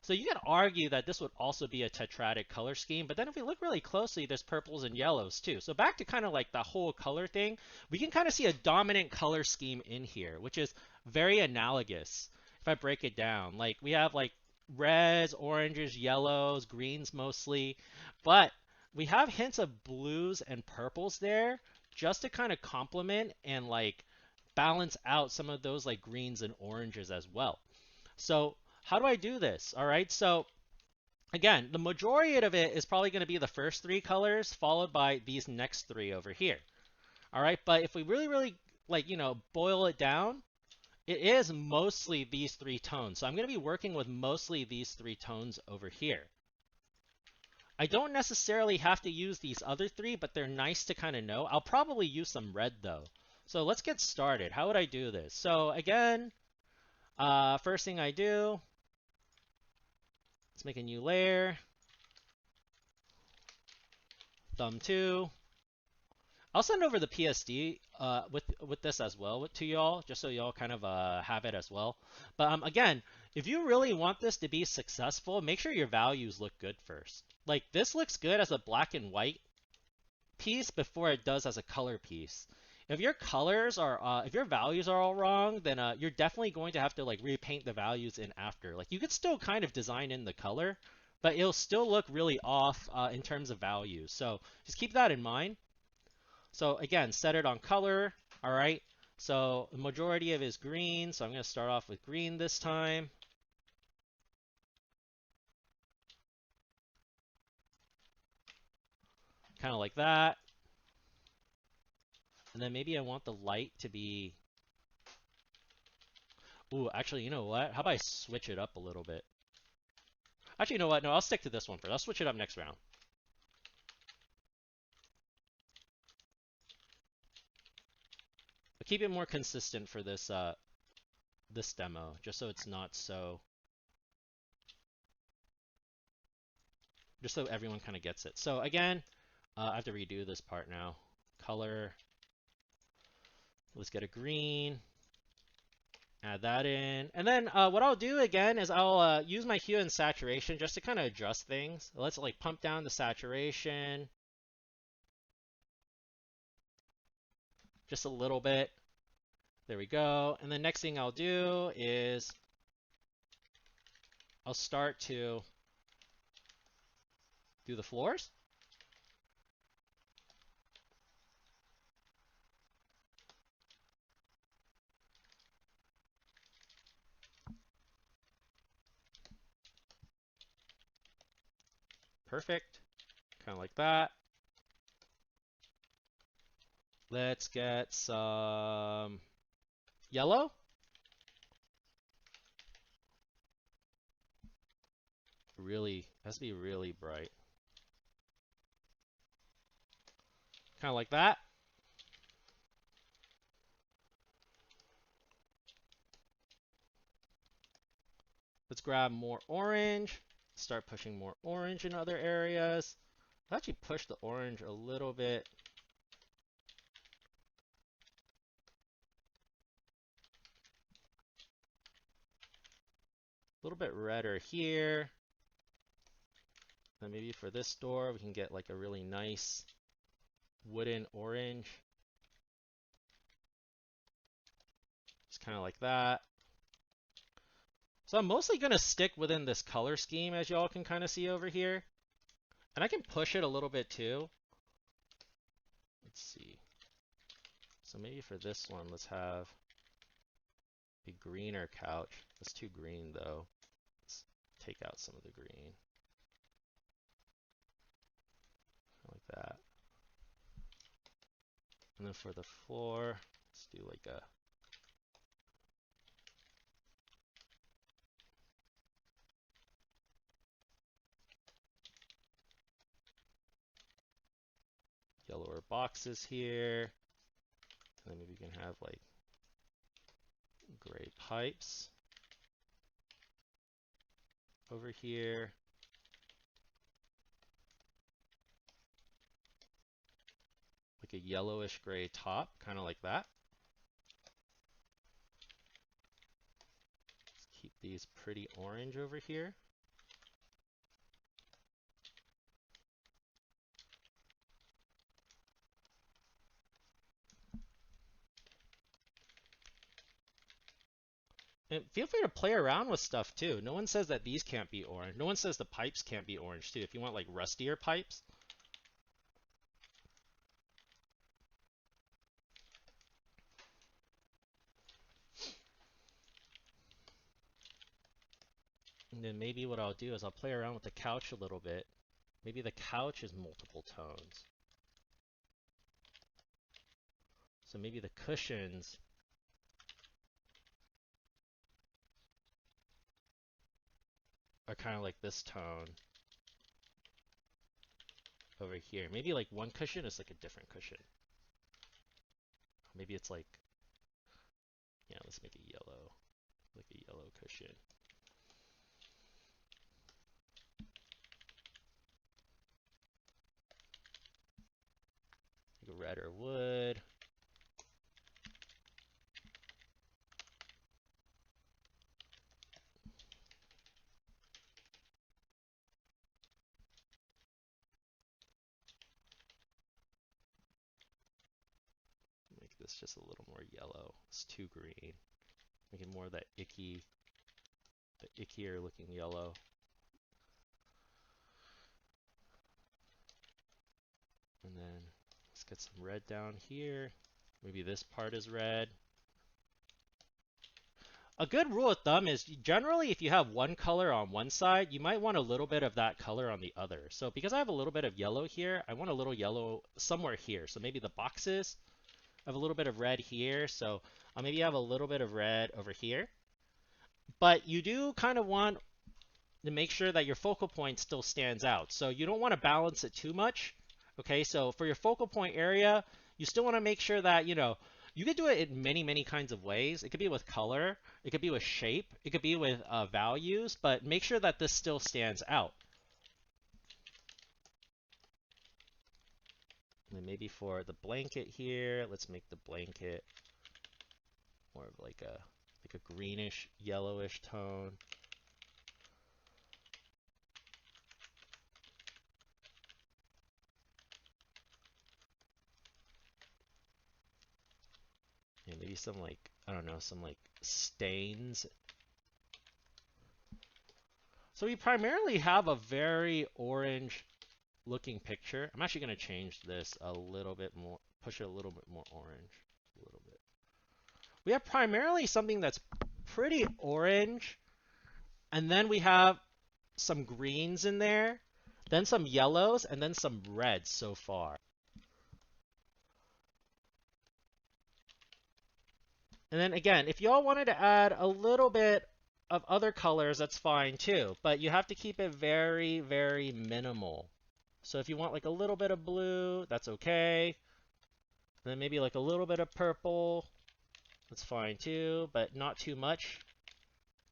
Speaker 1: So you could argue that this would also be a tetradic color scheme, but then if we look really closely, there's purples and yellows too. So back to kind of like the whole color thing, we can kind of see a dominant color scheme in here, which is very analogous if I break it down. Like we have like reds, oranges, yellows, greens mostly, but we have hints of blues and purples there just to kind of complement and like balance out some of those like greens and oranges as well. So how do I do this? All right, so again, the majority of it is probably going to be the first three colors followed by these next three over here. All right, but if we really like, boil it down, it is mostly these three tones. So I'm going to be working with mostly these three tones over here. I don't necessarily have to use these other three, but they're nice to kind of know. I'll probably use some red though. So let's get started. How would I do this? So again, first thing I do, let's make a new layer. Thumb 2. I'll send over the PSD with this as well to y'all, just so y'all kind of have it as well. But again, if you really want this to be successful, make sure your values look good first. Like this looks good as a black and white piece before it does as a color piece. If your colors are, if your values are all wrong, then you're definitely going to have to like repaint the values in after. Like you could still kind of design in the color, but it'll still look really off in terms of values. So just keep that in mind. So again, set it on color. All right. So the majority of it is green. So I'm going to start off with green this time. Kind of like that. And then maybe I want the light to be... Ooh, actually, you know what? How about I switch it up a little bit? Actually, you know what? No, I'll stick to this one first. I'll switch it up next round. But keep it more consistent for this this demo, just so it's not so... Just so everyone kind of gets it. So again, I have to redo this part now. Color. Let's get a green. Add that in. And then what I'll do again is I'll use my hue and saturation just to kind of adjust things. Let's like pump down the saturation. Just a little bit. There we go. And the next thing I'll do is I'll start to do the floors. Perfect. Kind of like that. Let's get some yellow. Really, has to be really bright. Kind of like that. Let's grab more orange. Start pushing more orange in other areas. I'll actually push the orange a little bit. A little bit redder here. Then maybe for this door, we can get like a really nice wooden orange. Just kind of like that. So I'm mostly going to stick within this color scheme, as y'all can kind of see over here. And I can push it a little bit too. Let's see. So maybe for this one, let's have a greener couch. It's too green though. Let's take out some of the green. Like that. And then for the floor, let's do like a yellower boxes here. And then maybe we can have like gray pipes over here. Like a yellowish gray top, kind of like that. Let's keep these pretty orange over here. And feel free to play around with stuff too. No one says that these can't be orange. No one says the pipes can't be orange too. If you want like rustier pipes. And then maybe what I'll do is I'll play around with the couch a little bit. Maybe the couch is multiple tones. So maybe the cushions are kind of like this tone over here. Maybe like one cushion is like a different cushion. Maybe it's like, yeah, let's make it yellow, like a yellow cushion. Like a red or wood. Make this just a little more yellow. It's too green. Make it more of that icky, the ickier looking yellow. And then let's get some red down here. Maybe this part is red. A good rule of thumb is generally if you have one color on one side, you might want a little bit of that color on the other. So because I have a little bit of yellow here, I want a little yellow somewhere here. So maybe the boxes have a little bit of red here. So I'll maybe have a little bit of red over here. But you do kind of want to make sure that your focal point still stands out. So you don't want to balance it too much. Okay, so for your focal point area, you still want to make sure that, you could do it in many, many kinds of ways. It could be with color, it could be with shape, it could be with values, but make sure that this still stands out. And then maybe for the blanket here, let's make the blanket more of like a greenish, yellowish tone. Yeah, maybe some like, I don't know, some like stains. So we primarily have a very orange looking picture. I'm actually going to change this a little bit more, push it a little bit more orange, a little bit. We have primarily something that's pretty orange, and then we have some greens in there, then some yellows, and then some reds so far. And then again, if y'all wanted to add a little bit of other colors, that's fine too, but you have to keep it very, very minimal. So if you want like a little bit of blue, that's okay. And then maybe like a little bit of purple, that's fine too, but not too much.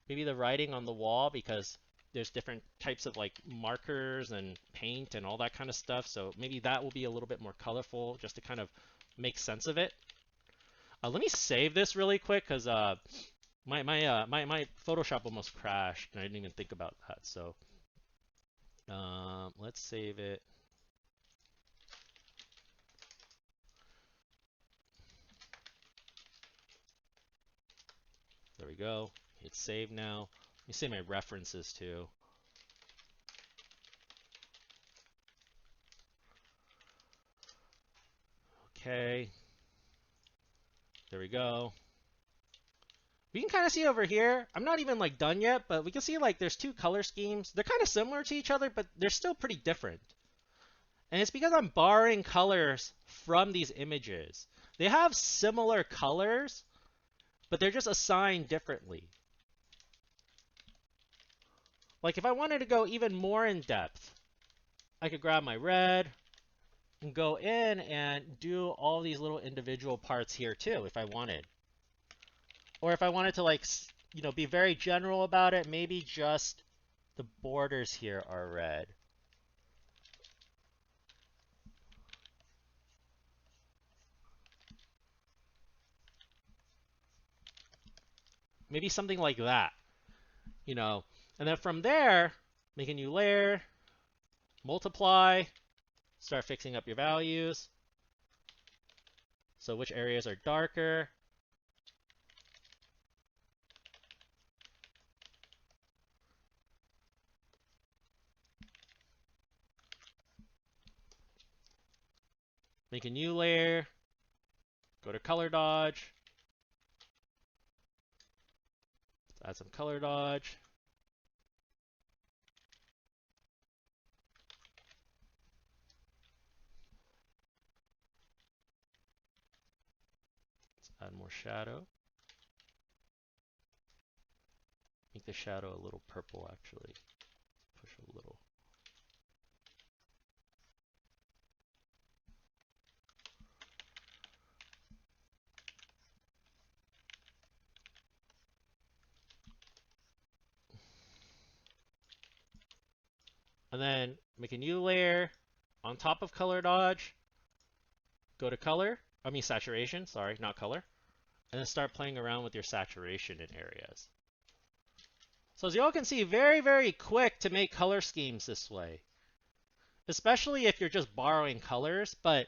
Speaker 1: Maybe the writing on the wall, because there's different types of like markers and paint and all that kind of stuff. So maybe that will be a little bit more colorful just to kind of make sense of it. Let me save this really quick because my Photoshop almost crashed and I didn't even think about that. So let's save it. There we go. Hit save now. Let me save my references too. Okay. There we go. We can kind of see over here, I'm not even like done yet, but we can see like there's two color schemes. They're kind of similar to each other, but they're still pretty different. And it's because I'm borrowing colors from these images. They have similar colors, but they're just assigned differently. Like if I wanted to go even more in depth, I could grab my red and go in and do all these little individual parts here too if I wanted. Or if I wanted to like, be very general about it, maybe just the borders here are red. Maybe something like that, And then from there, make a new layer, multiply, start fixing up your values. So which areas are darker? Make a new layer, go to color dodge, let's add some color dodge. Add more shadow. Make the shadow a little purple, actually. Push a little. And then make a new layer on top of color dodge. Go to color. I mean saturation. Sorry, not color. And then start playing around with your saturation in areas. So as y'all can see, very, very quick to make color schemes this way. Especially if you're just borrowing colors, but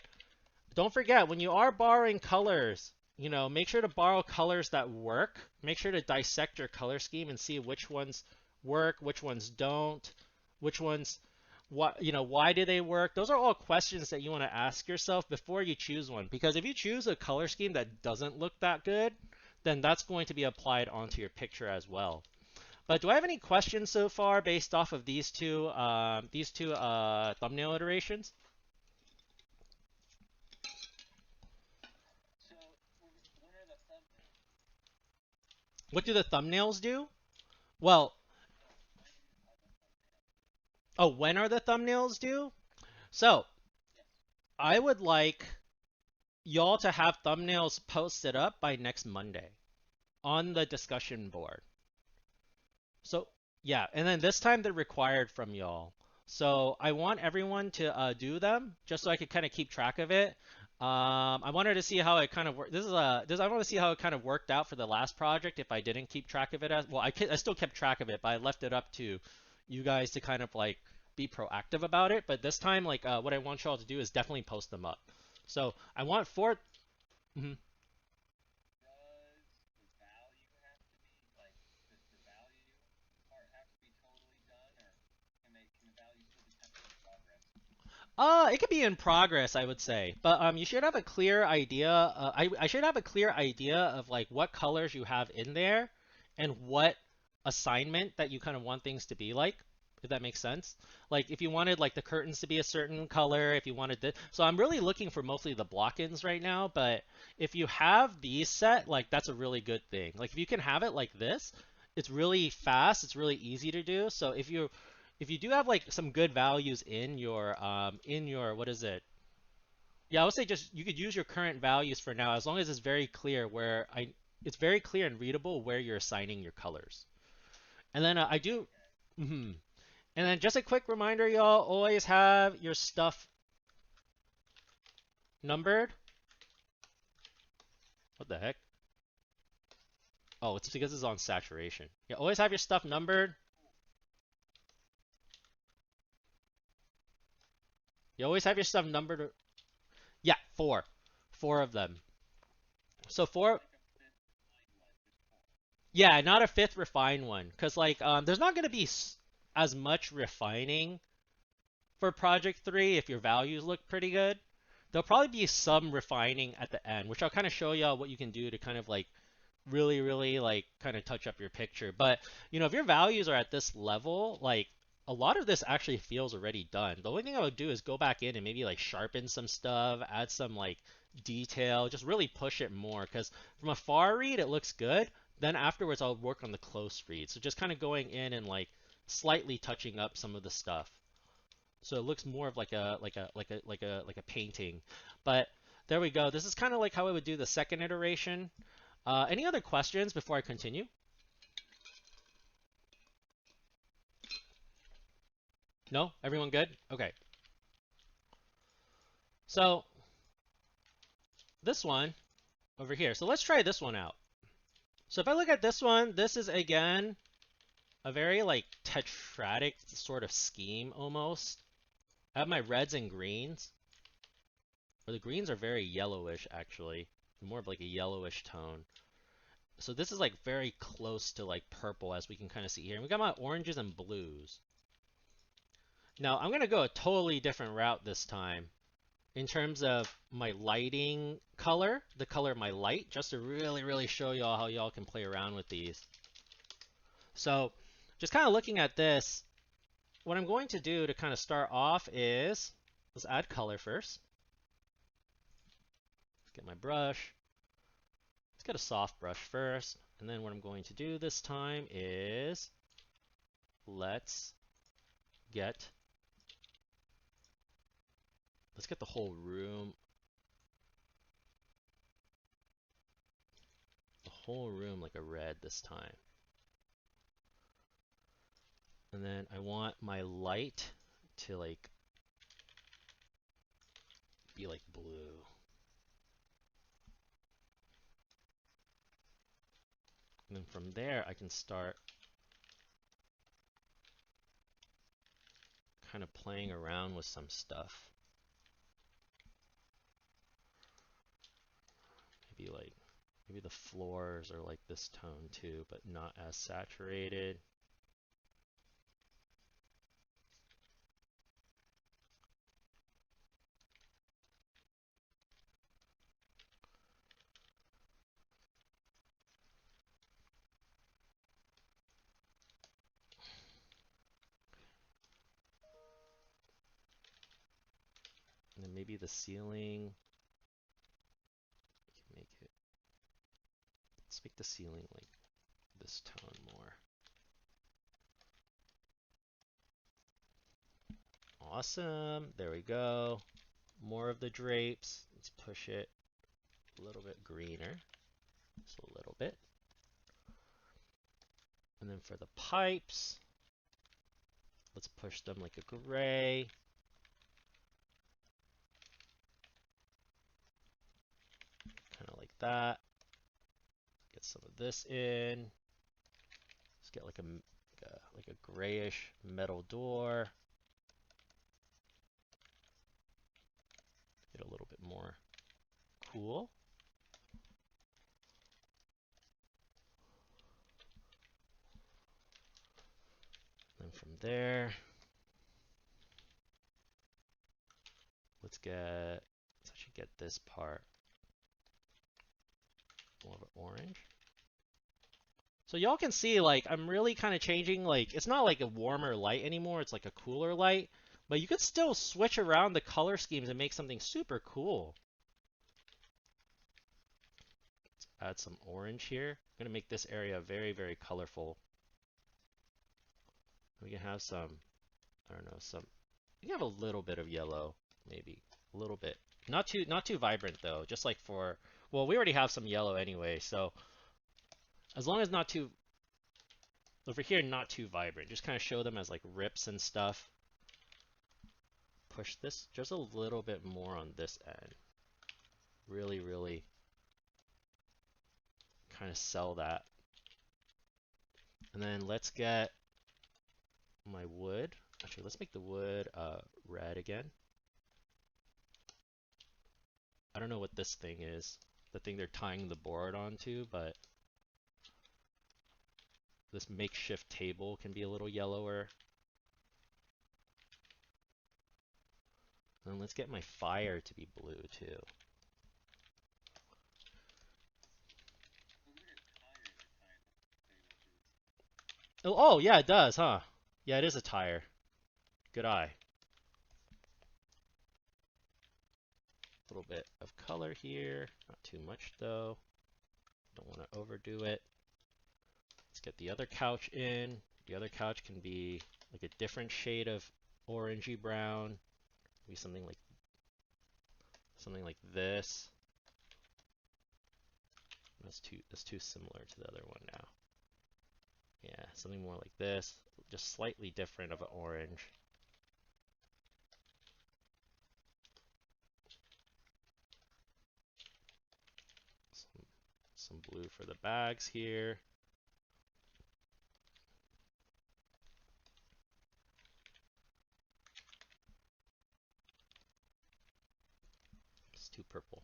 Speaker 1: don't forget, when you are borrowing colors, make sure to borrow colors that work. Make sure to dissect your color scheme and see which ones work, which ones don't, which ones, why do they work? Those are all questions that you want to ask yourself before you choose one. Because if you choose a color scheme that doesn't look that good, then that's going to be applied onto your picture as well. But do I have any questions so far based off of these two thumbnail iterations?
Speaker 2: So, when are the thumbnails?
Speaker 1: What do the thumbnails do? Well,
Speaker 2: No, when are the thumbnails?
Speaker 1: oh, when are the thumbnails due? So,
Speaker 2: Yes.
Speaker 1: I would like y'all to have thumbnails posted up by next Monday on the discussion board. So, yeah, and then this time they're required from y'all. So I want everyone to do them just so I could kind of keep track of it. I wanted to see how it kind of worked. I want to see how it kind of worked out for the last project if I didn't keep track of it as well. I still kept track of it, but I left it up to you guys to kind of like be proactive about it. But this time, like what I want y'all to do is definitely post them up. So I want four. Mhm.
Speaker 2: Does the value have to be like the value part have to be totally done, or can the value still be kind of in progress?
Speaker 1: It could be in progress, I would say, but you should have a clear idea. I should have a clear idea of like what colors you have in there and what assignment that you kind of want things to be like, if that makes sense. Like if you wanted like the curtains to be a certain color, if you wanted this. So I'm really looking for mostly the block-ins right now, but if you have these set, like that's a really good thing. Like if you can have it like this, it's really fast, it's really easy to do. So if you do have like some good values in your what is it? Yeah, I would say just you could use your current values for now as long as it's very clear it's very clear and readable where you're assigning your colors. And then I do mhm. And then just a quick reminder, y'all, always have your stuff numbered. What the heck? Oh, it's because it's on saturation. Yeah, always have your stuff numbered. You always have your stuff numbered. Yeah, four. Four of them. So four.
Speaker 2: Like a fifth line one, just four.
Speaker 1: Yeah, not a fifth refined one, because like there's not going to be as much refining for Project 3 if your values look pretty good. There'll probably be some refining at the end, which I'll kind of show y'all what you can do to kind of like really, really like kind of touch up your picture. But if your values are at this level, like a lot of this actually feels already done. The only thing I would do is go back in and maybe like sharpen some stuff, add some like detail, just really push it more. Because from a far read, it looks good. Then afterwards, I'll work on the close read. So just kind of going in and like slightly touching up some of the stuff. So it looks more of like a painting. But there we go. This is kind of like how I would do the second iteration. Any other questions before I continue? No? Everyone good? Okay. So this one over here. So let's try this one out. So if I look at this one, this is again a very like tetradic sort of scheme almost. I have my reds and greens. Or the greens are very yellowish actually. More of like a yellowish tone. So this is like very close to like purple as we can kind of see here. And we got my oranges and blues. Now I'm going to go a totally different route this time in terms of my lighting color, the color of my light, just to really, really show y'all how y'all can play around with these. So just kind of looking at this, what I'm going to do to kind of start off is, let's add color first. Let's get my brush. get a soft brush first, and then what I'm going to do this time is let's get the whole room like a red this time. And then I want my light to like be like blue. And then from there I can start kind of playing around with some stuff. Maybe the floors are like this tone too, but not as saturated. And then maybe the ceiling, you can make it, let's make the ceiling like this tone more. Awesome, there we go. More of the drapes, let's push it a little bit greener, just a little bit. And then for the pipes, let's push them like a gray. Kind of like that. Get some of this in. Let's get like a grayish metal door. Get a little bit more cool. Then from there, let's actually get this part more of an orange. So y'all can see, like, I'm really kind of changing, like, it's not like a warmer light anymore, it's like a cooler light, but you could still switch around the color schemes and make something super cool. Let's add some orange here. I'm gonna make this area very, very colorful. We can have some, I don't know, you can have a little bit of yellow, maybe, a little bit. Not too vibrant though, just like well, we already have some yellow anyway, so as long as not too, over here, not too vibrant. Just kind of show them as like rips and stuff. Push this just a little bit more on this end. Really, really kind of sell that. And then let's get my wood. Actually, let's make the wood red again. I don't know what this thing is. The thing they're tying the board onto, but this makeshift table can be a little yellower. And let's get my fire to be blue too. Oh, yeah, it does, huh? Yeah, it is a tire. Good eye. A little bit of color here. Not too much though. Don't want to overdo it. Let's get the other couch in. The other couch can be like a different shade of orangey brown. Maybe something like this. That's too similar to the other one now. Yeah, something more like this. Just slightly different of an orange. Some blue for the bags here. It's too purple.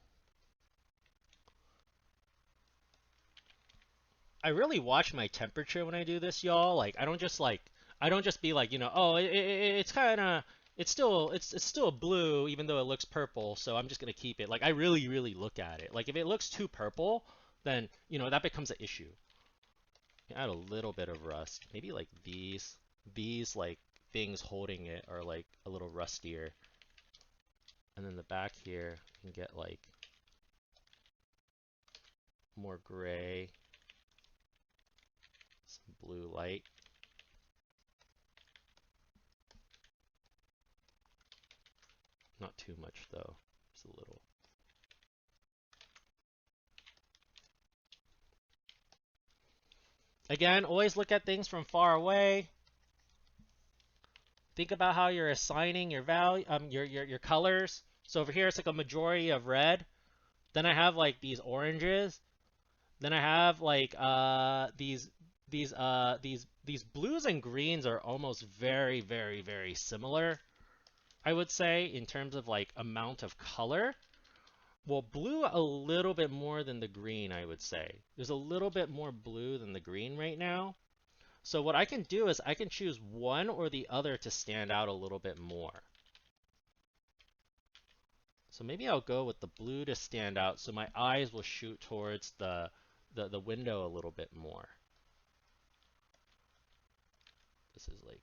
Speaker 1: I really watch my temperature when I do this, y'all. Like, I don't just be like, oh, it's kind of, it's still blue even though it looks purple, so I'm just gonna keep it. Like, I really, really look at it. Like, if it looks too purple, then that becomes an issue. Add a little bit of rust. Maybe like these like things holding it are like a little rustier. And then the back here, you can get like more gray, some blue light. Not too much though, just a little. Again, always look at things from far away. Think about how you're assigning your value, your colors. So over here it's like a majority of red. Then I have like these oranges. Then I have like these blues and greens are almost very similar, I would say, in terms of like amount of color. Well, blue a little bit more than the green, I would say. There's a little bit more blue than the green right now. So what I can do is I can choose one or the other to stand out a little bit more. So maybe I'll go with the blue to stand out so my eyes will shoot towards the window a little bit more. This is like,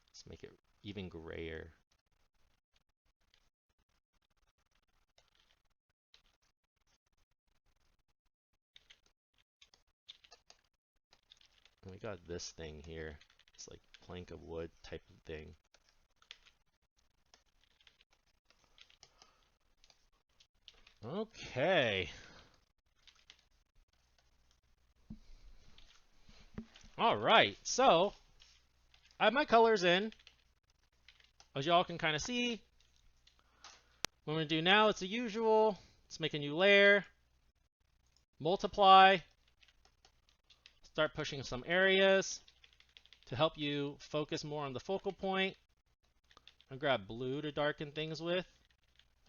Speaker 1: let's make it even grayer. And we got this thing here. It's like plank of wood type of thing. Okay. All right. So I have my colors in. As y'all can kind of see, what I'm going to do now, it's the usual. Let's make a new layer. Multiply. Start pushing some areas to help you focus more on the focal point. I'll grab blue to darken things with,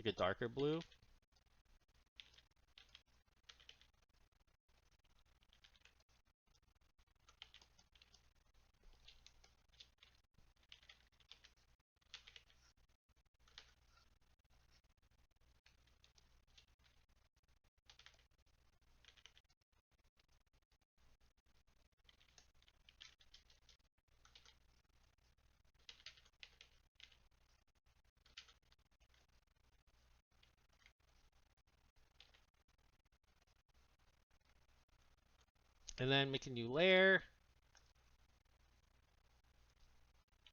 Speaker 1: like a darker blue. And then make a new layer.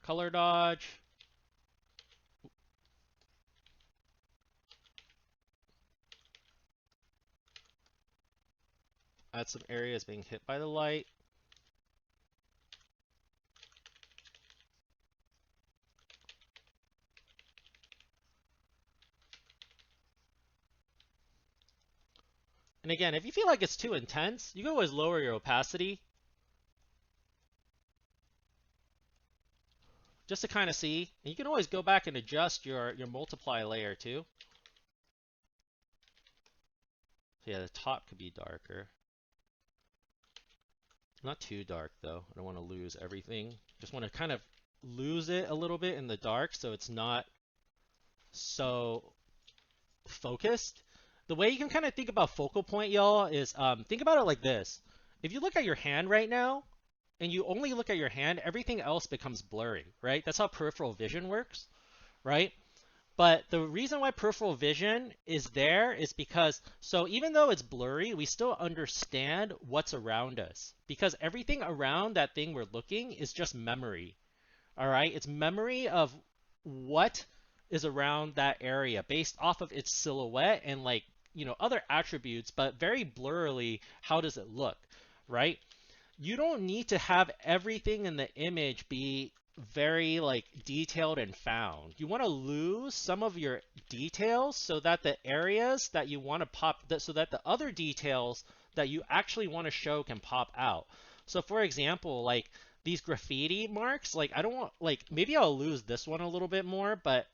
Speaker 1: Color dodge. Add some areas being hit by the light. And again, if you feel like it's too intense, you can always lower your opacity just to kind of see. And you can always go back and adjust your multiply layer too. So yeah, the top could be darker. Not too dark though. I don't want to lose everything. Just want to kind of lose it a little bit in the dark so it's not so focused. The way you can kind of think about focal point, y'all, is think about it like this. If you look at your hand right now, and you only look at your hand, everything else becomes blurry, right? That's how peripheral vision works, right? But the reason why peripheral vision is there is because, so even though it's blurry, we still understand what's around us. Because everything around that thing we're looking is just memory, all right? It's memory of what is around that area based off of its silhouette and like, other attributes, but very blurrily, how does it look, right? You don't need to have everything in the image be very like detailed and found. You want to lose some of your details so that the areas that you want to so that the other details that you actually want to show can pop out. So for example, like these graffiti marks, like I don't want, like maybe I'll lose this one a little bit more, but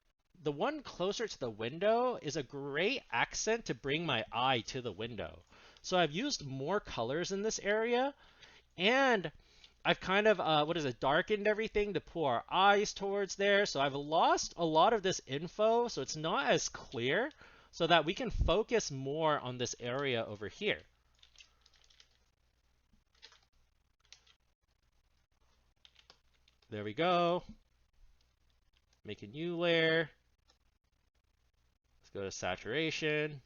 Speaker 1: the one closer to the window is a great accent to bring my eye to the window. So I've used more colors in this area, and I've kind of, darkened everything to pull our eyes towards there. So I've lost a lot of this info, so it's not as clear, so that we can focus more on this area over here. There we go. Make a new layer. go to saturation.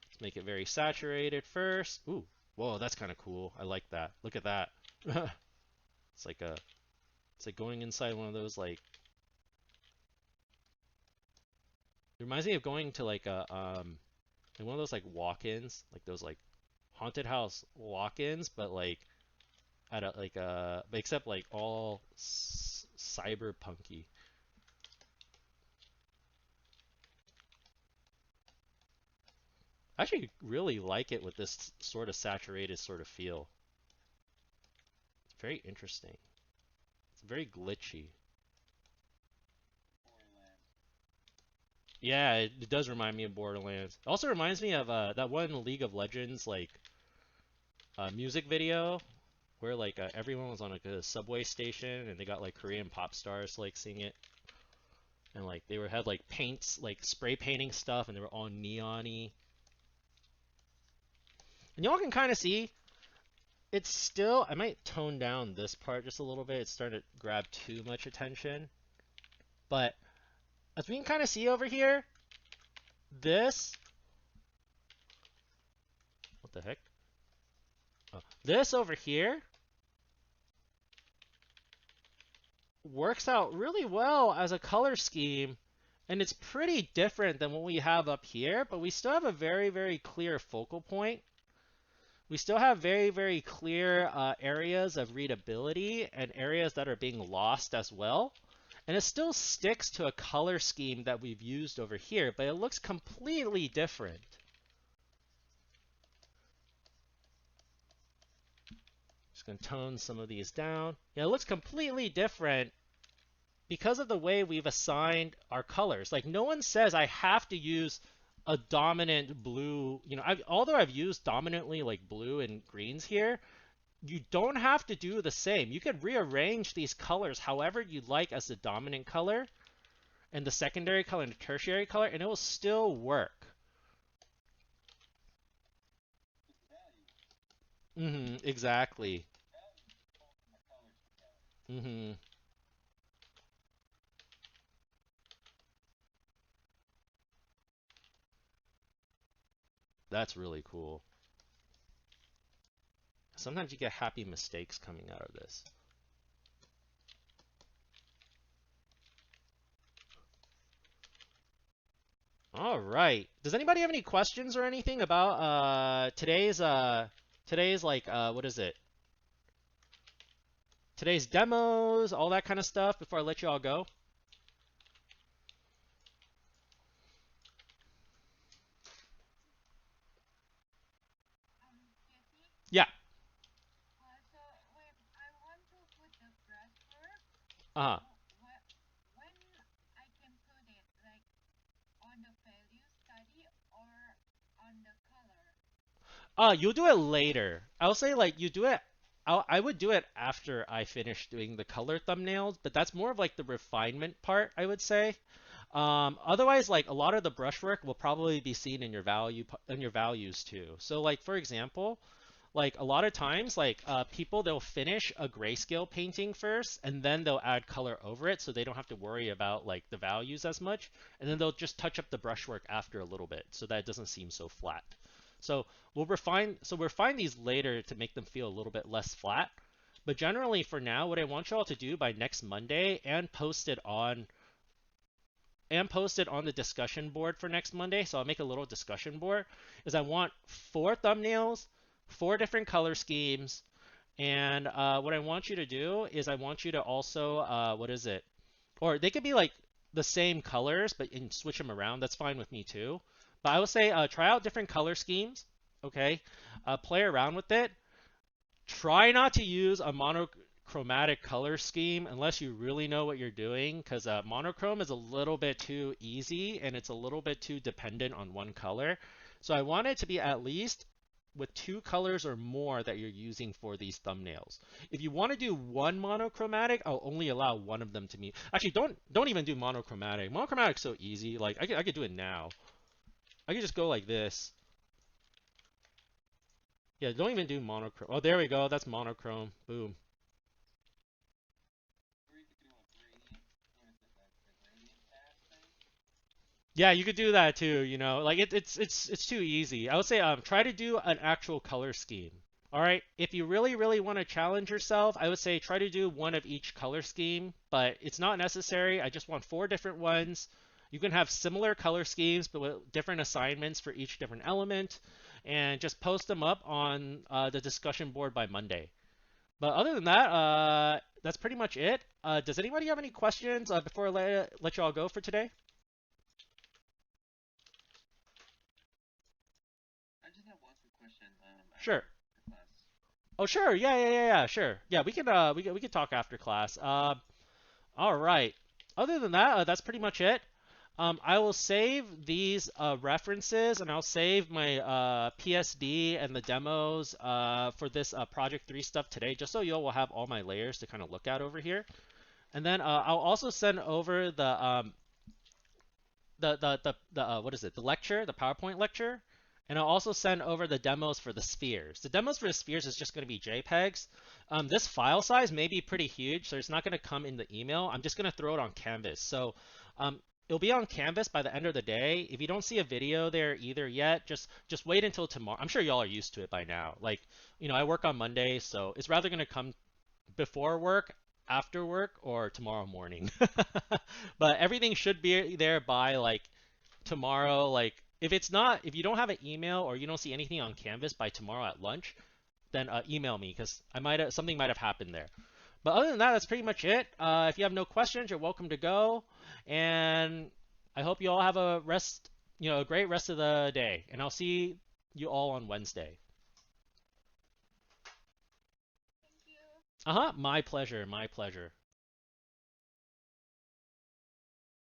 Speaker 1: Let's make it very saturated first. Ooh, whoa, that's kind of cool. I like that. Look at that. It's like a, it's like going inside one of those like. It reminds me of going to like a like one of those like walk-ins, like those like haunted house walk-ins, but like at a like but except like all cyberpunky. I actually really like it with this sort of saturated sort of feel. It's very interesting. It's very glitchy. Yeah, it does remind me of Borderlands. It also reminds me of that one League of Legends like music video where like everyone was on like a subway station and they got like Korean pop stars like sing it, and like they had like paints like spray painting stuff and they were all neon-y. And y'all can kind of see it's still. I might tone down this part just a little bit. It's starting to grab too much attention, but as we can kind of see over here, this. What the heck? Oh, this over here works out really well as a color scheme, and it's pretty different than what we have up here, but we still have a very, very clear focal point. We still have very, very clear areas of readability and areas that are being lost as well. And it still sticks to a color scheme that we've used over here, but it looks completely different. Just going to tone some of these down. Yeah, it looks completely different because of the way we've assigned our colors. Like no one says I have to use a dominant blue, you know, although I've used dominantly like blue and greens here, you don't have to do the same. You could rearrange these colors however you'd like as the dominant color and the secondary color and the tertiary color, and it will still work. Exactly. Mm-hmm. That's really cool. Sometimes you get happy mistakes coming out of this. All right. Does anybody have any questions or anything about today's like what is it? Today's demos, all that kind of stuff before I let you all go?
Speaker 3: Jesse,
Speaker 1: Yeah.
Speaker 3: so I want to put the brushwork,
Speaker 1: Uh-huh.
Speaker 3: when I can put it, like on the value study or on the color.
Speaker 1: You'll do it later. I'll say like you do it. I would do it after I finish doing the color thumbnails, but that's more of like the refinement part, I would say. Otherwise, like a lot of the brushwork will probably be seen in your values too. So like for example, like a lot of times like people they'll finish a grayscale painting first and then they'll add color over it so they don't have to worry about like the values as much, and then they'll just touch up the brushwork after a little bit so that it doesn't seem so flat. So we'll refine these later to make them feel a little bit less flat. But generally for now, what I want you all to do by next Monday and post it on the discussion board for next Monday. So I'll make a little discussion board. Is I want 4 thumbnails, 4 different color schemes, and what I want you to do is I want you to also what is it? Or they could be like the same colors, but and switch them around. That's fine with me too. But I would say try out different color schemes. Okay, play around with it. Try not to use a monochromatic color scheme unless you really know what you're doing, because monochrome is a little bit too easy and it's a little bit too dependent on one color. So I want it to be at least with 2 colors or more that you're using for these thumbnails. If you want to do one monochromatic, I'll only allow one of them to me. Actually, don't even do monochromatic. Monochromatic's so easy. Like I could do it now. I could just go like this. Yeah, don't even do monochrome. Oh, there we go. That's monochrome. Boom.
Speaker 2: Or you could do a gradient. What is it? The gradient path thing?
Speaker 1: Yeah, you could do that too, like it's too easy. I would say try to do an actual color scheme. All right, if you really really want to challenge yourself, I would say try to do one of each color scheme, but it's not necessary. I just want four different ones. You can have similar color schemes but with different assignments for each different element and just post them up on the discussion board by Monday. But other than that, that's pretty much it. Does anybody have any questions before I let you all go for today?
Speaker 2: I just have one quick question.
Speaker 1: Sure.
Speaker 2: After the class.
Speaker 1: Oh, sure. Yeah. Sure. Yeah, we can talk after class. All right. Other than that, that's pretty much it. I will save these references and I'll save my PSD and the demos for this Project 3 stuff today, just so you all will have all my layers to kind of look at over here. And then I'll also send over the what is it? The lecture, the PowerPoint lecture, and I'll also send over the demos for the spheres. The demos for the spheres is just going to be JPEGs. This file size may be pretty huge, so it's not going to come in the email. I'm just going to throw it on Canvas. So it'll be on Canvas by the end of the day. If you don't see a video there either yet, just wait until tomorrow. I'm sure y'all are used to it by now. Like, I work on Monday, so it's rather going to come before work, after work, or tomorrow morning. But everything should be there by like tomorrow. Like if you don't have an email or you don't see anything on Canvas by tomorrow at lunch, then email me because something might have happened there. But other than that, that's pretty much it. If you have no questions, you're welcome to go. And I hope you all have a great rest of the day. And I'll see you all on Wednesday.
Speaker 3: Thank you.
Speaker 1: Uh huh. My pleasure. My pleasure.